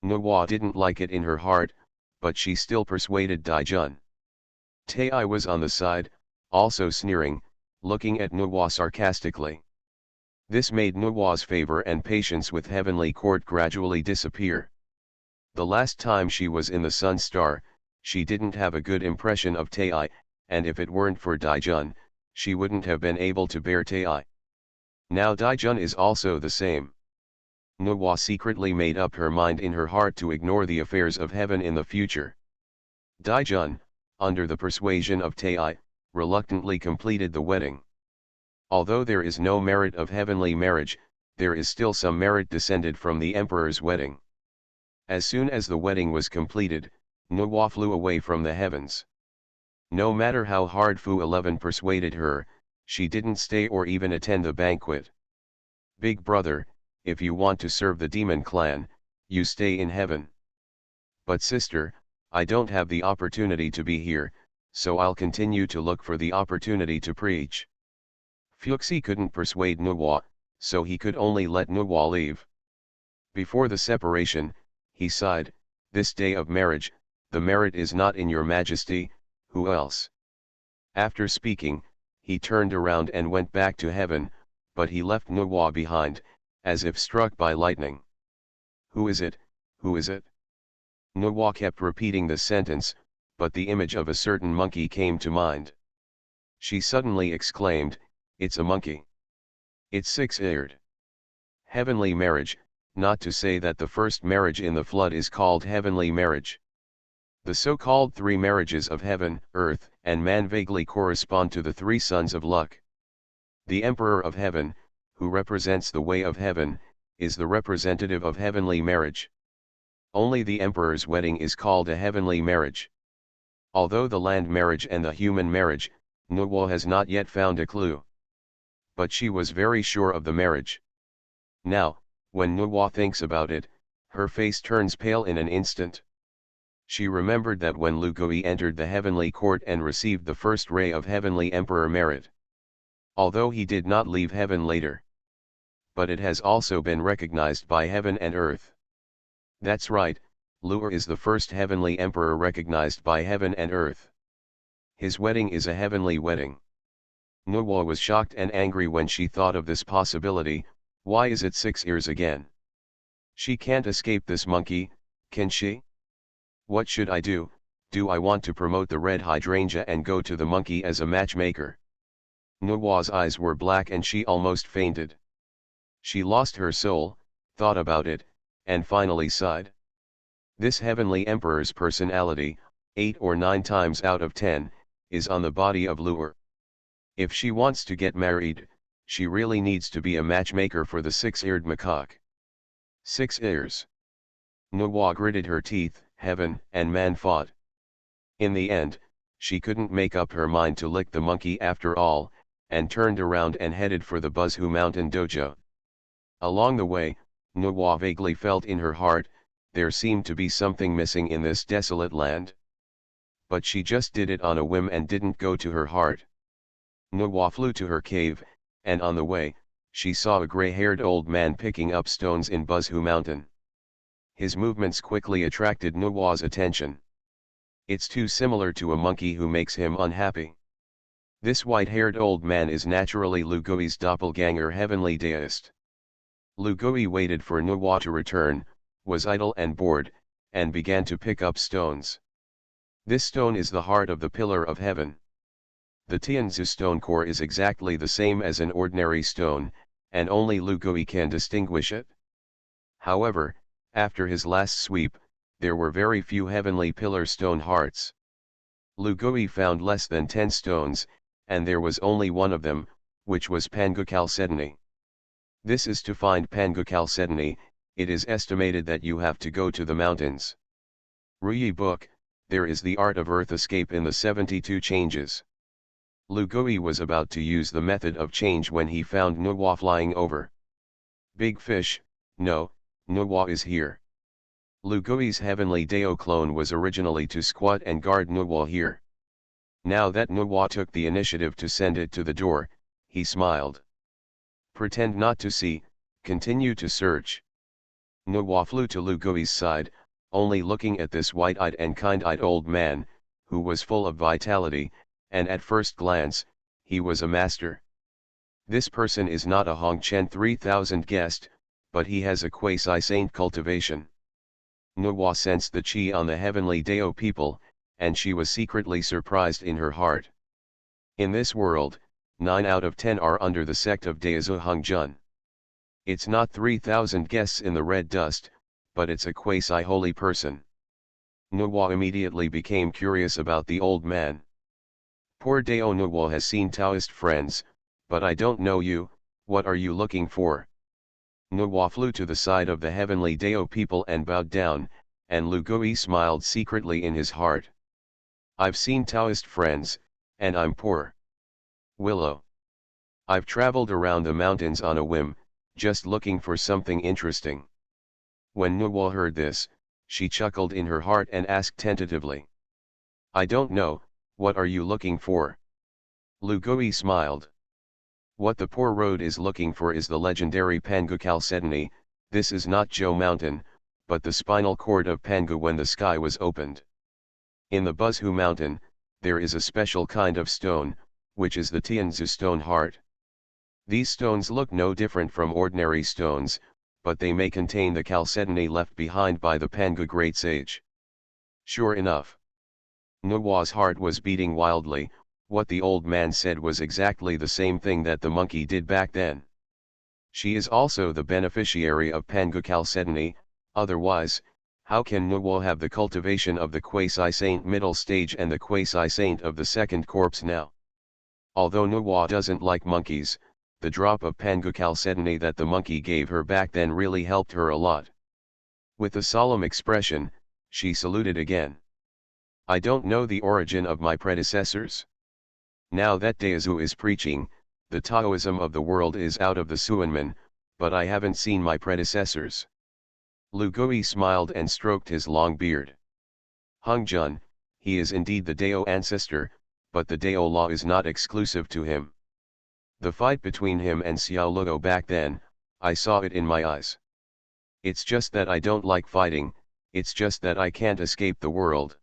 Nuwa didn't like it in her heart, but she still persuaded Dijun. Tai was on the side, also sneering, looking at Nuwa sarcastically. This made Nuwa's favor and patience with heavenly court gradually disappear. The last time she was in the Sun Star, she didn't have a good impression of Tai, and if it weren't for Dijun, she wouldn't have been able to bear Tai. Now Dijun is also the same. Nuwa secretly made up her mind in her heart to ignore the affairs of heaven in the future. Dijun, under the persuasion of Tai, reluctantly completed the wedding. Although there is no merit of heavenly marriage, there is still some merit descended from the emperor's wedding. As soon as the wedding was completed, Nuwa flew away from the heavens. No matter how hard Fu 11 persuaded her, she didn't stay or even attend the banquet. Big brother, if you want to serve the demon clan, you stay in heaven. But sister, I don't have the opportunity to be here, so I'll continue to look for the opportunity to preach. Fuxi couldn't persuade Nuwa, so he could only let Nuwa leave. Before the separation, he sighed, this day of marriage, the merit is not in your majesty, who else? After speaking, he turned around and went back to heaven, but he left Nuwa behind, as if struck by lightning. Who is it, who is it? Nuwa kept repeating the sentence, but the image of a certain monkey came to mind. She suddenly exclaimed, it's a monkey. It's 6-eared. Heavenly marriage, not to say that the first marriage in the flood is called heavenly marriage. The so-called 3 marriages of heaven, earth, and man vaguely correspond to the 3 sons of luck. The Emperor of Heaven, who represents the way of heaven, is the representative of heavenly marriage. Only the Emperor's wedding is called a heavenly marriage. Although the land marriage and the human marriage, Nuwa has not yet found a clue. But she was very sure of the marriage. Now, when Nuwa thinks about it, her face turns pale in an instant. She remembered that when Lugui entered the heavenly court and received the first ray of heavenly emperor merit. Although he did not leave heaven later. But it has also been recognized by heaven and earth. That's right, Lu'er is the first heavenly emperor recognized by heaven and earth. His wedding is a heavenly wedding. Nuwa was shocked and angry when she thought of this possibility. Why is it 6 ears again? She can't escape this monkey, can she? What should I do? Do I want to promote the red hydrangea and go to the monkey as a matchmaker? Nuwa's eyes were black and she almost fainted. She lost her soul, thought about it, and finally sighed. This heavenly emperor's personality, 8 or 9 times out of 10, is on the body of lure. If she wants to get married, she really needs to be a matchmaker for the 6-eared macaque. 6 ears. Nuwa gritted her teeth. Heaven and man fought. In the end, she couldn't make up her mind to lick the monkey after all, and turned around and headed for the Buzhu Mountain dojo. Along the way, Nuwa vaguely felt in her heart, there seemed to be something missing in this desolate land. But she just did it on a whim and didn't go to her heart. Nuwa flew to her cave, and on the way, she saw a gray-haired old man picking up stones in Buzhu Mountain. His movements quickly attracted Nuwa's attention. It's too similar to a monkey who makes him unhappy. This white-haired old man is naturally Lugui's doppelganger heavenly Taoist. Lugui waited for Nuwa to return, was idle and bored, and began to pick up stones. This stone is the heart of the pillar of heaven. The Tianzi stone core is exactly the same as an ordinary stone, and only Lugui can distinguish it. However, after his last sweep, there were very few heavenly pillar stone hearts. Lugui found less than 10 stones, and there was only one of them, which was Pangu Chalcedony. This is to find Pangu Chalcedony, it is estimated that you have to go to the mountains. Ruyi book, there is the art of earth escape in the 72 changes. Lugui was about to use the method of change when he found Nuwa flying over. Big fish, no, Nuwa is here. Lugui's heavenly Dao clone was originally to squat and guard Nuwa here. Now that Nuwa took the initiative to send it to the door, he smiled. Pretend not to see, continue to search. Nuwa flew to Lugui's side, only looking at this white-eyed and kind-eyed old man, who was full of vitality, and at first glance, he was a master. This person is not a Hongchen 3000 guest, but he has a quasi-saint cultivation. Nuwa sensed the chi on the heavenly Dao people, and she was secretly surprised in her heart. In this world, 9 out of 10 are under the sect of Daozu Hongjun. It's not 3000 guests in the red dust, but it's a quasi-holy person. Nuwa immediately became curious about the old man. Poor Dao Nuwa has seen Taoist friends, but I don't know you, what are you looking for? Nuwa flew to the side of the heavenly Dao people and bowed down, and Lugui smiled secretly in his heart. I've seen Taoist friends, and I'm poor. Willow. I've traveled around the mountains on a whim, just looking for something interesting. When Nuwa heard this, she chuckled in her heart and asked tentatively. I don't know, what are you looking for? Lugui smiled. What the poor road is looking for is the legendary Pangu Chalcedony. This is not Zhou Mountain, but the spinal cord of Pangu when the sky was opened. In the Buzhu Mountain, there is a special kind of stone, which is the Tianzi stone heart. These stones look no different from ordinary stones, but they may contain the chalcedony left behind by the Pangu great sage. Sure enough. Nuwa's heart was beating wildly. What the old man said was exactly the same thing that the monkey did back then. She is also the beneficiary of Pangu Chalcedony, otherwise, how can Nuwa have the cultivation of the quasi-saint middle stage and the quasi-saint of the second corpse now? Although Nuwa doesn't like monkeys, the drop of Pangu Chalcedony that the monkey gave her back then really helped her a lot. With a solemn expression, she saluted again. I don't know the origin of my predecessors. Now that Daozu is preaching, the Taoism of the world is out of the Suanmen, but I haven't seen my predecessors. Lugui smiled and stroked his long beard. Hongjun, he is indeed the Dao ancestor, but the Dao law is not exclusive to him. The fight between him and Xiao Luo back then, I saw it in my eyes. It's just that I don't like fighting, it's just that I can't escape the world.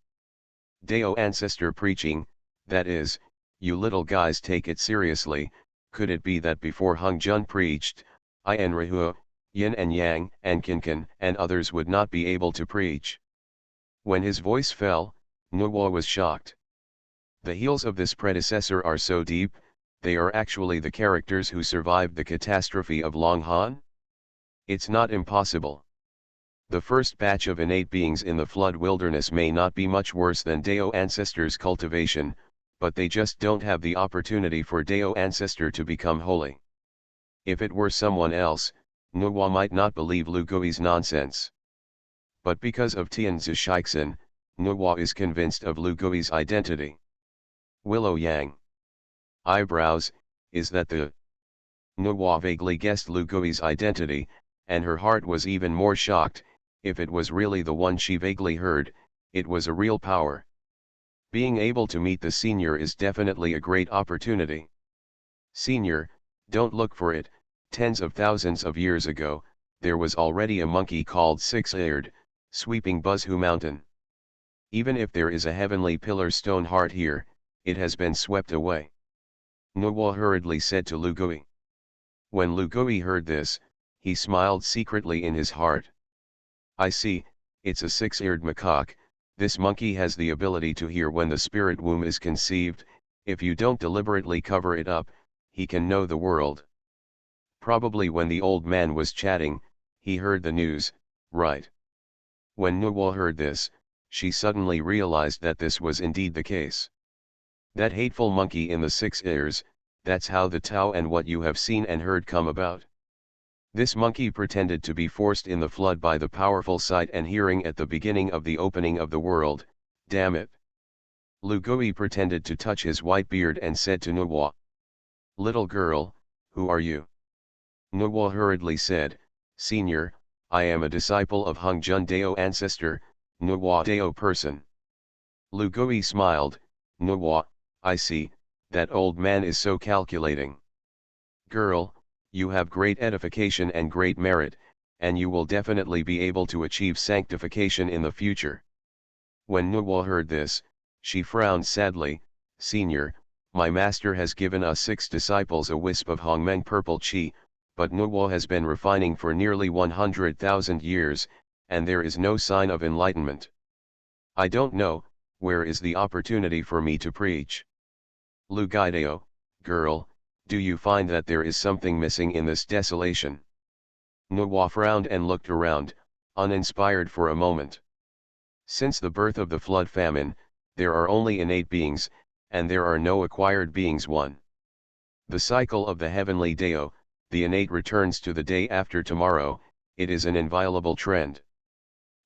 Dao ancestor preaching, that is, You little guys take it seriously. Could it be that before Hung Jun preached, I and Rahua, Yin and Yang and Kinkan and others would not be able to preach? When his voice fell, Nuwa was shocked. The heels of this predecessor are so deep, they are actually the characters who survived the catastrophe of Long Han? It's not impossible. The first batch of innate beings in the flood wilderness may not be much worse than Dao ancestors' cultivation, but they just don't have the opportunity for Dao ancestor to become holy. If it were someone else, Nuwa might not believe Lu Gui's nonsense. But because of Tian Zishixin, Nuwa is convinced of Lu Gui's identity. Willow Yang. Eyebrows, is that the... Nuwa vaguely guessed Lu Gui's identity, and her heart was even more shocked. If it was really the one she vaguely heard, it was a real power. Being able to meet the senior is definitely a great opportunity. Senior, don't look for it. Tens of thousands of years ago, there was already a monkey called Six-Eared, sweeping Buzhu Mountain. Even if there is a heavenly pillar stone heart here, it has been swept away. Nuwa hurriedly said to Lu Gui. When Lu Gui heard this, he smiled secretly in his heart. I see, it's a six-eared macaque. This monkey has the ability to hear when the spirit womb is conceived. If you don't deliberately cover it up, he can know the world. Probably when the old man was chatting, he heard the news, right? When Nuwa heard this, she suddenly realized that this was indeed the case. That hateful monkey in the 6 ears, that's how the Tao and what you have seen and heard come about. This monkey pretended to be forced in the flood by the powerful sight and hearing at the beginning of the opening of the world, damn it. Lu Gui pretended to touch his white beard and said to Nuwa. Little girl, who are you? Nuwa hurriedly said, Senior, I am a disciple of Hung Jun Dao ancestor, Nuwa Dao person. Lu Gui smiled, Nuwa, I see, that old man is so calculating. Girl, you have great edification and great merit, and you will definitely be able to achieve sanctification in the future. When Nuwa heard this, she frowned sadly, Senior, my master has given us 6 disciples a wisp of Hongmeng purple chi, but Nuwa has been refining for nearly 100,000 years, and there is no sign of enlightenment. I don't know, where is the opportunity for me to preach? Lu Guideo, girl, do you find that there is something missing in this desolation? Nuwa frowned and looked around, uninspired for a moment. Since the birth of the flood famine, there are only innate beings, and there are no acquired beings. 1. The cycle of the heavenly Dao, the innate returns to the day after tomorrow, it is an inviolable trend.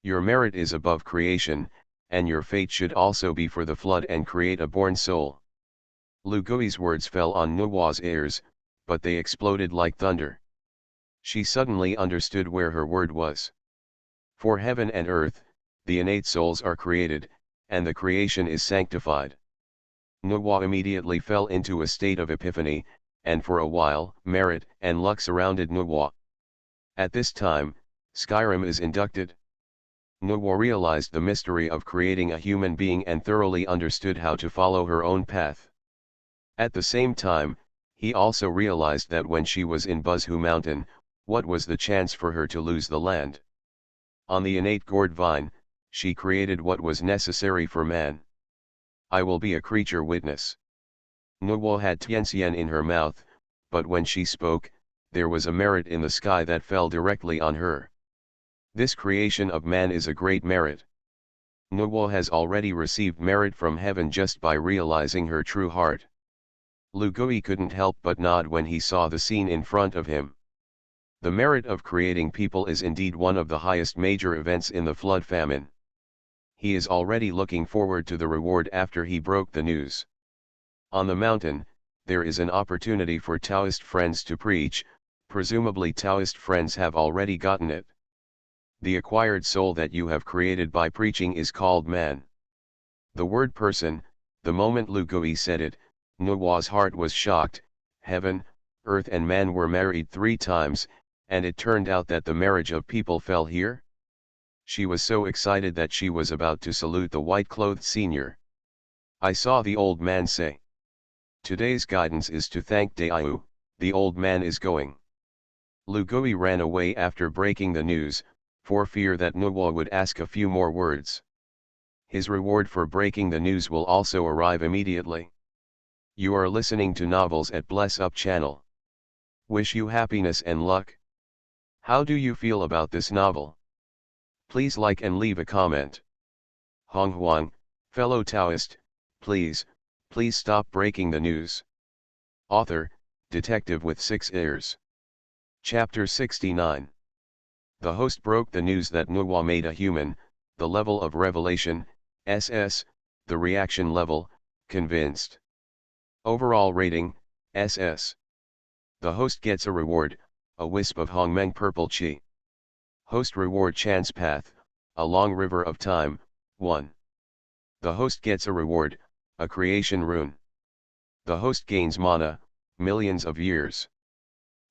Your merit is above creation, and your fate should also be for the flood and create a born soul. Lu Gui's words fell on Nuwa's ears, but they exploded like thunder. She suddenly understood where her word was. For heaven and earth, the innate souls are created, and the creation is sanctified. Nuwa immediately fell into a state of epiphany, and for a while, merit and luck surrounded Nuwa. At this time, Skyrim is inducted. Nuwa realized the mystery of creating a human being and thoroughly understood how to follow her own path. At the same time, he also realized that when she was in Buzhu Mountain, what was the chance for her to lose the land? On the innate gourd vine, she created what was necessary for man. I will be a creature witness. Nuwa had Tianxian in her mouth, but when she spoke, there was a merit in the sky that fell directly on her. This creation of man is a great merit. Nuwa has already received merit from heaven just by realizing her true heart. Lu Gui couldn't help but nod when he saw the scene in front of him. The merit of creating people is indeed one of the highest major events in the flood famine. He is already looking forward to the reward after he broke the news. On the mountain, there is an opportunity for Taoist friends to preach, presumably Taoist friends have already gotten it. The acquired soul that you have created by preaching is called man. The word person, the moment Lu Gui said it, Nuwa's heart was shocked. Heaven, earth and man were married 3 times, and it turned out that the marriage of people fell here? She was so excited that she was about to salute the white-clothed senior. I saw the old man say. Today's guidance is to thank Daiyu, the old man is going. Lu Gui ran away after breaking the news, for fear that Nuwa would ask a few more words. His reward for breaking the news will also arrive immediately. You are listening to Novels at Bless Up channel. Wish you happiness and luck. How do you feel about this novel? Please like and leave a comment. Honghuang, fellow Taoist, please stop breaking the news. Author, Detective with 6 ears. Chapter 69. The host broke the news that Nuwa made a human, the level of revelation, SS, the reaction level, convinced. Overall rating, SS. The host gets a reward, a wisp of Hongmeng purple chi. Host reward chance path, a long river of time, 1. The host gets a reward, a creation rune. The host gains mana, millions of years.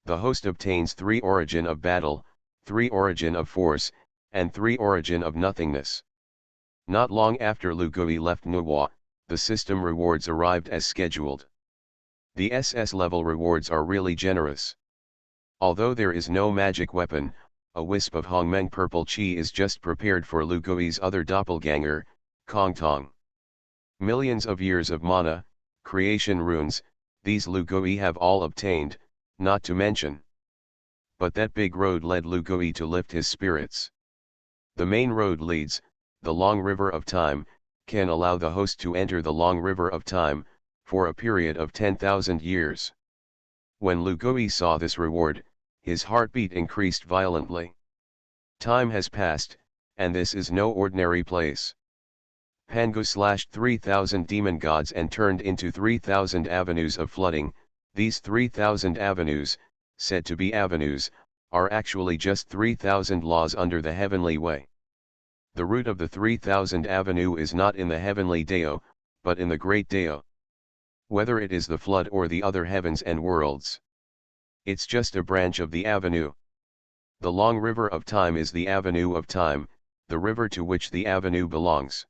The host obtains 3 origin of battle, 3 origin of force, and 3 origin of nothingness. Not long after Lu Gui left Nuwa, the system rewards arrived as scheduled. The SS level rewards are really generous. Although there is no magic weapon, a wisp of Hongmeng purple chi is just prepared for Lu Gui's other doppelganger, Kong Tong. Millions of years of mana, creation runes, these Lu Gui have all obtained, not to mention. But that big road led Lu Gui to lift his spirits. The main road leads, the long river of time, can allow the host to enter the long river of time, for a period of 10,000 years. When Lu Gui saw this reward, his heartbeat increased violently. Time has passed, and this is no ordinary place. Pangu slashed 3,000 demon gods and turned into 3,000 avenues of flooding. These 3,000 avenues, said to be avenues, are actually just 3,000 laws under the heavenly way. The root of the 3,000 avenue is not in the heavenly Dao, but in the great Dao. Whether it is the flood or the other heavens and worlds, it's just a branch of the avenue. The long river of time is the avenue of time, the river to which the avenue belongs.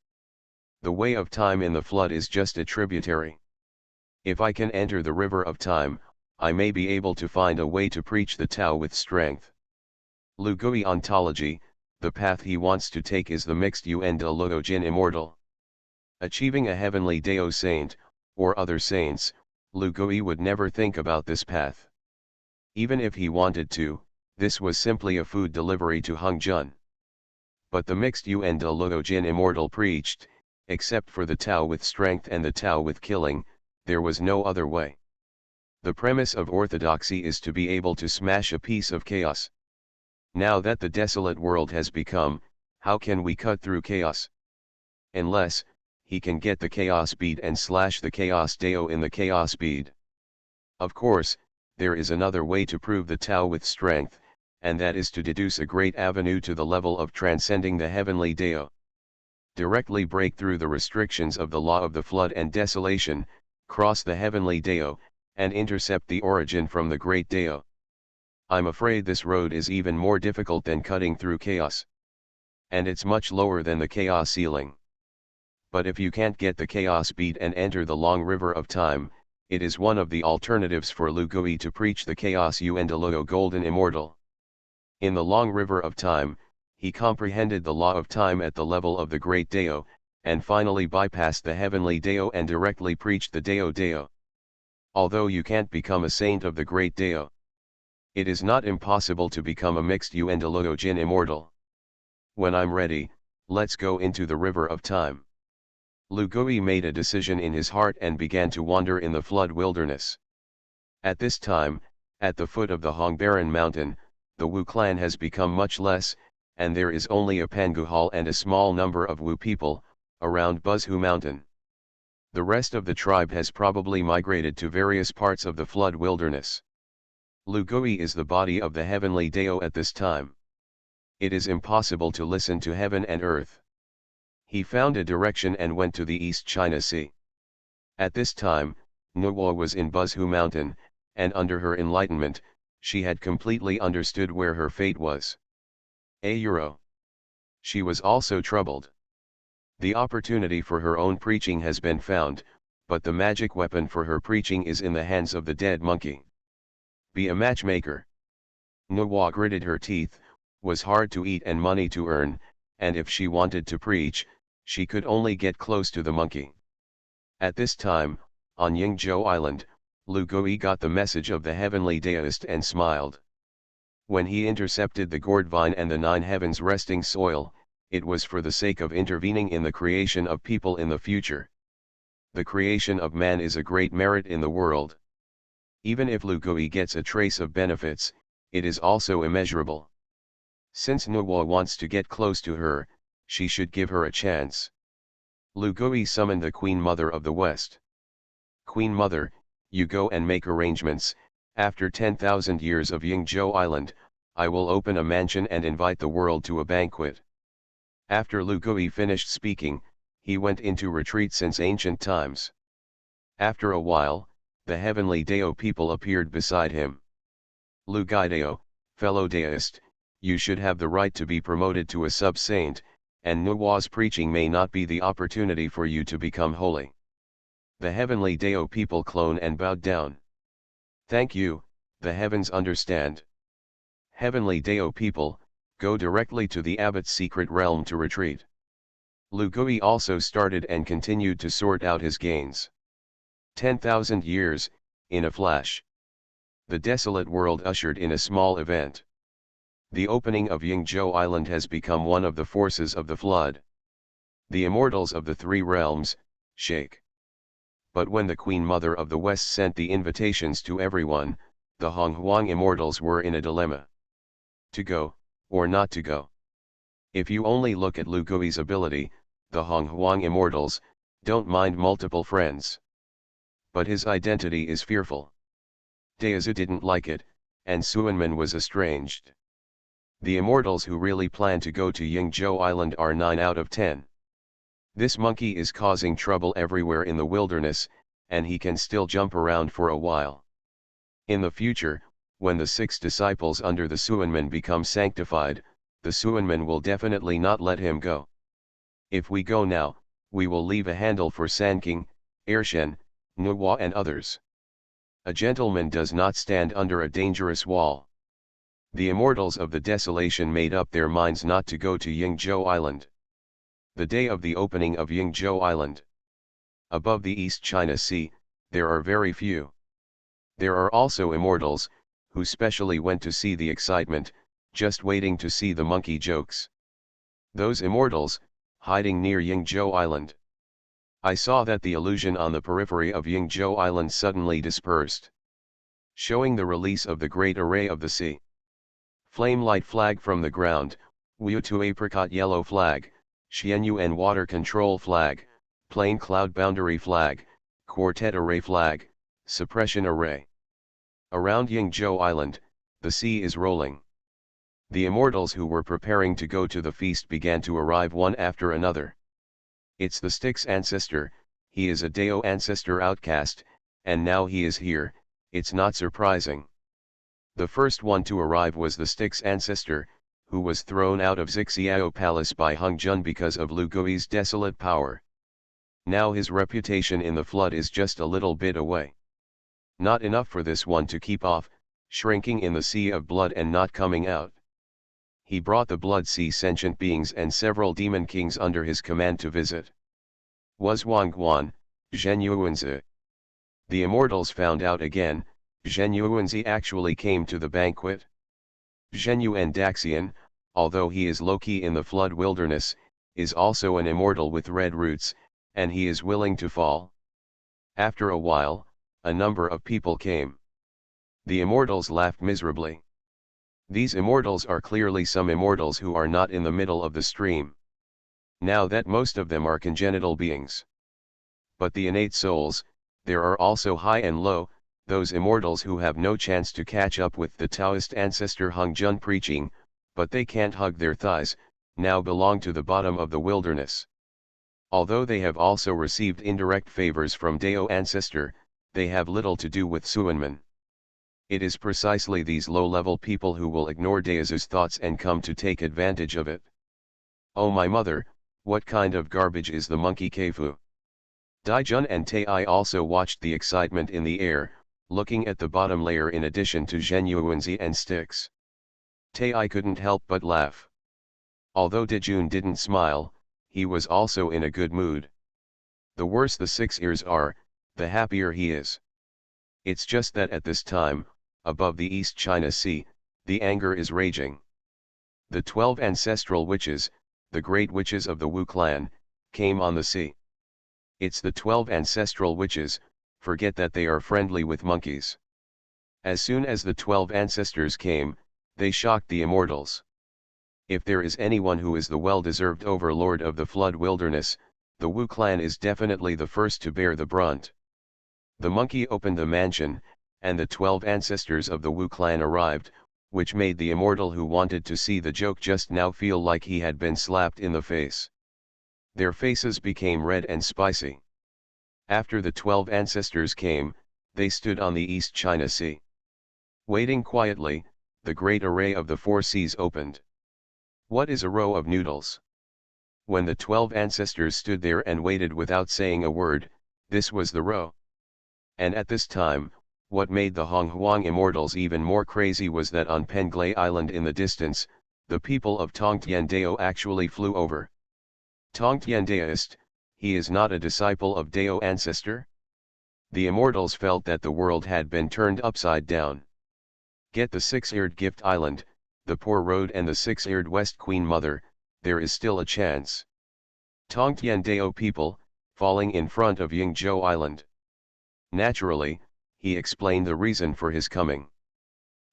The way of time in the flood is just a tributary. If I can enter the river of time, I may be able to find a way to preach the Tao with strength. Lu Gui ontology, the path he wants to take is the mixed Yuan de Luo Jin immortal. Achieving a heavenly Dao saint, or other saints, Lu Gui would never think about this path. Even if he wanted to, this was simply a food delivery to Hung Jun. But the mixed Yuan de Luo Jin immortal preached, except for the Tao with strength and the Tao with killing, there was no other way. The premise of orthodoxy is to be able to smash a piece of chaos. Now that the desolate world has become, how can we cut through chaos? Unless, he can get the chaos bead and slash the chaos Dao in the chaos bead. Of course, there is another way to prove the Tao with strength, and that is to deduce a great avenue to the level of transcending the heavenly Dao. Directly break through the restrictions of the law of the flood and desolation, cross the heavenly Dao, and intercept the origin from the great Dao. I'm afraid this road is even more difficult than cutting through chaos. And it's much lower than the chaos ceiling. But if you can't get the chaos bead and enter the long river of time, it is one of the alternatives for Lu Gui to preach the chaos Yuan de Luo golden immortal. In the long river of time, he comprehended the law of time at the level of the great Dao, and finally bypassed the heavenly Dao and directly preached the Dao Dao. Although you can't become a saint of the great Dao, it is not impossible to become a mixed Yuan de Luo Jin immortal. When I'm ready, let's go into the river of time. Lu Gui made a decision in his heart and began to wander in the flood wilderness. At this time, at the foot of the Hongbaran mountain, the Wu clan has become much less, and there is only a Pangu hall and a small number of Wu people, around Buzhu mountain. The rest of the tribe has probably migrated to various parts of the flood wilderness. Lu Gui is the body of the heavenly Dao at this time. It is impossible to listen to heaven and earth. He found a direction and went to the East China Sea. At this time, Nuwa was in Buzhu mountain, and under her enlightenment, she had completely understood where her fate was. She was also troubled. The opportunity for her own preaching has been found, but the magic weapon for her preaching is in the hands of the dead monkey. Be a matchmaker. Nuwa gritted her teeth, was hard to eat and money to earn, and if she wanted to preach, she could only get close to the monkey. At this time, on Yingzhou Island, Lu Gui got the message of the heavenly Taoist and smiled. When he intercepted the gourd vine and the 9 heavens resting soil, it was for the sake of intervening in the creation of people in the future. The creation of man is a great merit in the world. Even if Lu Gui gets a trace of benefits, it is also immeasurable. Since Nuwa wants to get close to her, she should give her a chance. Lu Gui summoned the Queen Mother of the West. Queen Mother, you go and make arrangements. After 10,000 years of Yingzhou Island, I will open a mansion and invite the world to a banquet. After Lu Gui finished speaking, he went into retreat since ancient times. After a while, the heavenly Dao people appeared beside him. Lu Gui Dao, fellow Taoist, you should have the right to be promoted to a sub-saint, and Nuwa's preaching may not be the opportunity for you to become holy. The heavenly Dao people cloned and bowed down. Thank you, the heavens understand. Heavenly Dao people, go directly to the abbot's secret realm to retreat. Lu Gui also started and continued to sort out his gains. 10,000 years, in a flash. The desolate world ushered in a small event. The opening of Yingzhou Island has become one of the forces of the flood. The immortals of the 3 realms, shake. But when the Queen Mother of the West sent the invitations to everyone, the Honghuang immortals were in a dilemma. To go, or not to go. If you only look at Lu Gui's ability, the Honghuang immortals don't mind multiple friends. But his identity is fearful. Daozu didn't like it, and Suanmen was estranged. The immortals who really plan to go to Yingzhou Island are 9 out of 10. This monkey is causing trouble everywhere in the wilderness, and he can still jump around for a while. In the future, when the 6 disciples under the Suanmen become sanctified, the Suanmen will definitely not let him go. If we go now, we will leave a handle for Sanking, Ershen, Nuwa and others. A gentleman does not stand under a dangerous wall. The immortals of the desolation made up their minds not to go to Yingzhou Island. The day of the opening of Yingzhou Island. Above the East China Sea, there are very few. There are also immortals, who specially went to see the excitement, just waiting to see the monkey jokes. Those immortals, hiding near Yingzhou Island. I saw that the illusion on the periphery of Yingzhou Island suddenly dispersed, showing the release of the great array of the sea. Flame light flag from the ground, Wu to apricot yellow flag, Xianyuan water control flag, plain cloud boundary flag, quartet array flag, suppression array. Around Yingzhou Island, the sea is rolling. The immortals who were preparing to go to the feast began to arrive one after another. It's the Styx ancestor, he is a Dao ancestor outcast, and now he is here, it's not surprising. The first one to arrive was the Styx ancestor, who was thrown out of Zixiao Palace by Hongzhun because of Lu Gui's desolate power. Now his reputation in the flood is just a little bit away. Not enough for this one to keep off, shrinking in the sea of blood and not coming out. He brought the blood sea sentient beings and several demon kings under his command to visit. Was Honghuang, Zhenyuanzi. The immortals found out again, Zhenyuanzi actually came to the banquet. Zhenyuan Daxian, although he is low-key in the flood wilderness, is also an immortal with red roots, and he is willing to fall. After a while, a number of people came. The immortals laughed miserably. These immortals are clearly some immortals who are not in the middle of the stream. Now that most of them are congenital beings. But the innate souls, there are also high and low, those immortals who have no chance to catch up with the Taoist ancestor Hongzhun preaching, but they can't hug their thighs, now belong to the bottom of the wilderness. Although they have also received indirect favors from Dao ancestor, they have little to do with Suanmen. It is precisely these low-level people who will ignore Daozu's thoughts and come to take advantage of it. Oh my mother, what kind of garbage is the monkey Keifu? Daijun and Tae also watched the excitement in the air, looking at the bottom layer in addition to Zhen Yuanzi and Styx. Tae couldn't help but laugh. Although Daijun didn't smile, he was also in a good mood. The worse the 6 ears are, the happier he is. It's just that at this time, above the East China Sea, the anger is raging. The 12 ancestral witches, the great witches of the Wu clan, came on the sea. It's the 12 ancestral witches, forget that they are friendly with monkeys. As soon as the 12 ancestors came, they shocked the immortals. If there is anyone who is the well-deserved overlord of the flood wilderness, the Wu clan is definitely the first to bear the brunt. The monkey opened the mansion, and the 12 ancestors of the Wu clan arrived, which made the immortal who wanted to see the joke just now feel like he had been slapped in the face. Their faces became red and spicy. After the 12 ancestors came, they stood on the East China Sea. Waiting quietly, the great array of the 4 seas opened. What is a row of noodles? When the 12 ancestors stood there and waited without saying a word, this was the row. And at this time, what made the Honghuang immortals even more crazy was that on Penglai Island in the distance, the people of Tongtian Dao actually flew over. Tongtian Daoist, he is not a disciple of Dao ancestor? The immortals felt that the world had been turned upside down. Get the 6-eared gift island, the poor road and the 6-eared West Queen Mother, there is still a chance. Tongtian Dao people, falling in front of Yingzhou Island. Naturally, he explained the reason for his coming.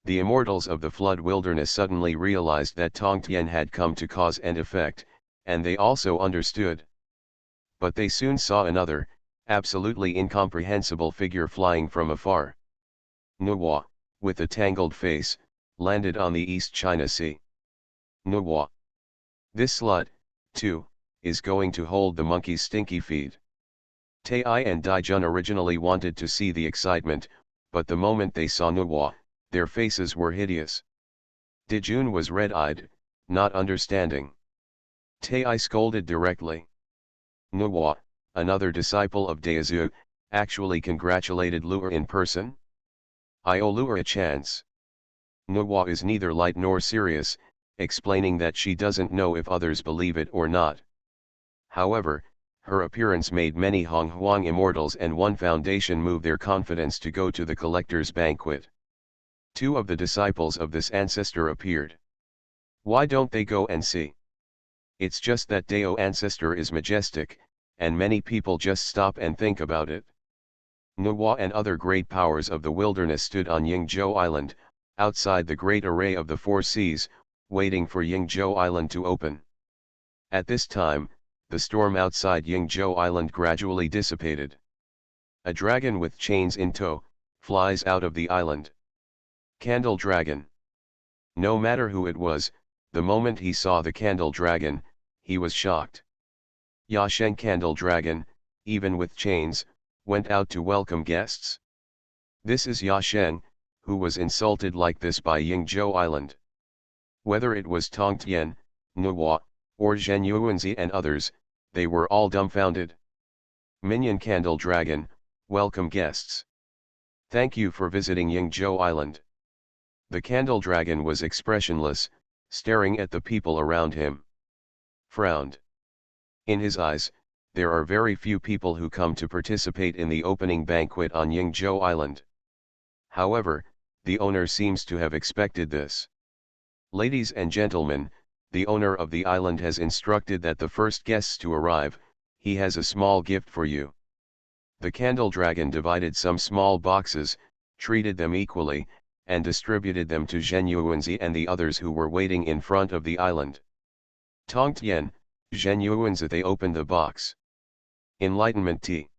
The immortals of the flood wilderness suddenly realized that Tongtian had come to cause and effect, and they also understood. But they soon saw another, absolutely incomprehensible figure flying from afar. Nuwa, with a tangled face, landed on the East China Sea. Nuwa. This slut, too, is going to hold the monkey's stinky feet. Tae and Daijun originally wanted to see the excitement, but the moment they saw Nuwa, their faces were hideous. Daijun was red-eyed, not understanding. Tae scolded directly. Nuwa, another disciple of Daezu, actually congratulated Luer in person? I owe Luer a chance. Nuwa is neither light nor serious, explaining that she doesn't know if others believe it or not. However, her appearance made many Honghuang immortals and One Foundation move their confidence to go to the collector's banquet. 2 of the disciples of this ancestor appeared. Why don't they go and see? It's just that Dao ancestor is majestic, and many people just stop and think about it. Nuwa and other great powers of the wilderness stood on Yingzhou Island, outside the great array of the 4 seas, waiting for Yingzhou Island to open. At this time, the storm outside Yingzhou Island gradually dissipated. A dragon with chains in tow, flies out of the island. Candle Dragon. No matter who it was, the moment he saw the Candle Dragon, he was shocked. Yasheng Candle Dragon, even with chains, went out to welcome guests. This is Yasheng, who was insulted like this by Yingzhou Island. Whether it was Tongtian, Nuwa, or Zhen Yuanzi and others, they were all dumbfounded. Minion Candle Dragon, welcome guests. Thank you for visiting Yingzhou Island. The Candle Dragon was expressionless, staring at the people around him. Frowned. In his eyes, there are very few people who come to participate in the opening banquet on Yingzhou Island. However, the owner seems to have expected this. Ladies and gentlemen, the owner of the island has instructed that the first guests to arrive, he has a small gift for you. The Candle Dragon divided some small boxes, treated them equally, and distributed them to Zhen Yuanzi and the others who were waiting in front of the island. Tongtian, Zhen Yuanzi, they opened the box. Enlightenment Tea.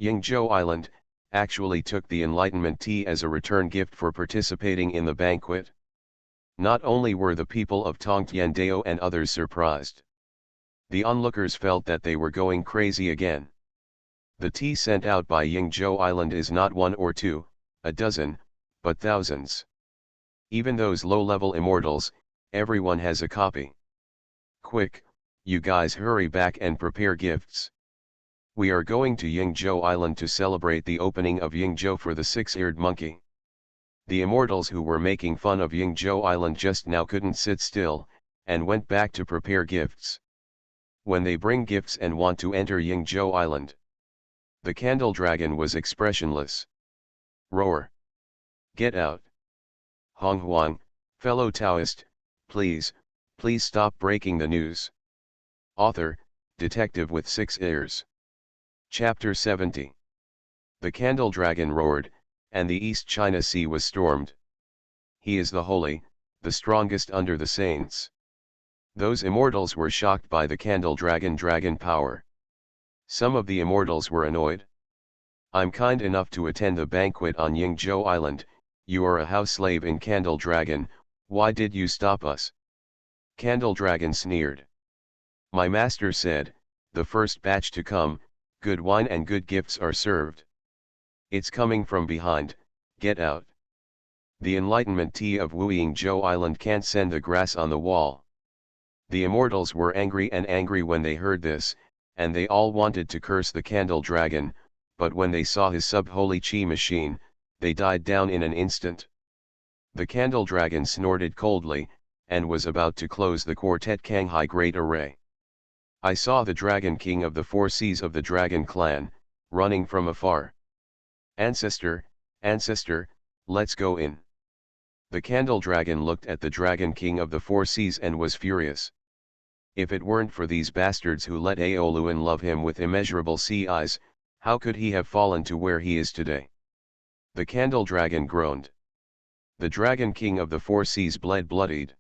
Yingzhou Island actually took the Enlightenment Tea as a return gift for participating in the banquet. Not only were the people of Tongtian Dao and others surprised. The onlookers felt that they were going crazy again. The tea sent out by Yingzhou Island is not 1 or 2, a dozen, but thousands. Even those low-level immortals, everyone has a copy. Quick, you guys hurry back and prepare gifts. We are going to Yingzhou Island to celebrate the opening of Yingzhou for the six-eared monkey. The immortals who were making fun of Yingzhou Island just now couldn't sit still, and went back to prepare gifts. When they bring gifts and want to enter Yingzhou Island, the candle dragon was expressionless. Roar! Get out! Honghuang, fellow Taoist, please stop breaking the news. Author, Detective with Six Ears. Chapter 70. The candle dragon roared, and the East China Sea was stormed. He is the holy, the strongest under the saints. Those immortals were shocked by the candle dragon power. Some of the immortals were annoyed. I'm kind enough to attend the banquet on Yingzhou Island, you are a house slave in Candle Dragon, why did you stop us? Candle Dragon sneered. My master said, the first batch to come, good wine and good gifts are served. It's coming from behind, get out. The enlightenment tea of Yingzhou Island can't send the grass on the wall. The immortals were angry when they heard this, and they all wanted to curse the Candle Dragon, but when they saw his sub-holy chi machine, they died down in an instant. The Candle Dragon snorted coldly, and was about to close the Quartet Kanghai Great Array. I saw the Dragon King of the Four Seas of the Dragon Clan, running from afar. Ancestor, let's go in. The Candle Dragon looked at the Dragon King of the Four Seas and was furious. If it weren't for these bastards who let Aoluan love him with immeasurable sea eyes, how could he have fallen to where he is today? The Candle Dragon groaned. The Dragon King of the Four Seas bled bloodied.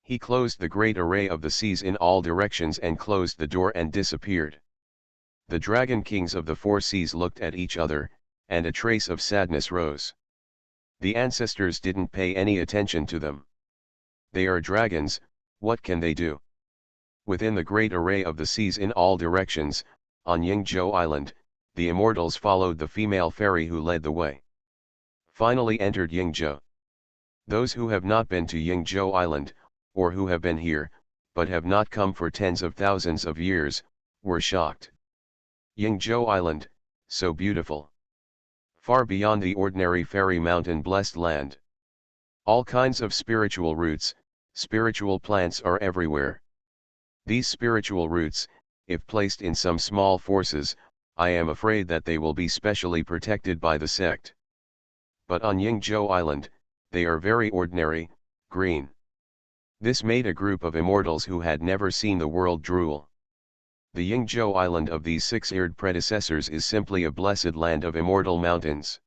He closed the great array of the seas in all directions and closed the door and disappeared. The Dragon Kings of the Four Seas looked at each other, and a trace of sadness rose. The ancestors didn't pay any attention to them. They are dragons, what can they do? Within the great array of the seas in all directions, on Yingzhou Island, the immortals followed the female fairy who led the way. Finally entered Yingzhou. Those who have not been to Yingzhou Island, or who have been here, but have not come for tens of thousands of years, were shocked. Yingzhou Island, so beautiful. Far beyond the ordinary fairy mountain blessed land. All kinds of spiritual roots, spiritual plants are everywhere. These spiritual roots, if placed in some small forces, I am afraid that they will be specially protected by the sect. But on Yingzhou Island, they are very ordinary, green. This made a group of immortals who had never seen the world drool. The Yingzhou Island of these six-eared predecessors is simply a blessed land of immortal mountains.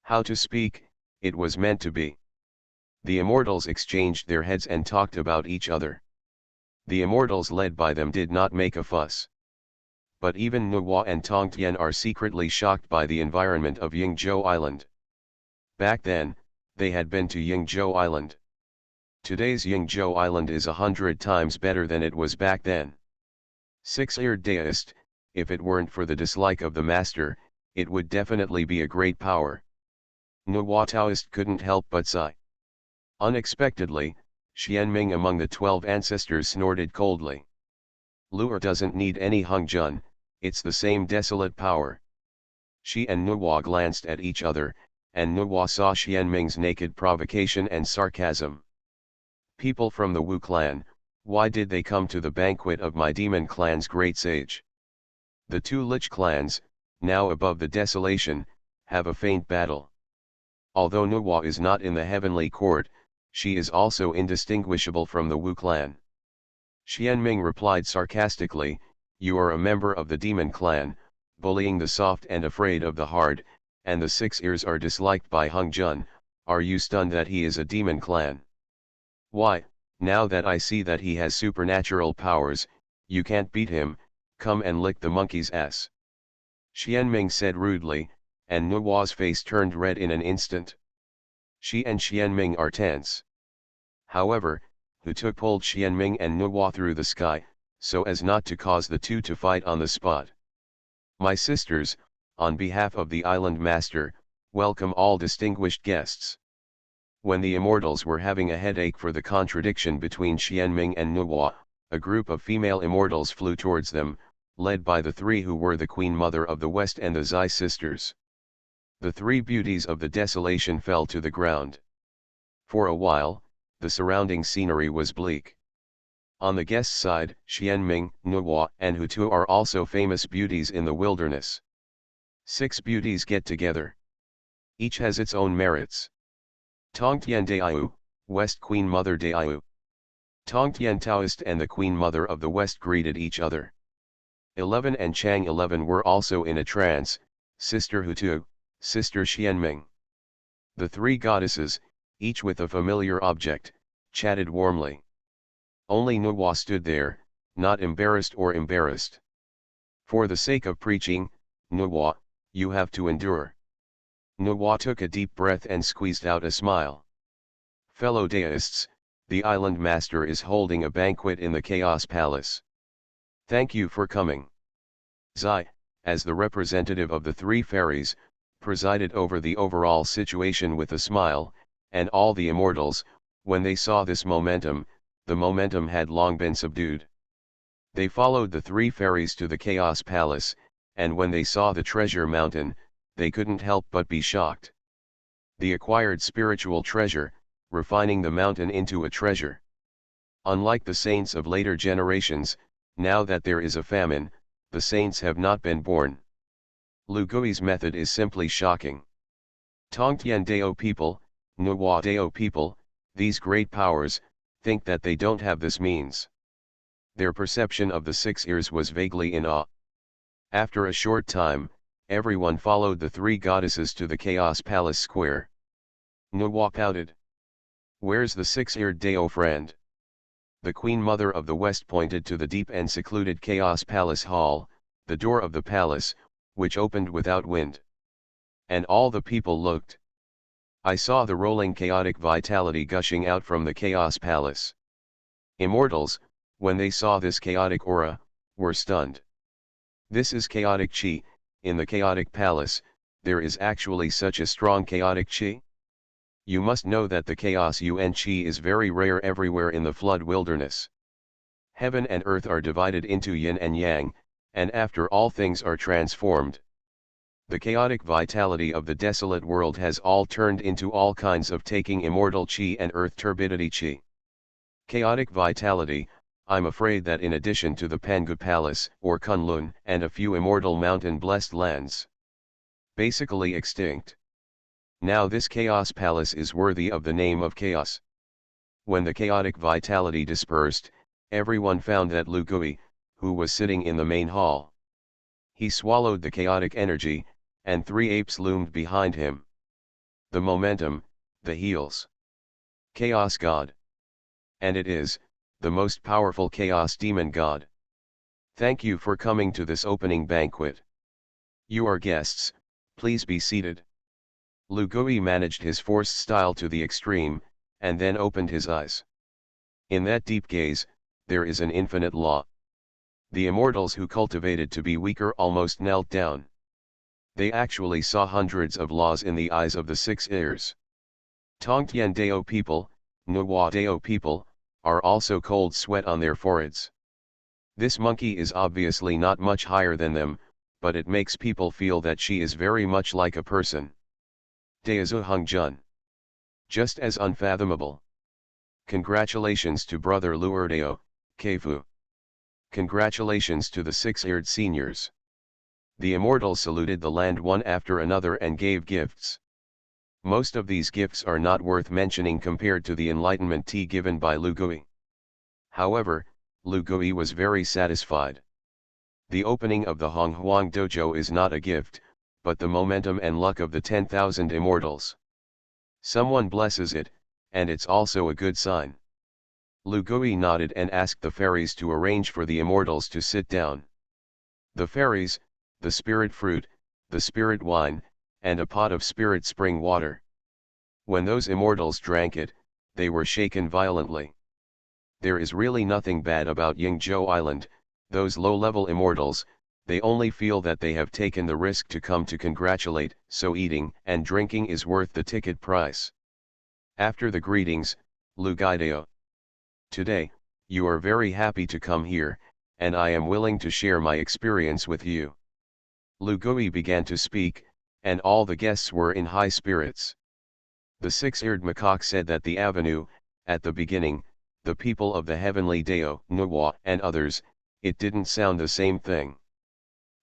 How to speak, it was meant to be. The immortals exchanged their heads and talked about each other. The immortals led by them did not make a fuss. But even Nuwa and Tongtian are secretly shocked by the environment of Yingzhou Island. Back then, they had been to Yingzhou Island. Today's Yingzhou Island is 100 times better than it was back then. Six-eared Taoist, if it weren't for the dislike of the master, it would definitely be a great power. Nuwa Taoist couldn't help but sigh. Unexpectedly, Xianming among the 12 ancestors snorted coldly. Lu'er doesn't need any Hongjun, it's the same desolate power. She and Nuwa glanced at each other, and Nuwa saw Xianming's naked provocation and sarcasm. People from the Wu clan, why did they come to the banquet of my demon clan's great sage? The two Lich clans, now above the desolation, have a faint battle. Although Nuwa is not in the heavenly court, she is also indistinguishable from the Wu clan. Xianming replied sarcastically, you are a member of the demon clan, bullying the soft and afraid of the hard, and the six ears are disliked by Hongjun, are you stunned that he is a demon clan? Why, now that I see that he has supernatural powers, you can't beat him, come and lick the monkey's ass. Xianming said rudely, and Nuwa's face turned red in an instant. She and Xianming are tense. However, Hu pulled Xianming and Nuwa through the sky, so as not to cause the two to fight on the spot. My sisters, on behalf of the island master, welcome all distinguished guests. When the immortals were having a headache for the contradiction between Xianming and Nuwa, a group of female immortals flew towards them, led by the three who were the Queen Mother of the West and the Zai sisters. The three beauties of the desolation fell to the ground. For a while, the surrounding scenery was bleak. On the guest side, Xianming, Nuwa, and Hutu are also famous beauties in the wilderness. 6 beauties get together. Each has its own merits. Tongtian Daiyu, West Queen Mother Daiyu. Tongtian Taoist and the Queen Mother of the West greeted each other. 11 and Chang 11 were also in a trance, Sister Hutu, Sister Xianming. The three goddesses, each with a familiar object, chatted warmly. Only Nuwa stood there, not embarrassed or embarrassed. For the sake of preaching, Nuwa, you have to endure. Nuwa took a deep breath and squeezed out a smile. Fellow Taoists, the island master is holding a banquet in the Chaos Palace. Thank you for coming. Zai, as the representative of the three fairies, presided over the overall situation with a smile, and all the immortals, when they saw this momentum, the momentum had long been subdued. They followed the three fairies to the Chaos Palace, and when they saw the treasure mountain, they couldn't help but be shocked. The acquired spiritual treasure, refining the mountain into a treasure. Unlike the saints of later generations, now that there is a famine, the saints have not been born. Lu Gui's method is simply shocking. Tongtian Dao people, Nuwa Dao people, these great powers, think that they don't have this means. Their perception of the 6 ears was vaguely in awe. After a short time, everyone followed the three goddesses to the Chaos Palace square. Nuwa pouted. Where's the 6-eared Dao friend? The Queen Mother of the West pointed to the deep and secluded Chaos Palace hall, the door of the palace, which opened without wind. And all the people looked. I saw the rolling chaotic vitality gushing out from the Chaos Palace. Immortals, when they saw this chaotic aura, were stunned. This is chaotic chi. In the chaotic palace, there is actually such a strong chaotic chi? You must know that the chaos yuan chi is very rare everywhere in the flood wilderness. Heaven and earth are divided into yin and yang, and after all things are transformed. The chaotic vitality of the desolate world has all turned into all kinds of taking immortal chi and earth turbidity chi. Chaotic vitality, I'm afraid that in addition to the Pangu Palace or Kunlun and a few immortal mountain blessed lands, basically extinct. Now this Chaos Palace is worthy of the name of chaos. When the chaotic vitality dispersed, everyone found that Lu Gui, who was sitting in the main hall. He swallowed the chaotic energy, and 3 apes loomed behind him. The momentum, the heels. Chaos God. And it is, the most powerful chaos demon god. Thank you for coming to this opening banquet. You are guests, please be seated. Lu Gui managed his forced style to the extreme, and then opened his eyes. In that deep gaze, there is an infinite law. The immortals who cultivated to be weaker almost knelt down. They actually saw hundreds of laws in the eyes of the 6 ears. Tongtian Dao people, Nuwa Dao people, are also cold sweat on their foreheads. This monkey is obviously not much higher than them, but it makes people feel that she is very much like a person. Daozu Hongjun. Just as unfathomable. Congratulations to brother Luerdeo, Keifu. Congratulations to the 6-eared seniors. The immortals saluted the land one after another and gave gifts. Most of these gifts are not worth mentioning compared to the enlightenment tea given by Lu Gui. However, Lu Gui was very satisfied. The opening of the Honghuang dojo is not a gift, but the momentum and luck of the 10,000 immortals. Someone blesses it, and it's also a good sign. Lu Gui nodded and asked the fairies to arrange for the immortals to sit down. The fairies, the spirit fruit, the spirit wine, and a pot of spirit spring water. When those immortals drank it, they were shaken violently. There is really nothing bad about Yingzhou Island, those low-level immortals, they only feel that they have taken the risk to come to congratulate, so eating and drinking is worth the ticket price. After the greetings, Lu Guideo. Today, you are very happy to come here, and I am willing to share my experience with you. Lu Gui began to speak, and all the guests were in high spirits. The six-eared macaque said that the avenue, at the beginning, the people of the heavenly Dao, Nuwa, and others, it didn't sound the same thing.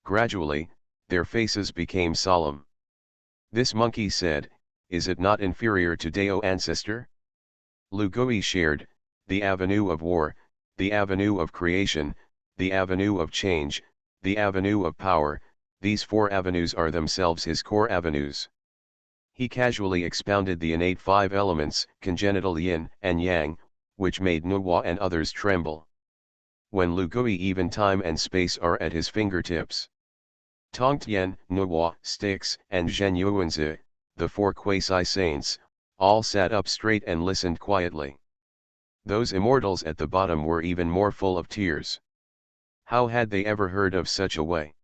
Gradually, their faces became solemn. This monkey said, "Is it not inferior to Dao ancestor?" Lu Gui shared, "The avenue of war, the avenue of creation, the avenue of change, the avenue of power, these four avenues are themselves his core avenues." He casually expounded the innate five elements, congenital yin and yang, which made Nuwa and others tremble. When Lu Gui, even time and space are at his fingertips. Tongtian, Nuwa, Styx, and Zhen Yuanzi, the four quasi-saints, all sat up straight and listened quietly. Those immortals at the bottom were even more full of tears. How had they ever heard of such a way?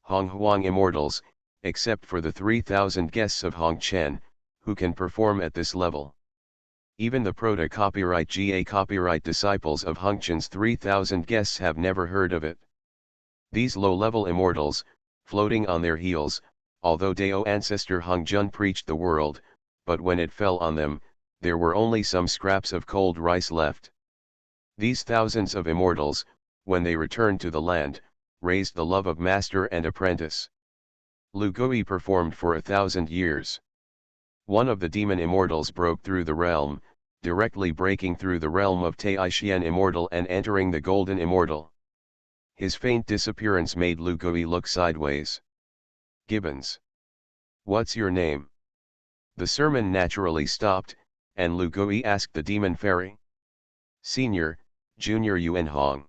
Honghuang immortals, except for the 3,000 guests of Hongchen, who can perform at this level. Even the proto-copyright GA copyright disciples of Hongchen's 3,000 guests have never heard of it. These low-level immortals, floating on their heels, although Dao ancestor Hongjun preached the world, but when it fell on them, there were only some scraps of cold rice left. These thousands of immortals, when they returned to the land, raised the love of master and apprentice. Lu Gui performed for 1,000 years. One of the demon immortals broke through the realm, directly breaking through the realm of Taoist immortal and entering the golden immortal. His faint disappearance made Lu Gui look sideways. "Gibbons. What's your name?" The sermon naturally stopped, and Lu Gui asked the demon fairy. "Senior, Junior Yuanhong."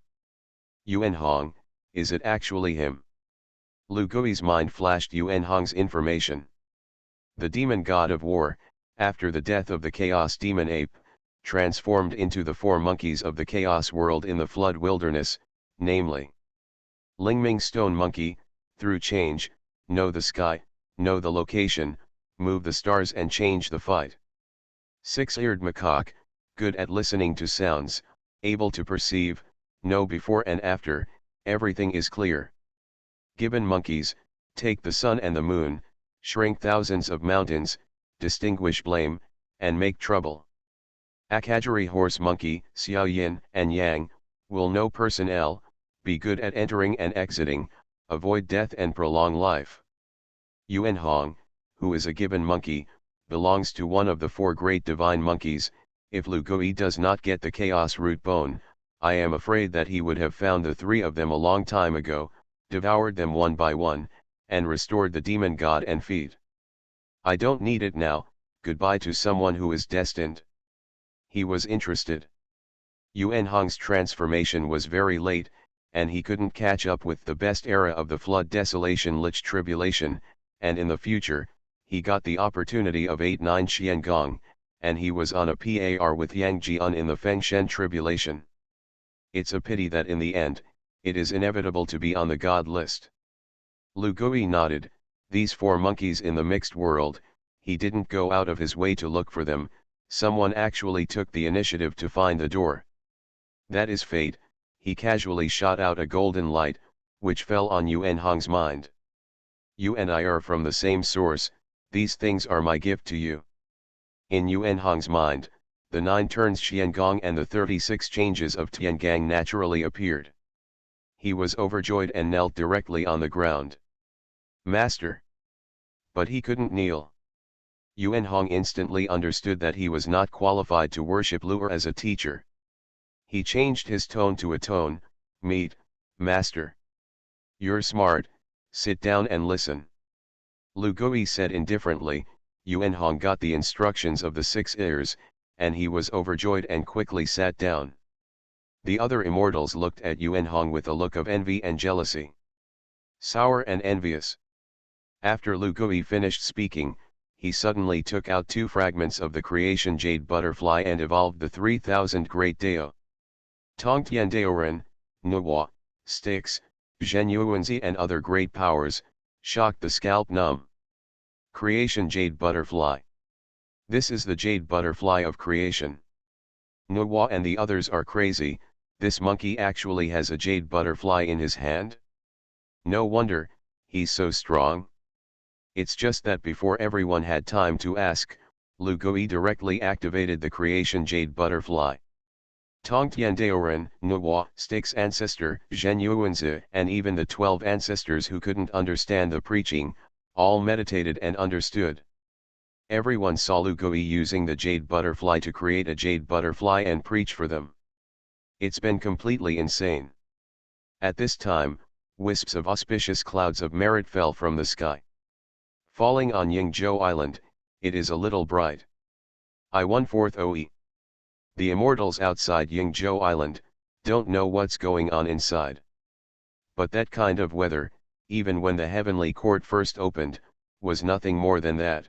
"Yuanhong, is it actually him?" Lu Gui's mind flashed Yuanhong's information. The demon god of war, after the death of the chaos demon ape, transformed into the four monkeys of the chaos world in the flood wilderness, namely, Lingming stone monkey, through change, know the sky, know the location, move the stars and change the fight. Six-eared macaque, good at listening to sounds, able to perceive, know before and after, everything is clear. Gibbon monkeys, take the sun and the moon, shrink thousands of mountains, distinguish blame, and make trouble. Akajari horse monkey, Xiao Yin and Yang, will know personnel, be good at entering and exiting, avoid death and prolong life. Yuanhong, who is a gibbon monkey, belongs to one of the four great divine monkeys. If Lu Gui does not get the chaos root bone, I am afraid that he would have found the three of them a long time ago, devoured them one by one, and restored the demon god and feet. I don't need it now, goodbye to someone who is destined. He was interested. Yuanhong's transformation was very late, and he couldn't catch up with the best era of the flood desolation lich tribulation, and in the future, he got the opportunity of 8-9 Xiangong, and he was on a par with Yang Jian in the Fengshen tribulation. It's a pity that in the end, it is inevitable to be on the god list. Lu Gui nodded. These four monkeys in the mixed world, he didn't go out of his way to look for them, someone actually took the initiative to find the door. That is fate. He casually shot out a golden light, which fell on Yuanhong's mind. You and I are from the same source, these things are my gift to you. In Yuanhong's mind, the 9 turns Xiangong and the 36 changes of Tiangang naturally appeared. He was overjoyed and knelt directly on the ground. "Master!" But he couldn't kneel. Yuanhong instantly understood that he was not qualified to worship Lu'er as a teacher. He changed his tone to a tone, "Meet, master. You're smart, sit down and listen." Lu Gui said indifferently. Yuanhong got the instructions of the 6 ears, and he was overjoyed and quickly sat down. The other immortals looked at Yuanhong with a look of envy and jealousy. Sour and envious. After Lu Gui finished speaking, he suddenly took out 2 fragments of the creation jade butterfly and evolved the 3,000 great Dao. Tongtian Daoren, Nuwa, Styx, Zhen Yuanzi and other great powers, shocked the scalp numb. Creation jade butterfly. This is the jade butterfly of creation. Nuwa and the others are crazy, this monkey actually has a jade butterfly in his hand? No wonder, he's so strong. It's just that before everyone had time to ask, Lu Gui directly activated the creation jade butterfly. Tongtian Daoren, Nuwa, Sticks ancestor, Zhen Yuanzi, and even the 12 ancestors who couldn't understand the preaching, all meditated and understood. Everyone saw Lu Gui using the jade butterfly to create a jade butterfly and preach for them. It's been completely insane. At this time, wisps of auspicious clouds of merit fell from the sky. Falling on Yingzhou Island, it is a little bright. I 1/4 OE. The immortals outside Yingzhou Island, don't know what's going on inside. But that kind of weather, even when the heavenly court first opened, was nothing more than that.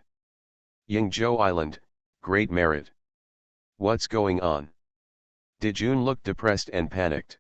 Yingzhou Island, great merit. What's going on? Dijun looked depressed and panicked.